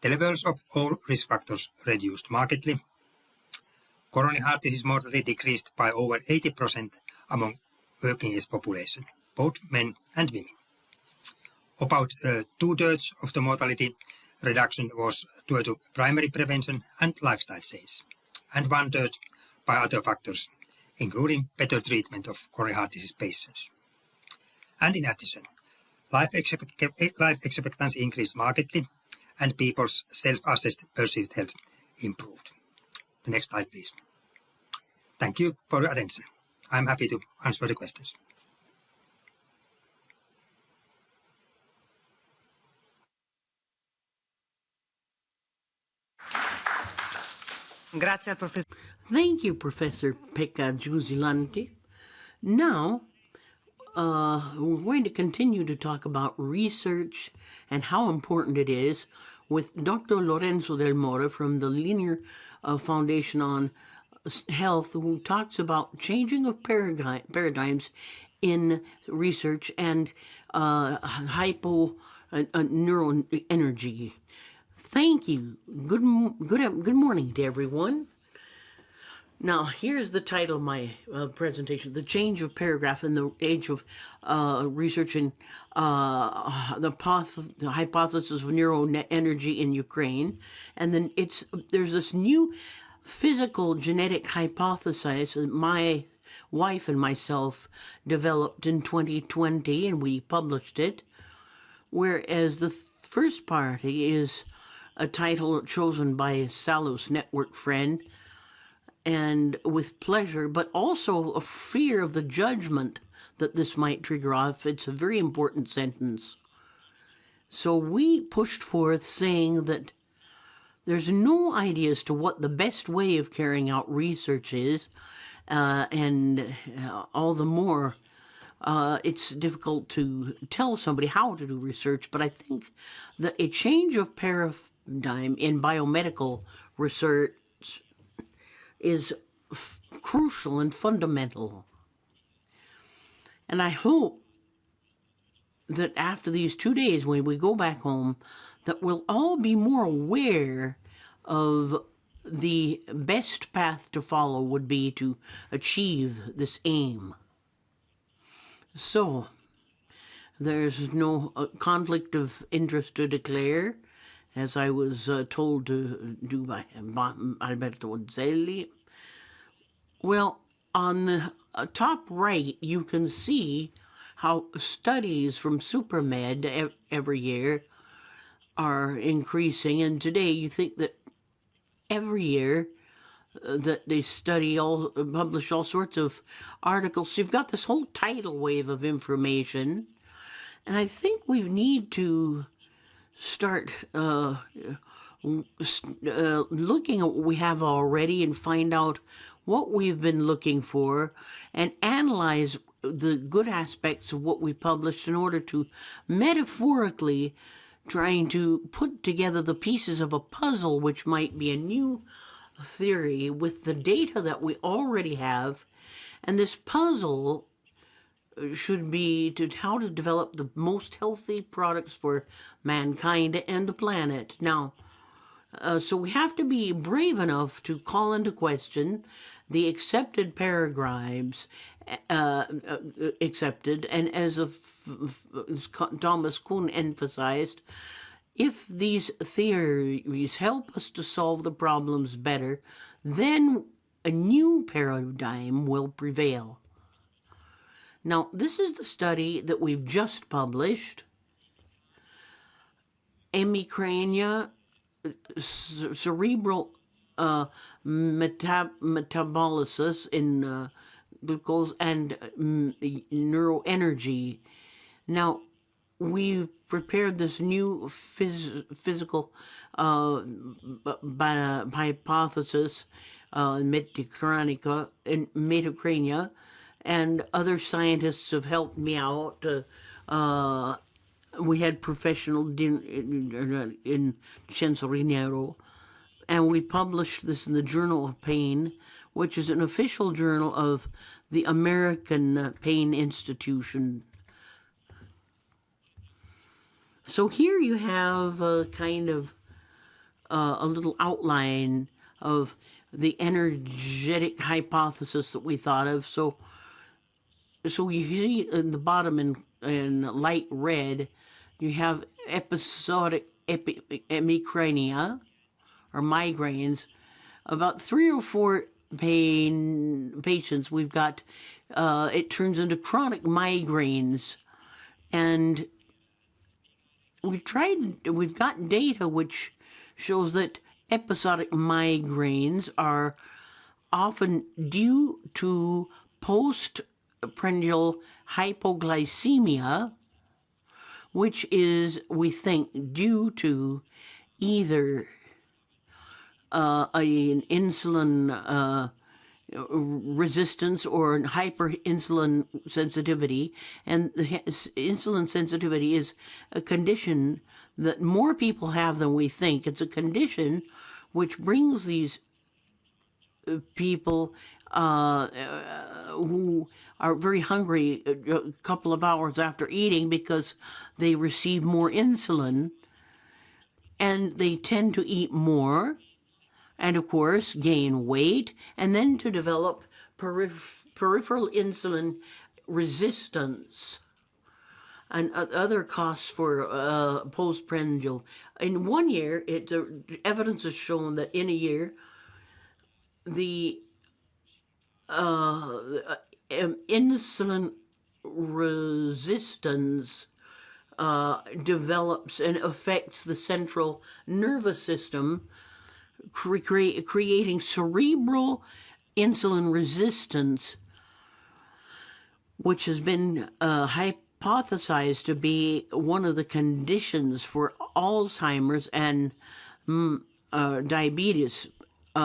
the levels of all risk factors reduced markedly. Coronary heart disease mortality decreased by over 80% among working age population, both men and women. About 2/3 of the mortality reduction was due to primary prevention and lifestyle change, and 1/3 by other factors, including better treatment of coronary heart disease patients. And in addition, life expectancy increased markedly, and people's self-assessed perceived health improved. The next slide, please. Thank you for your attention. I'm happy to answer the questions. Grazie al professor. Thank you, Professor Pekka Jusilanti. Now, we're going to continue to talk about research and how important it is with Dr. Lorenzo Del Mora from the Linear Foundation on Health, who talks about changing of paradigms in research and neuroenergy. Thank you. Good morning to everyone. Now, here's the title of my presentation, The Change of Paragraph in the Age of Research in the Hypothesis of Neuroenergy in Ukraine. And then there's this new physical genetic hypothesis that my wife and myself developed in 2020, and we published it, whereas the first party is a title chosen by a Salus Network friend, and with pleasure, but also a fear of the judgment that this might trigger off. It's a very important sentence. So we pushed forth saying that there's no idea as to what the best way of carrying out research is, and all the more it's difficult to tell somebody how to do research, but I think that a change of paradigm in biomedical research is crucial and fundamental. And I hope that after these 2 days, when we go back home, that we'll all be more aware of the best path to follow would be to achieve this aim. So, there's no conflict of interest to declare, as I was told to do by Alberto Zelli. Well, on the top right, you can see how studies from SuperMed every year are increasing, and today you think that every year that they publish all sorts of articles. So you've got this whole tidal wave of information, and I think we need to start looking at what we have already and find out what we've been looking for and analyze the good aspects of what we published in order to metaphorically trying to put together the pieces of a puzzle, which might be a new theory with the data that we already have. And this puzzle should be to how to develop the most healthy products for mankind and the planet. Now, so we have to be brave enough to call into question the accepted paradigms accepted, and as Thomas Kuhn emphasized, if these theories help us to solve the problems better, then a new paradigm will prevail. Now, this is the study that we've just published, hemicrania, cerebral metabolysis in glucose and neuroenergy. Now, we've prepared this new physical hypothesis, metacrania, and other scientists have helped me out. We had professional in Censorinero, and we published this in the Journal of Pain, which is an official journal of the American Pain Institution. So here you have a kind of a little outline of the energetic hypothesis that we thought of. So So you see in the bottom in light red, you have episodic hemicrania or migraines. About 3 or 4 patients we've got, it turns into chronic migraines. And we've got data which shows that episodic migraines are often due to postprandial hypoglycemia, which is, we think, due to either an insulin resistance or hyperinsulin sensitivity. And insulin sensitivity is a condition that more people have than we think. It's a condition which brings these people who are very hungry a couple of hours after eating because they receive more insulin, and they tend to eat more and, of course, gain weight, and then to develop peripheral insulin resistance and other costs for postprandial. In 1 year, evidence has shown that in a year, the insulin resistance develops and affects the central nervous system, creating cerebral insulin resistance, which has been hypothesized to be one of the conditions for Alzheimer's and diabetes. They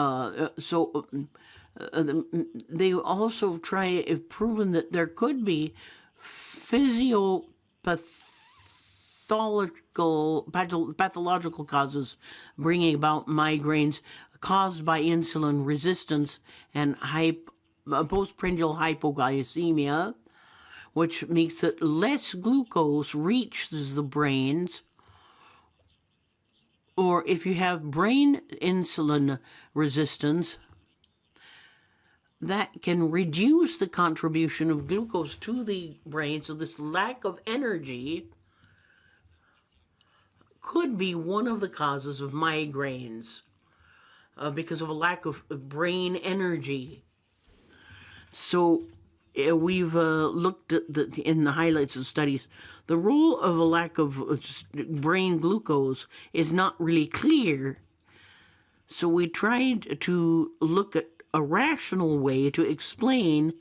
also have proven that there could be pathological causes bringing about migraines caused by insulin resistance and postprandial hypoglycemia, which makes it less glucose reaches the brains. Or if you have brain insulin resistance, that can reduce the contribution of glucose to the brain. So this lack of energy could be one of the causes of migraines because of a lack of brain energy. So we've looked at in the highlights of studies, the role of a lack of brain glucose is not really clear. So we tried to look at a rational way to explain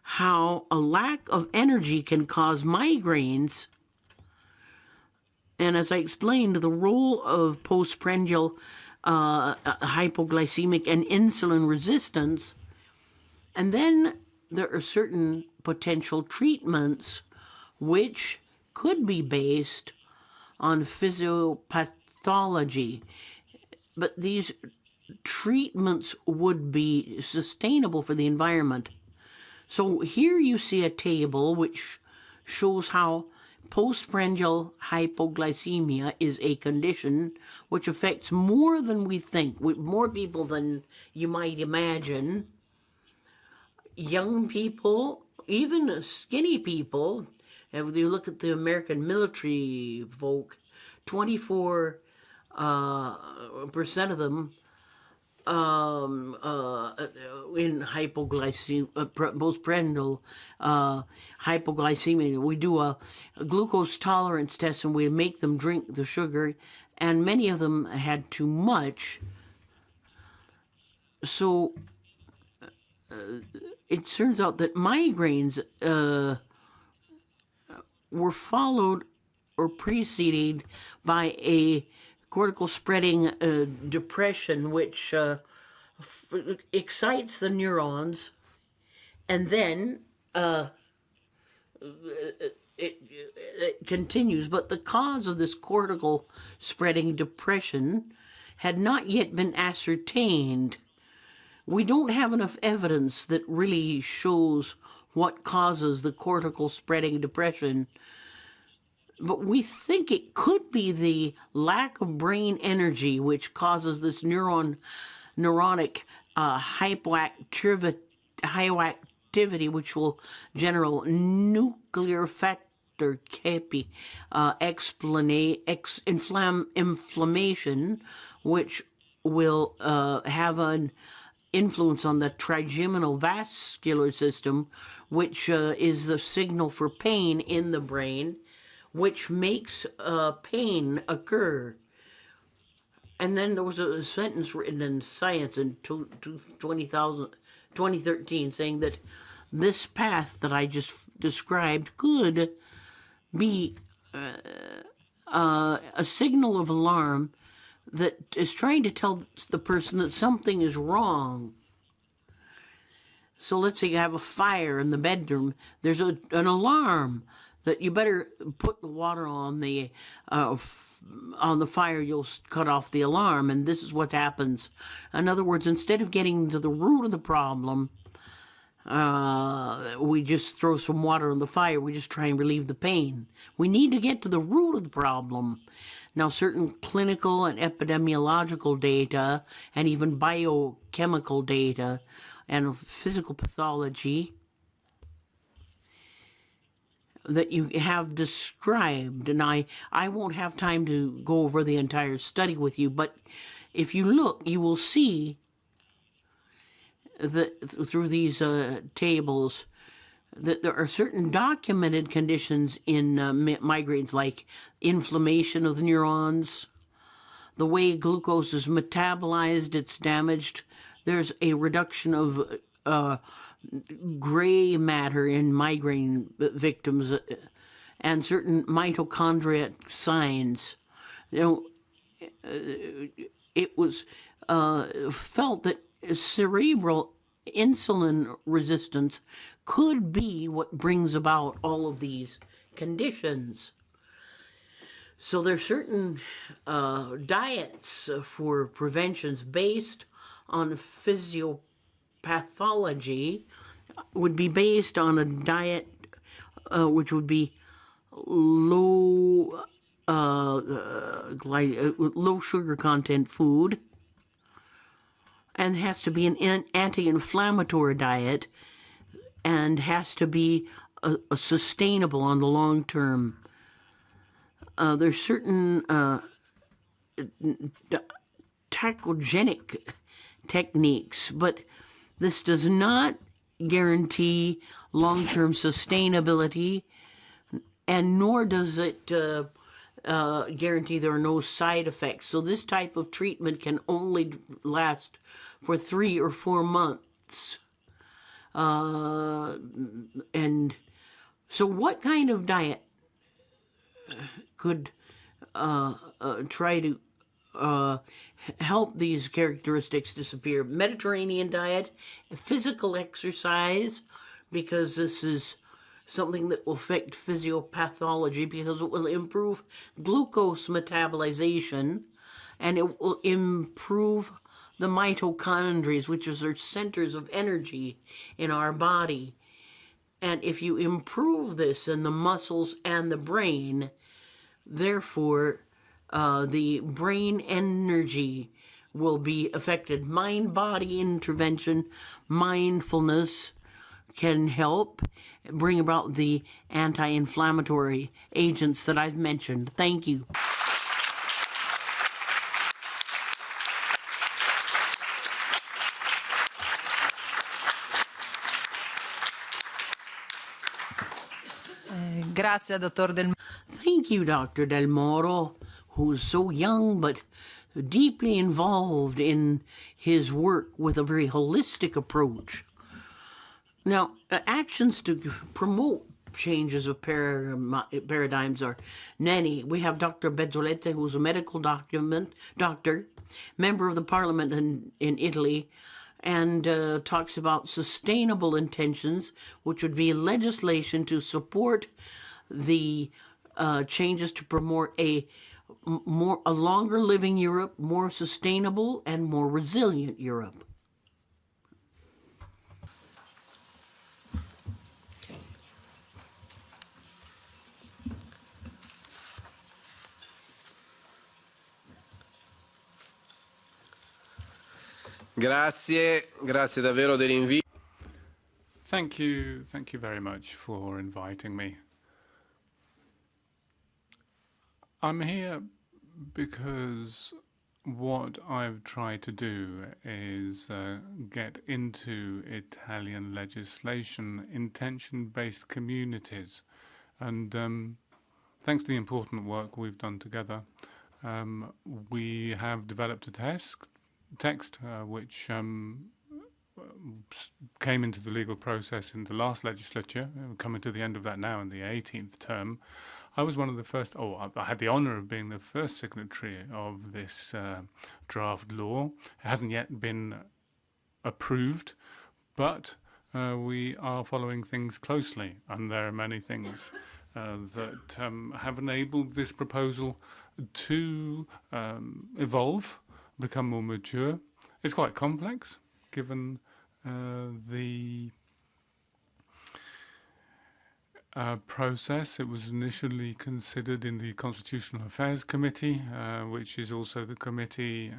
how a lack of energy can cause migraines. And as I explained, the role of postprandial hypoglycemic and insulin resistance. And then there are certain potential treatments which could be based on physiopathology. But these treatments would be sustainable for the environment. So here you see a table which shows how postprandial hypoglycemia is a condition which affects more than we think, more people than you might imagine. Young people, even skinny people. And if you look at the American military folk, 24% of them in postprandial hypoglycemia. We do a glucose tolerance test and we make them drink the sugar, and many of them had too much. So it turns out that migraines were followed or preceded by a cortical spreading depression, which excites the neurons, and then it continues. But the cause of this cortical spreading depression had not yet been ascertained. We don't have enough evidence that really shows what causes the cortical spreading depression. But we think it could be the lack of brain energy which causes this neuronic hypoactivity activity which will generate nuclear factor KP inflammation, which will have an influence on the trigeminal vascular system, which is the signal for pain in the brain, which makes pain occur. And then there was a sentence written in Science in 2013 saying that this path that I just described could be a signal of alarm that is trying to tell the person that something is wrong. So let's say you have a fire in the bedroom. There's an alarm that you better put the water on the fire. You'll cut off the alarm, and this is what happens. In other words, instead of getting to the root of the problem, we just throw some water on the fire. We just try and relieve the pain. We need to get to the root of the problem. Now, certain clinical and epidemiological data, and even biochemical data, and physical pathology that you have described, and I won't have time to go over the entire study with you, but if you look, you will see that through these tables that there are certain documented conditions in migraines, like inflammation of the neurons, the way glucose is metabolized, it's damaged. There's a reduction of gray matter in migraine victims and certain mitochondrial signs. It was felt that cerebral insulin resistance could be what brings about all of these conditions. So there's certain diets for preventions based on physiopathology, would be based on a diet which would be low sugar content food, and has to be an anti-inflammatory diet, and has to be a sustainable on the long term. There's certain tachogenic techniques, but this does not guarantee long-term sustainability, and nor does it guarantee there are no side effects. So this type of treatment can only last for 3 or 4 months. And so what kind of diet could try to help these characteristics disappear? Mediterranean diet, physical exercise, because this is something that will affect physiopathology, because it will improve glucose metabolization, and it will improve the mitochondria, which is our centers of energy in our body. And if you improve this in the muscles and the brain, therefore the brain energy will be affected. Mind-body intervention, mindfulness can help bring about the anti-inflammatory agents that I've mentioned. Thank you. Grazie, Dottor Del Moro. Thank you, Dr. Del Moro, who is so young but deeply involved in his work with a very holistic approach. Now, actions to promote changes of paradigms are many. We have Dr. Bezzoletta, who's a medical doctor, member of the parliament in Italy, and talks about sustainable intentions, which would be legislation to support the changes to promote a longer living Europe, more sustainable and more resilient Europe. Grazie davvero dell'invito. Thank you very much for inviting me. I'm here because what I've tried to do is get into Italian legislation intention-based communities, and thanks to the important work we've done together, we have developed a text which came into the legal process in the last legislature. We're coming to the end of that now in the 18th term. I was one of the first, I had the honor of being the first signatory of this draft law. It hasn't yet been approved, but we are following things closely, and there are many things that have enabled this proposal to evolve, become more mature. It's quite complex, given the process. It was initially considered in the Constitutional Affairs Committee, which is also the committee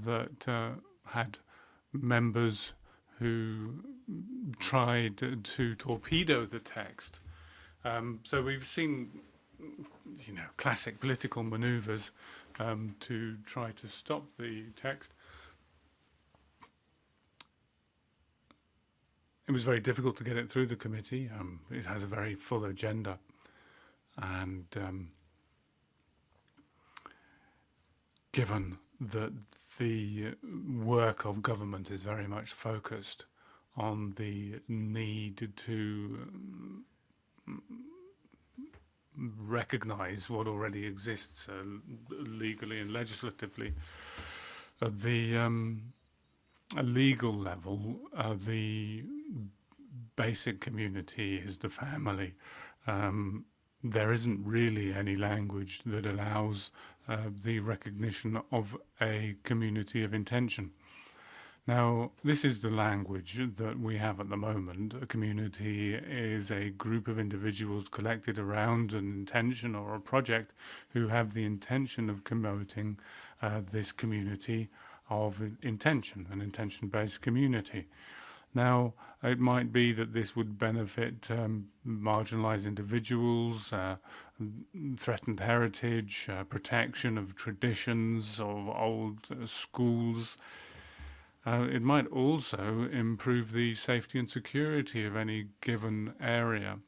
that had members who tried to torpedo the text. So we've seen, classic political maneuvers to try to stop the text. It was very difficult to get it through the committee. It has a very full agenda, and given that the work of government is very much focused on the need to recognize what already exists legally and legislatively, at the legal level, the basic community is the family. There isn't really any language that allows the recognition of a community of intention. Now, this is the language that we have at the moment. A community is a group of individuals collected around an intention or a project who have the intention of promoting this community of intention, an intention-based community. Now, it might be that this would benefit marginalized individuals, threatened heritage, protection of traditions, of old schools. It might also improve the safety and security of any given area.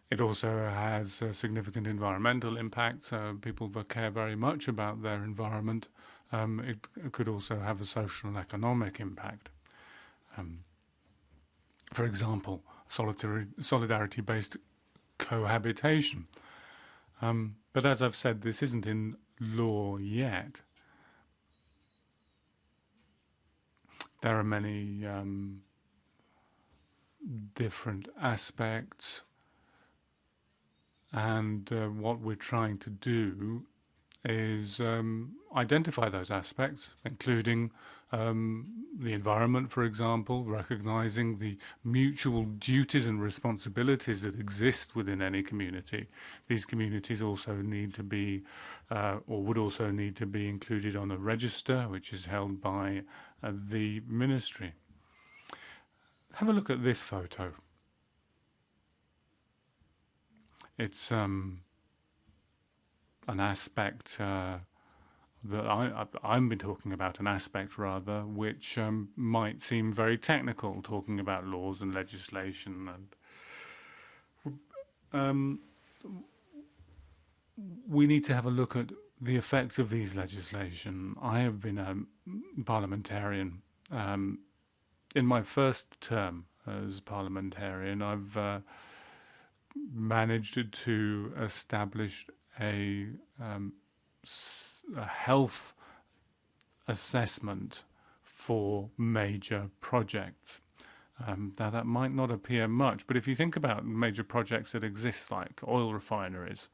It also has significant environmental impacts. People that care very much about their environment. It could also have a social and economic impact. For example, solidarity-based cohabitation. But as I've said, this isn't in law yet. There are many different aspects, and what we're trying to do is identify those aspects, including the environment, for example, recognizing the mutual duties and responsibilities that exist within any community. These communities also need to be, or would also need to be included on a register, which is held by the ministry. Have a look at this photo. It's an aspect that I've been talking about, an aspect rather, which might seem very technical, talking about laws and legislation, and we need to have a look at the effects of these legislation. I have been a parliamentarian. In my first term as parliamentarian, I've managed to establish a health assessment for major projects. Now that might not appear much, but if you think about major projects that exist, like oil refineries,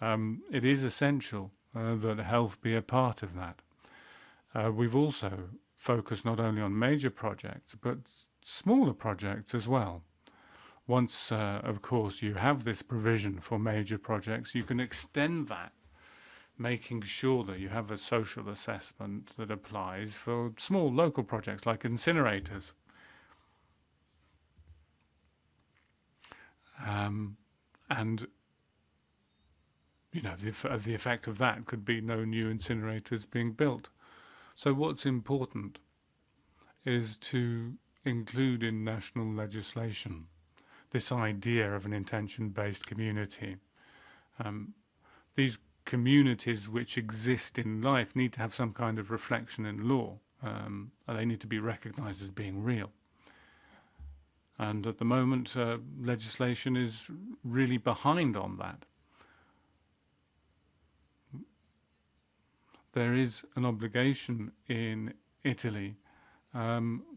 it is essential that health be a part of that. We've also focused not only on major projects, but smaller projects as well. Once, of course, you have this provision for major projects, you can extend that making sure that you have a social assessment that applies for small local projects like incinerators. And you know, the effect of that could be no new incinerators being built. So what's important is to include in national legislation this idea of an intention-based community. These communities which exist in life need to have some kind of reflection in law. They need to be recognized as being real. And at the moment, legislation is really behind on that. There is an obligation in Italy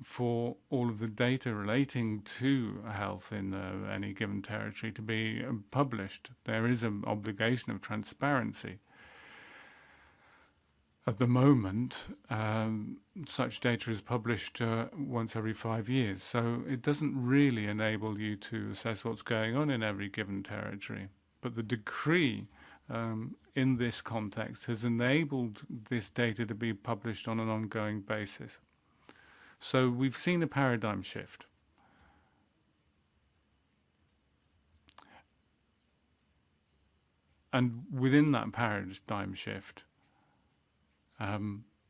for all of the data relating to health in any given territory to be published. There is an obligation of transparency. At the moment, such data is published once every 5 years, so it doesn't really enable you to assess what's going on in every given territory. But the decree in this context has enabled this data to be published on an ongoing basis. So we've seen a paradigm shift. And within that paradigm shift,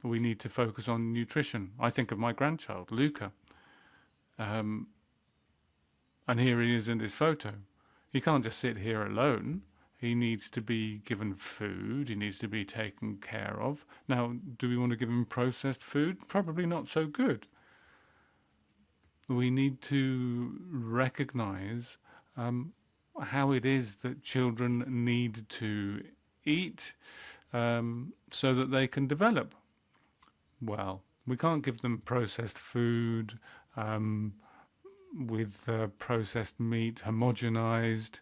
we need to focus on nutrition. I think of my grandchild, Luca. And here he is in this photo. He can't just sit here alone. He needs to be given food. He needs to be taken care of. Now, do we want to give him processed food? Probably not so good. We need to recognize how it is that children need to eat so that they can develop well. We can't give them processed food with processed meat, homogenized.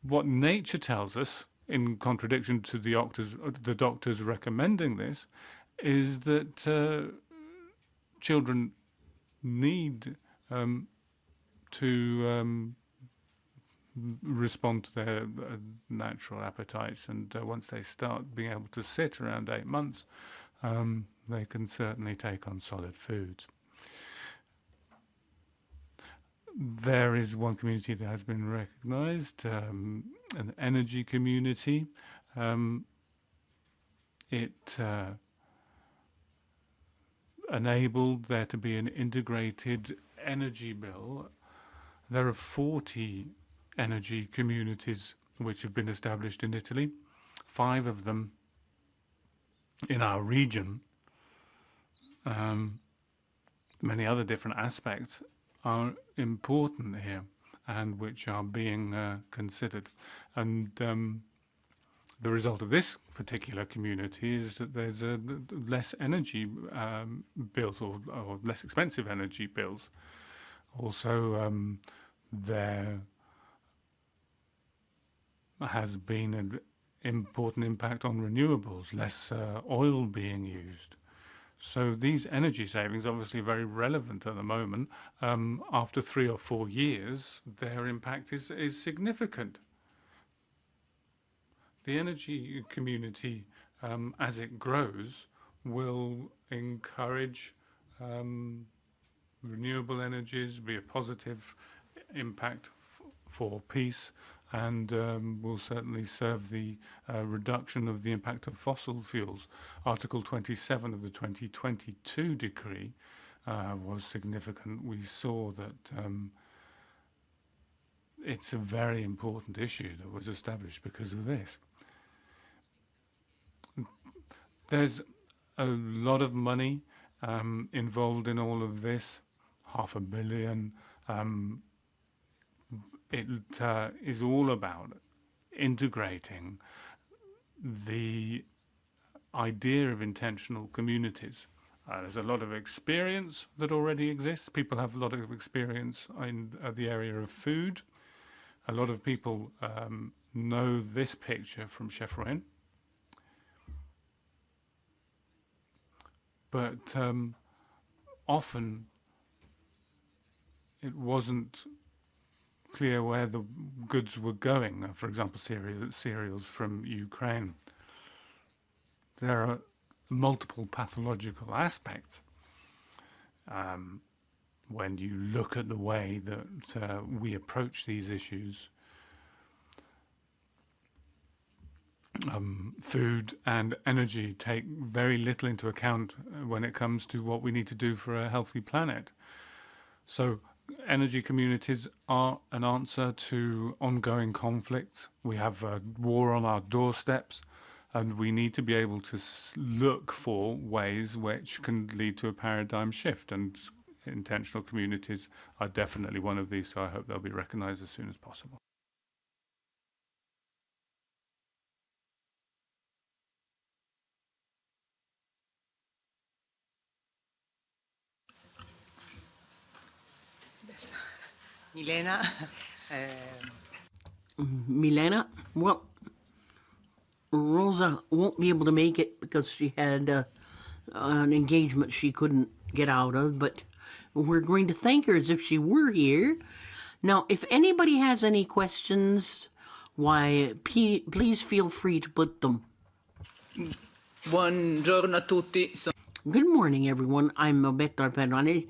What nature tells us, in contradiction to the doctors recommending this, is that children need to respond to their natural appetites, and once they start being able to sit around 8 months, they can certainly take on solid foods. There is one community that has been recognized, an energy community. It enabled there to be an integrated energy bill. There are 40 energy communities which have been established in Italy, 5 of them in our region. Many other different aspects are important here and which are being considered. And the result of this particular community is that there's less energy bills or less expensive energy bills. Also, there has been an important impact on renewables, less oil being used. So these energy savings are obviously very relevant at the moment. After 3 or 4 years, their impact is significant. The energy community, as it grows, will encourage renewable energies, be a positive impact for peace, and will certainly serve the reduction of the impact of fossil fuels. Article 27 of the 2022 decree was significant. We saw that it's a very important issue that was established because of this. There's a lot of money involved in all of this, $500 million. It is all about integrating the idea of intentional communities. There's a lot of experience that already exists. People have a lot of experience in the area of food. A lot of people know this picture from Chef Rouen. But often it wasn't clear where the goods were going. For example, cereals from Ukraine. there are multiple pathological aspects when you look at the way that we approach these issues. Food and energy take very little into account when it comes to what we need to do for a healthy planet. So energy communities are an answer to ongoing conflicts. We have a war on our doorsteps, and we need to be able to look for ways which can lead to a paradigm shift, and intentional communities are definitely one of these, so I hope they'll be recognized as soon as possible. Milena. Milena, well, Rosa won't be able to make it because she had an engagement she couldn't get out of, but we're going to thank her as if she were here. Now, if anybody has any questions, why, please feel free to put them. Buongiorno a tutti. Good morning, everyone. I'm Alberto Perrone,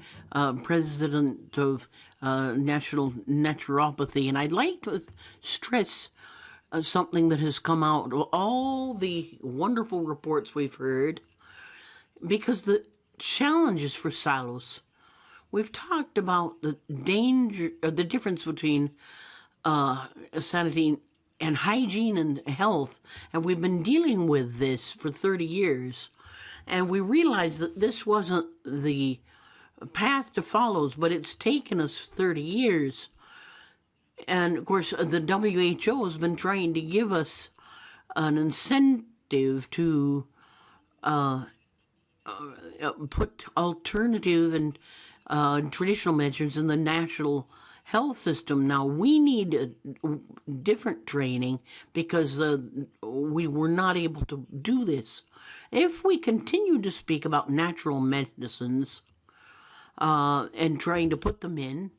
president of National Naturopathy, and I'd like to stress something that has come out of all the wonderful reports we've heard, because the challenges for silos. We've talked about the danger, the difference between sanity and hygiene and health, and we've been dealing with this for 30 years. And we realized that this wasn't the path to follow, but it's taken us 30 years. And of course, the WHO has been trying to give us an incentive to put alternative and traditional measures in the national health system. Now, we need different training because we were not able to do this. If we continue to speak about natural medicines and trying to put them in,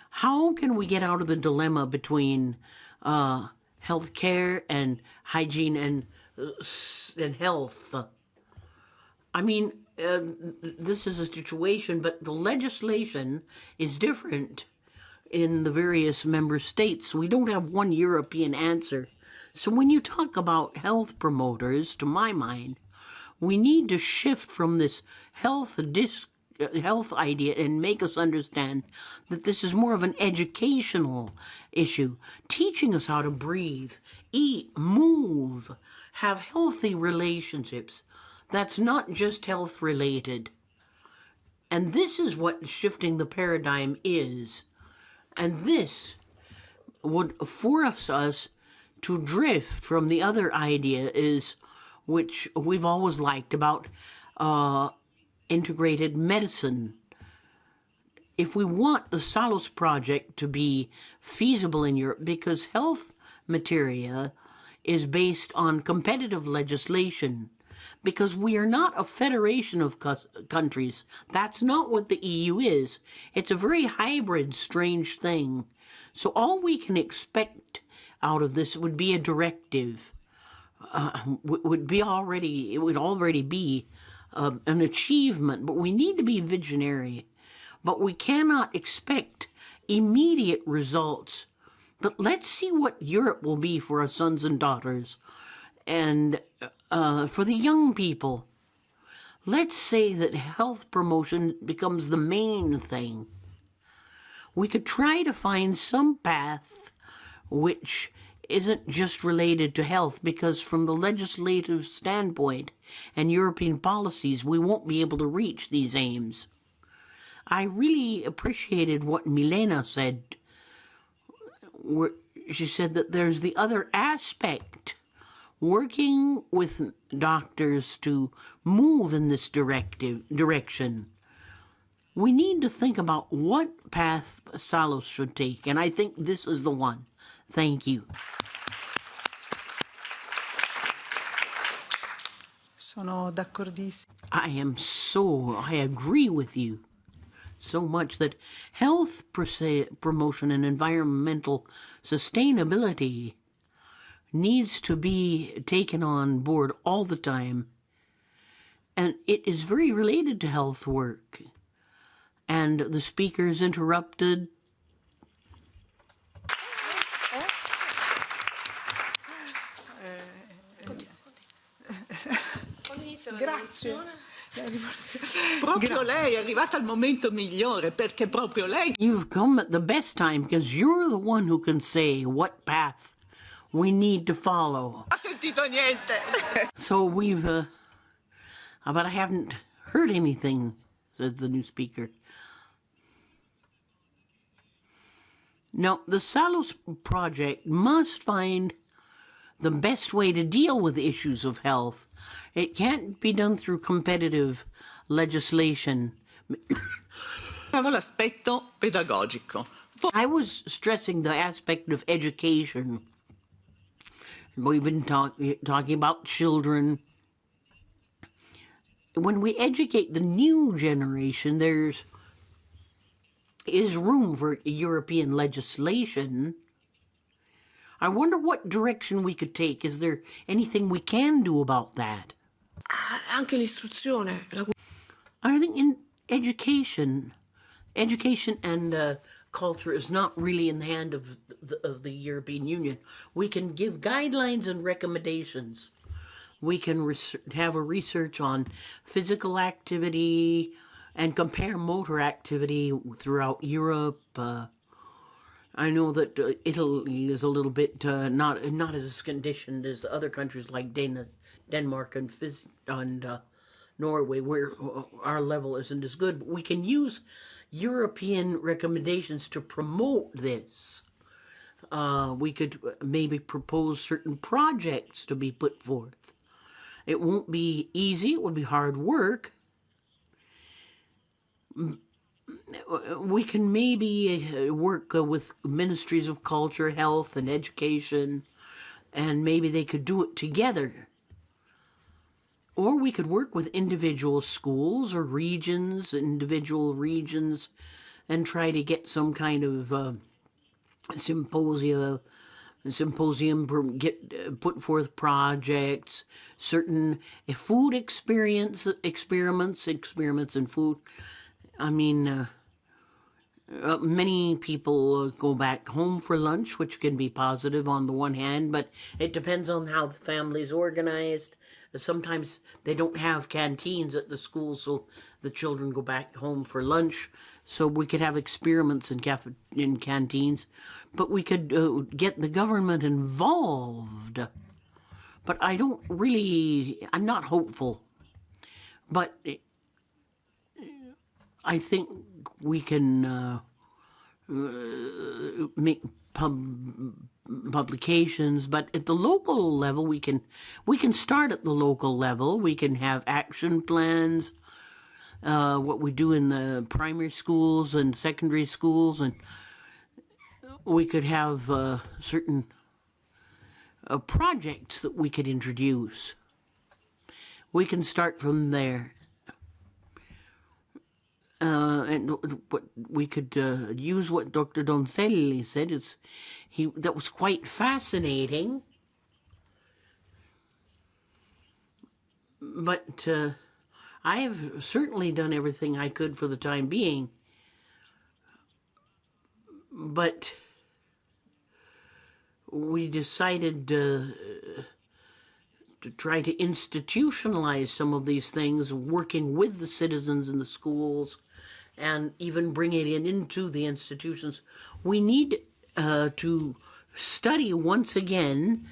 how can we get out of the dilemma between health care and hygiene and health? I mean, this is a situation, but the legislation is different in the various member states. We don't have one European answer. So when you talk about health promoters, to my mind, we need to shift from this health idea and make us understand that this is more of an educational issue, teaching us how to breathe, eat, move, have healthy relationships. That's not just health related. And this is what shifting the paradigm is. And this would force us to drift from the other idea which we've always liked about integrated medicine. If we want the Salos project to be feasible in Europe, because health materia is based on competitive legislation, because we are not a federation of countries. That's not what the EU is. It's a very hybrid, strange thing. So all we can expect out of this would be a directive. It would already be an achievement, but we need to be visionary. But we cannot expect immediate results. But let's see what Europe will be for our sons and daughters. And for the young people, let's say that health promotion becomes the main thing. We could try to find some path which isn't just related to health, because from the legislative standpoint and European policies, we won't be able to reach these aims. I really appreciated what Milena said. She said that there's the other aspect, working with doctors to move in this direction. We need to think about what path Salos should take, and I think this is the one. Thank you. Sono d'accordissimo. I agree with you so much that health promotion and environmental sustainability needs to be taken on board all the time. And it is very related to health work. And the speaker is interrupted. Grazie. Proprio lei è arrivata al momento migliore, perché proprio lei... You've come at the best time because you're the one who can say what path we need to follow. Non ha sentito niente. So we've, but I haven't heard anything, says the new speaker. Now, the Salos project must find the best way to deal with issues of health. It can't be done through competitive legislation. L'aspetto pedagogico. I was stressing the aspect of education. We've been talking about children. When we educate the new generation, there is room for European legislation. I wonder what direction we could take. Is there anything we can do about that? Anche l'istruzione. I think in education and culture is not really in the hand of the European Union. We can give guidelines and recommendations. We can have a research on physical activity and compare motor activity throughout Europe. I know that Italy is a little bit not as conditioned as other countries like Denmark and Norway, where our level isn't as good. But we can use European recommendations to promote this. We could maybe propose certain projects to be put forth. It won't be easy. It will be hard work. We can maybe work with ministries of culture, health, and education, and maybe they could do it together. Or we could work with individual schools or individual regions, and try to get some kind of symposium, put forth projects, certain food experiments in food. I mean, many people go back home for lunch, which can be positive on the one hand, but it depends on how the family's organized. Sometimes they don't have canteens at the school, so the children go back home for lunch. So we could have experiments in canteens, but we could get the government involved. But I'm not hopeful. But I think we can make publications, but at the local level, we can start at the local level. We can have action plans, what we do in the primary schools and secondary schools, and we could have certain projects that we could introduce. We can start from there. And what we could use what Dr. Donzelli said. That was quite fascinating. But I have certainly done everything I could for the time being. But we decided to try to institutionalize some of these things, working with the citizens in the schools, and even bringing it into the institutions. We need to study once again,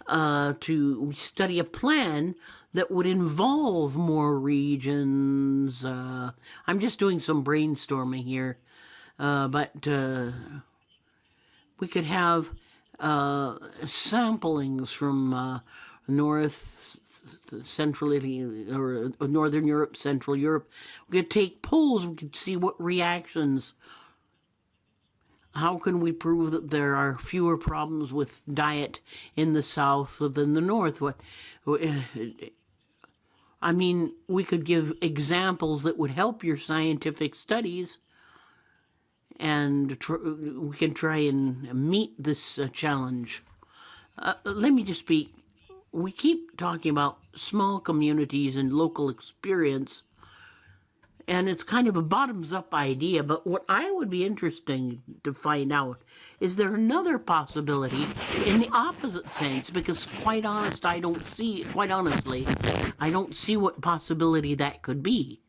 to study a plan that would involve more regions. I'm just doing some brainstorming here, but we could have samplings from North, Central Italy, or Northern Europe, Central Europe. We could take polls, we could see what reactions. How can we prove that there are fewer problems with diet in the South than the North? I mean, we could give examples that would help your scientific studies, and we can try and meet this challenge. let me just speak. We keep talking about small communities and local experience, and it's kind of a bottoms-up idea, but what I would be interested to find out is there another possibility in the opposite sense, because quite honestly, I don't see what possibility that could be.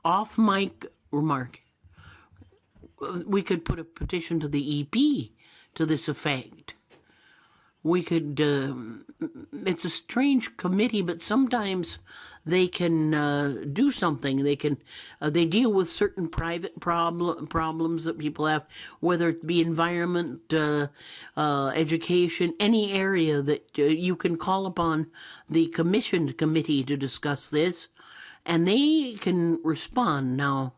Off-mic remark. We could put a petition to the EP to this effect. We could, it's a strange committee, but sometimes they can do something. They can, they deal with certain private problems that people have, whether it be environment, education, any area that you can call upon the committee to discuss this, and they can respond. Now,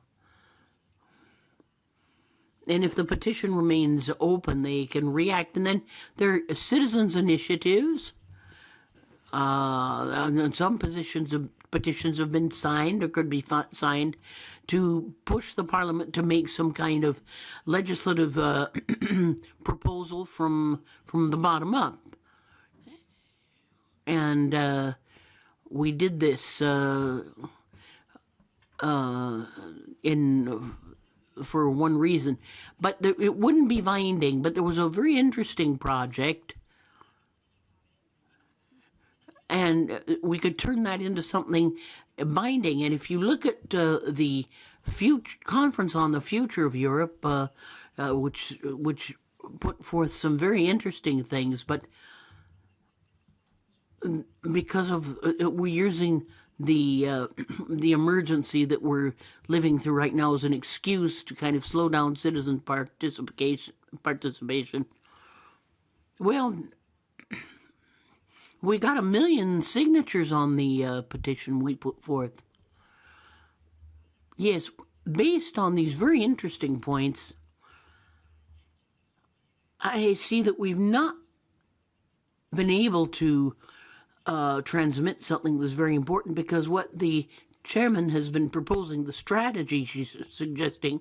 and if the petition remains open, they can react. And then there are citizens' initiatives. And some petitions have been signed or could be signed to push the Parliament to make some kind of legislative proposal from the bottom up. And we did this for one reason, but it wouldn't be binding. But there was a very interesting project, and we could turn that into something binding. And if you look at the conference on the future of Europe, which put forth some very interesting things, but because of we're using the emergency that we're living through right now as an excuse to kind of slow down citizen participation. Well, we got 1 million signatures on the petition we put forth. Yes, based on these very interesting points, I see that we've not been able to transmit something that's very important, because what the chairman has been proposing, the strategy she's suggesting,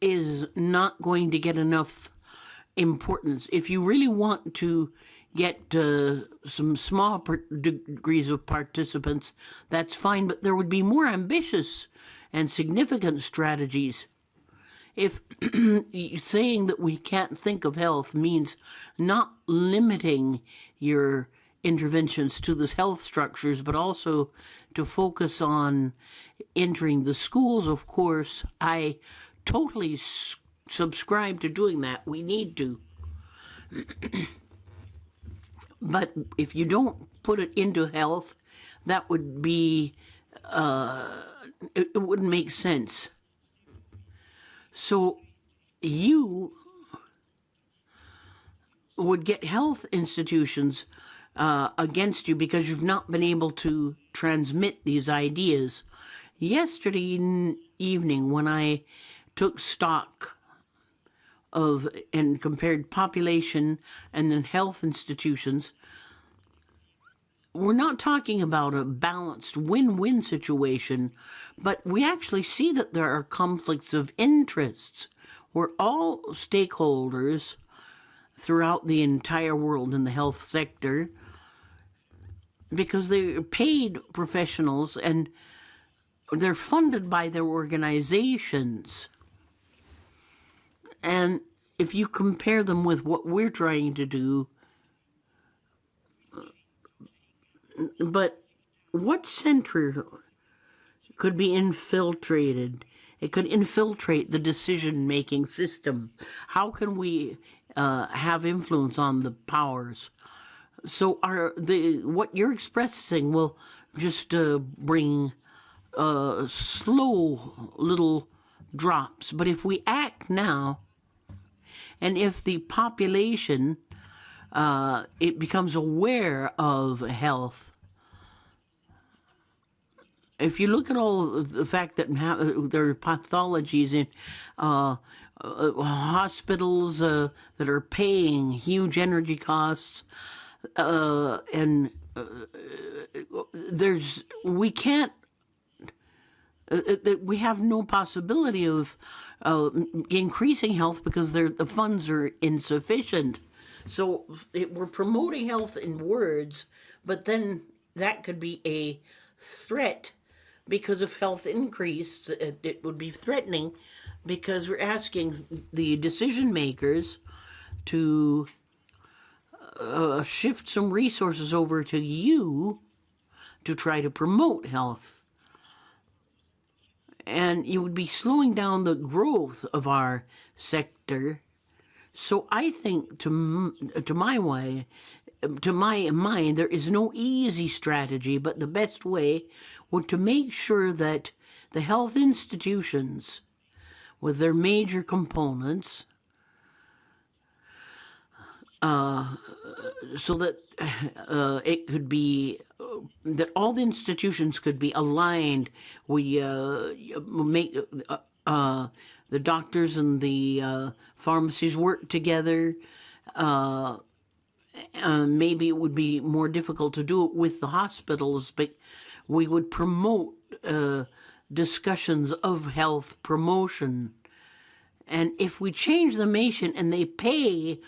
is not going to get enough importance. If you really want to get some small degrees of participants, that's fine, but there would be more ambitious and significant strategies. If saying that we can't think of health means not limiting your interventions to the health structures, but also to focus on entering the schools, of course, I totally subscribe to doing that. We need to. But if you don't put it into health, that would be, it wouldn't make sense. So you would get health institutions against you because you've not been able to transmit these ideas. Yesterday evening, when I took stock of and compared population and then health institutions, we're not talking about a balanced win-win situation, but we actually see that there are conflicts of interests where all stakeholders throughout the entire world in the health sector, because they're paid professionals and they're funded by their organizations. And if you compare them with what we're trying to do, but what center could be infiltrated? It could infiltrate the decision-making system. How can we have influence on the powers? So what you're expressing will just bring slow little drops. But if we act now, and if the population it becomes aware of health. If you look at all the fact that there are pathologies in hospitals that are paying huge energy costs, and we can't that we have no possibility of increasing health because the funds are insufficient. So we're promoting health in words, but then that could be a threat because if health increased, it would be threatening because we're asking the decision makers to shift some resources over to you to try to promote health. And you would be slowing down the growth of our sector. So I think, to my mind, there is no easy strategy, but the best way would to make sure that the health institutions, with their major components, so that it could be that all the institutions could be aligned. We make the doctors and the pharmacies work together. Maybe it would be more difficult to do it with the hospitals, but we would promote discussions of health promotion. And if we change the mission and they pay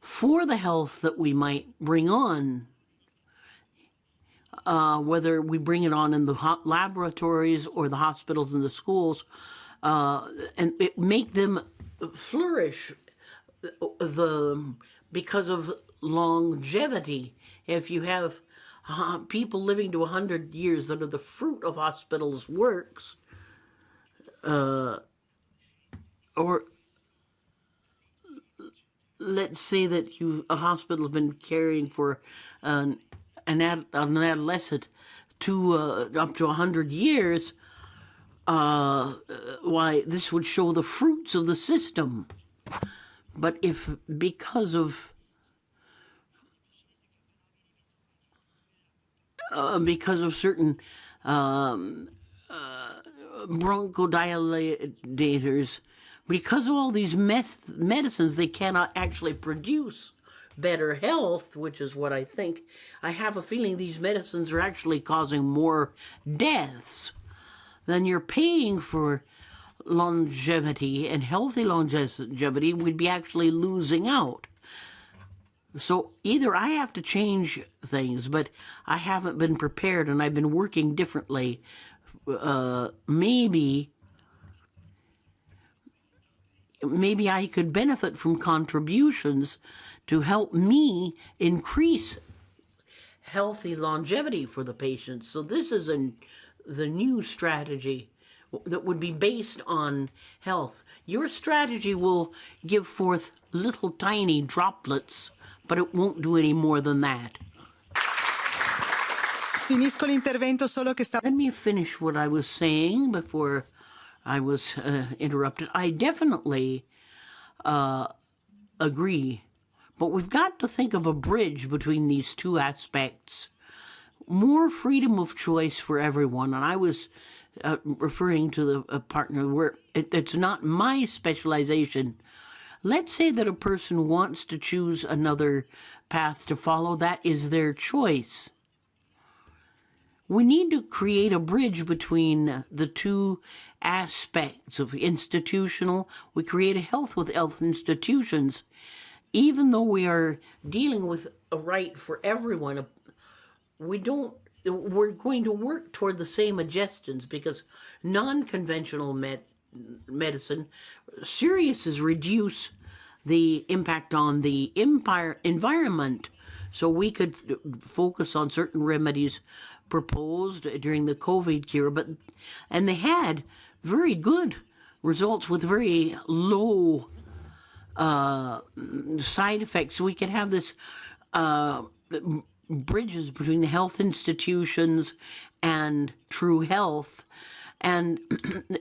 for the health that we might bring on, whether we bring it on in the laboratories or the hospitals and the schools, and it make them flourish because of longevity. If you have people living to 100 years that are the fruit of hospitals' works, or let's say that a hospital has been caring for an adolescent up to 100 years, why this would show the fruits of the system. But if because of certain bronchodilators, because of all these medicines, they cannot actually produce better health, which is what I think. I have a feeling these medicines are actually causing more deaths than you're paying for longevity, and healthy longevity we'd be actually losing out. So either I have to change things, but I haven't been prepared and I've been working differently. Maybe I could benefit from contributions to help me increase healthy longevity for the patients. So this is the new strategy that would be based on health. Your strategy will give forth little tiny droplets, but it won't do any more than that. Finisco l'intervento solo che sta... Let me finish what I was saying before I was interrupted. I definitely agree, but we've got to think of a bridge between these two aspects. More freedom of choice for everyone, and I was referring to a partner where it's not my specialization. Let's say that a person wants to choose another path to follow. That is their choice. We need to create a bridge between the two aspects of institutional. We create a health with health institutions. Even though we are dealing with a right for everyone, we're going to work toward the same suggestions, because non-conventional medicine seriously reduce the impact on the environment. So we could focus on certain remedies proposed during the COVID cure, and they had very good results with very low side effects. So we could have this bridges between the health institutions and true health, and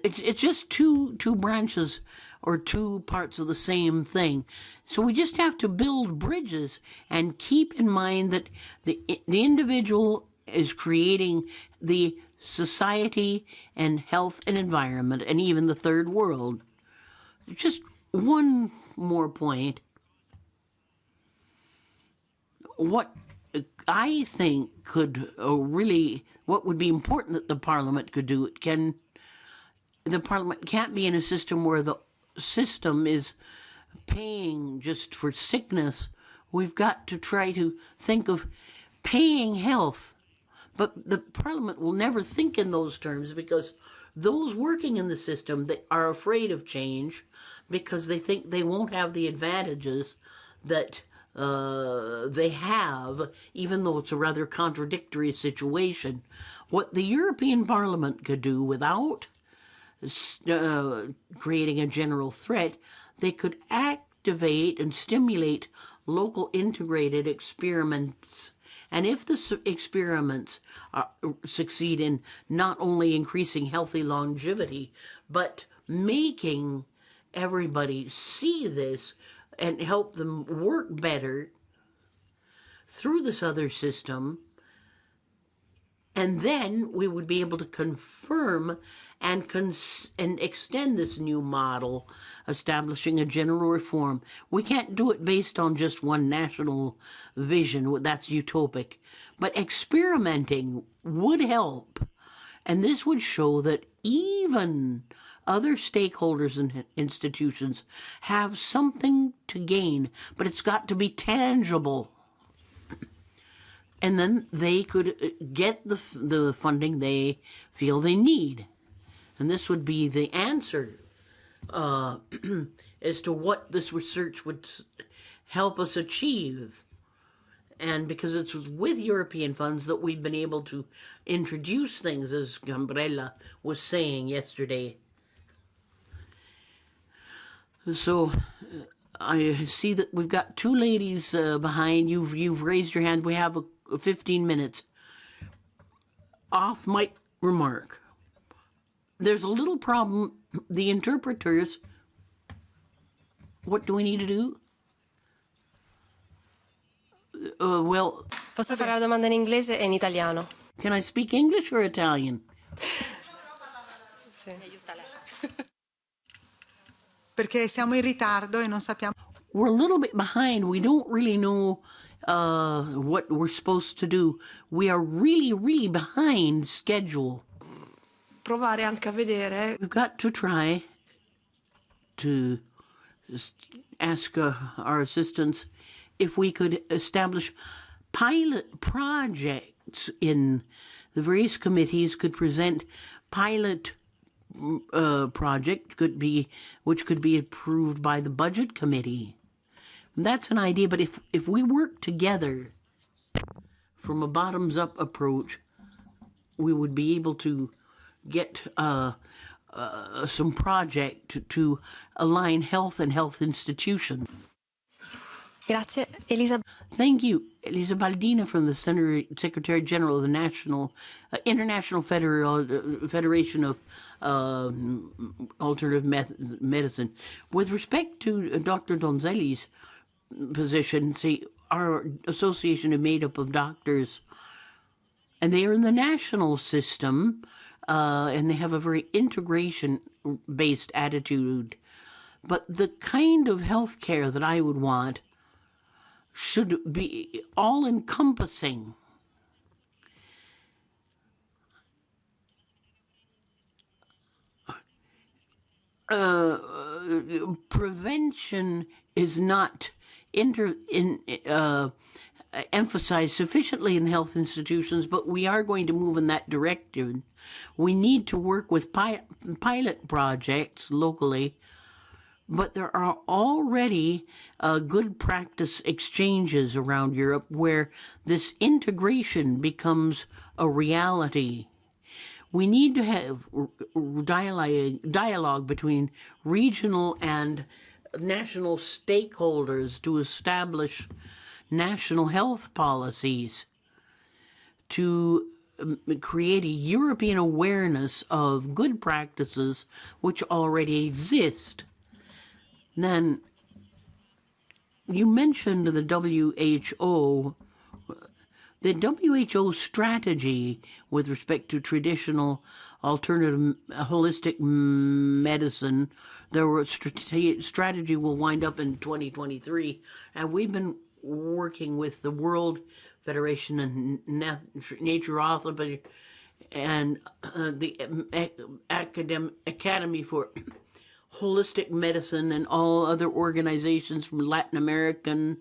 it's just two branches or two parts of the same thing. So we just have to build bridges and keep in mind that the individual is creating the society and health and environment and even the third world. Just one more point. What I think could what would be important that the Parliament could do, it can the Parliament can't be in a system where the system is paying just for sickness. We've got to try to think of paying health. But the Parliament will never think in those terms because those working in the system, they are afraid of change because they think they won't have the advantages that they have, even though it's a rather contradictory situation. What the European Parliament could do without creating a general threat, they could activate and stimulate local integrated experiments. And if the experiments succeed in not only increasing healthy longevity, but making everybody see this and help them work better through this other system, and then we would be able to confirm and extend this new model, establishing a general reform. We can't do it based on just one national vision. That's utopic. But experimenting would help. And this would show that even other stakeholders and institutions have something to gain, but it's got to be tangible. And then they could get the funding they feel they need. And this would be the answer as to what this research would help us achieve. And because it's with European funds that we've been able to introduce things, as Gambrella was saying yesterday. So I see that we've got two ladies behind. You've raised your hand. We have 15 minutes. Off mic remark. There's a little problem. The interpreters, what do we need to do? Well, Posso fare la domanda in inglese e in italiano? Can I speak English or Italian? Sì. Perché siamo in ritardo e non sappiamo. We're a little bit behind. We don't really know what we're supposed to do. We are really behind schedule. Provare anche a vedere. We've got to try to ask our assistants if we could establish pilot projects in the various committees, could present pilot project which could be approved by the budget committee. That's an idea, but if we work together from a bottoms-up approach, we would be able to get some project to align health and health institutions. Grazie. Elisa. Thank you. Elisa Baldina from the Secretary General of the International Federation of Alternative Medicine. With respect to Dr. Donzelli's position, see, our association is made up of doctors, and they are in the national system, and they have a very integration-based attitude. But the kind of health care that I would want should be all-encompassing. Prevention is not emphasized sufficiently in the health institutions, but we are going to move in that direction. We need to work with pilot projects locally, but there are already good practice exchanges around Europe where this integration becomes a reality. We need to have dialogue between regional and national stakeholders to establish national health policies, to create a European awareness of good practices which already exist. Then you mentioned the WHO. The WHO strategy with respect to traditional alternative holistic medicine, their strategy will wind up in 2023, and we've been working with the World Federation of Naturopathy and the Academy for Holistic Medicine and all other organizations from Latin American,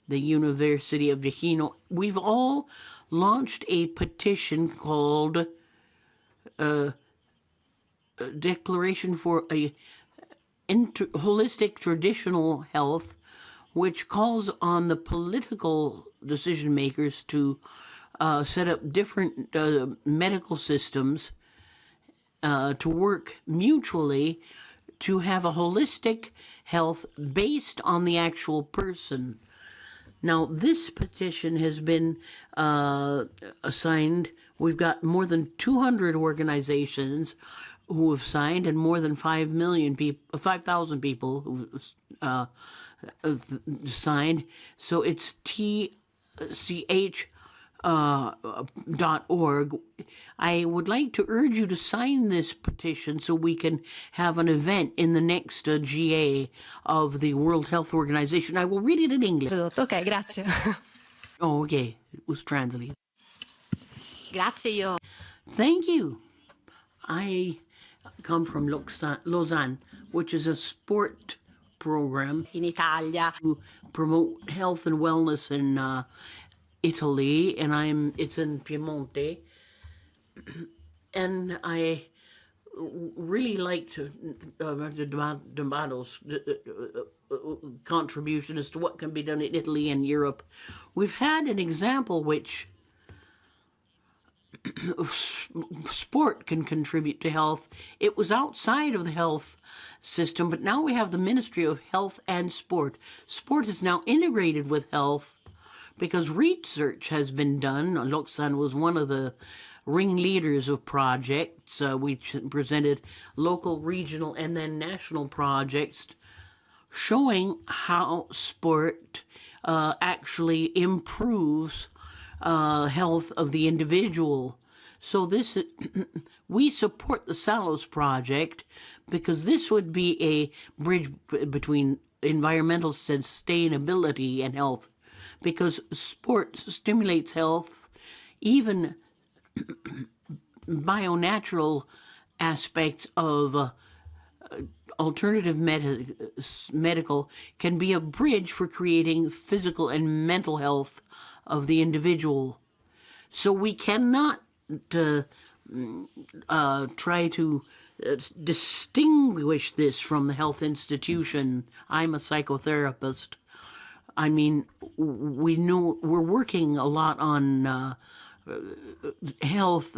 the University of Ticino. We've all launched a petition called Declaration for a Holistic Traditional Health, which calls on the political decision makers to set up different medical systems to work mutually to have a holistic health based on the actual person. Now, this petition has been signed. We've got more than 200 organizations who have signed, and more than 5,000 people who signed. So it's tch.org. I would like to urge you to sign this petition so we can have an event in the next GA of the World Health Organization. I will read it in English. Ok, grazie. Oh, okay. It was translated. Grazie, io. Thank you. I come from Lausanne, which is a sport program In Italia. to promote health and wellness in Italy, and it's in Piemonte, and I really liked Domato's contribution as to what can be done in Italy and Europe. We've had an example which sport can contribute to health. It was outside of the health system, but now we have the Ministry of Health and Sport. Sport is now integrated with health because research has been done. Lausanne was one of the ringleaders of projects. We presented local, regional, and then national projects showing how sport actually improves health of the individual. So this, we support the Salos project because this would be a bridge between environmental sustainability and health, because sport stimulates health, even bio-natural aspects of alternative medical can be a bridge for creating physical and mental health of the individual. So we cannot try to distinguish this from the health institution. I'm a psychotherapist. I mean, we know we're working a lot on health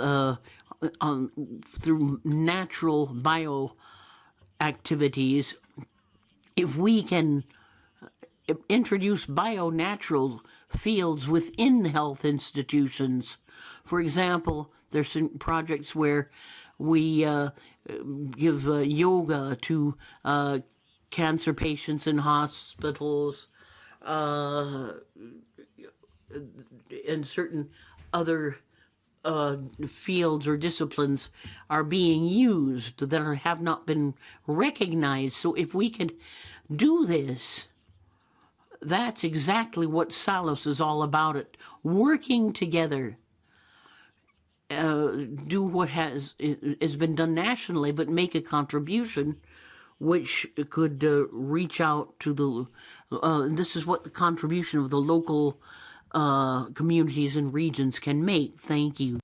through natural bio activities. If we can introduce bio-natural fields within health institutions, for example, there's some projects where we give yoga to cancer patients in hospitals, and certain other fields or disciplines are being used that have not been recognized. So if we could do this, that's exactly what Salos is all about. It working together, do what has been done nationally, but make a contribution which could reach out to the. This is what the contribution of the local communities and regions can make. Thank you.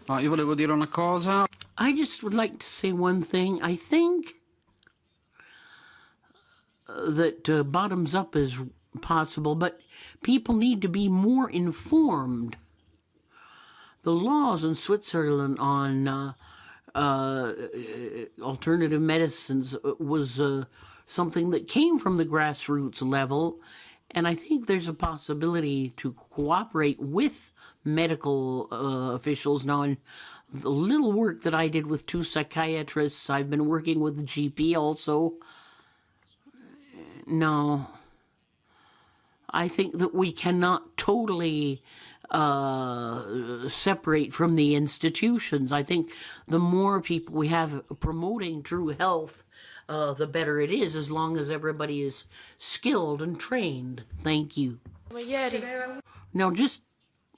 No, io volevo dire una cosa. I just would like to say one thing. I think that bottoms up is possible, but people need to be more informed. The laws in Switzerland on alternative medicines was something that came from the grassroots level, and I think there's a possibility to cooperate with medical officials. Now, in the little work that I did with 2 psychiatrists, I've been working with the GP also. Now, I think that we cannot totally separate from the institutions. I think the more people we have promoting true health, the better it is, as long as everybody is skilled and trained. Thank you. Come ieri. Now just...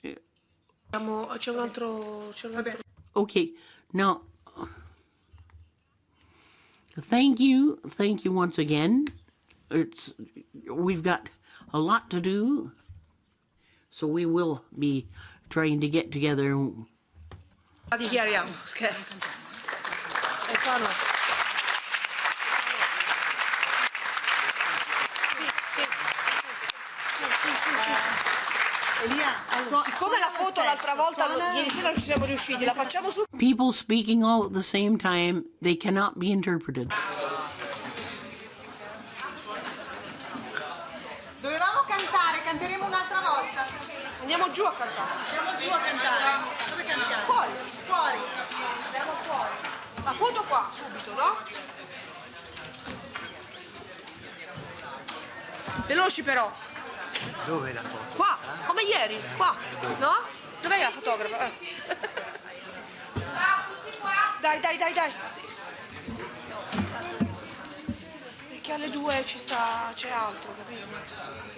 C'è un altro... Okay, now... Thank you once again. We've got a lot to do, so we will be trying to get together. La dichiariamo, scherzo. E qua no. Allora, siccome la foto l'altra volta, ieri sera non ci siamo riusciti, la facciamo su. People speaking all at the same time, they cannot be interpreted. Dovevamo cantare, canteremo un'altra volta. Andiamo giù a cantare. Andiamo giù a cantare. Dove cantiamo? Fuori. Fuori. Andiamo fuori. La foto qua, subito, no? Veloci però. Dove la foto? Qua, come ieri, qua, no? Dov'è la fotografa? Dai. Perché alle 2 c'è altro, capito?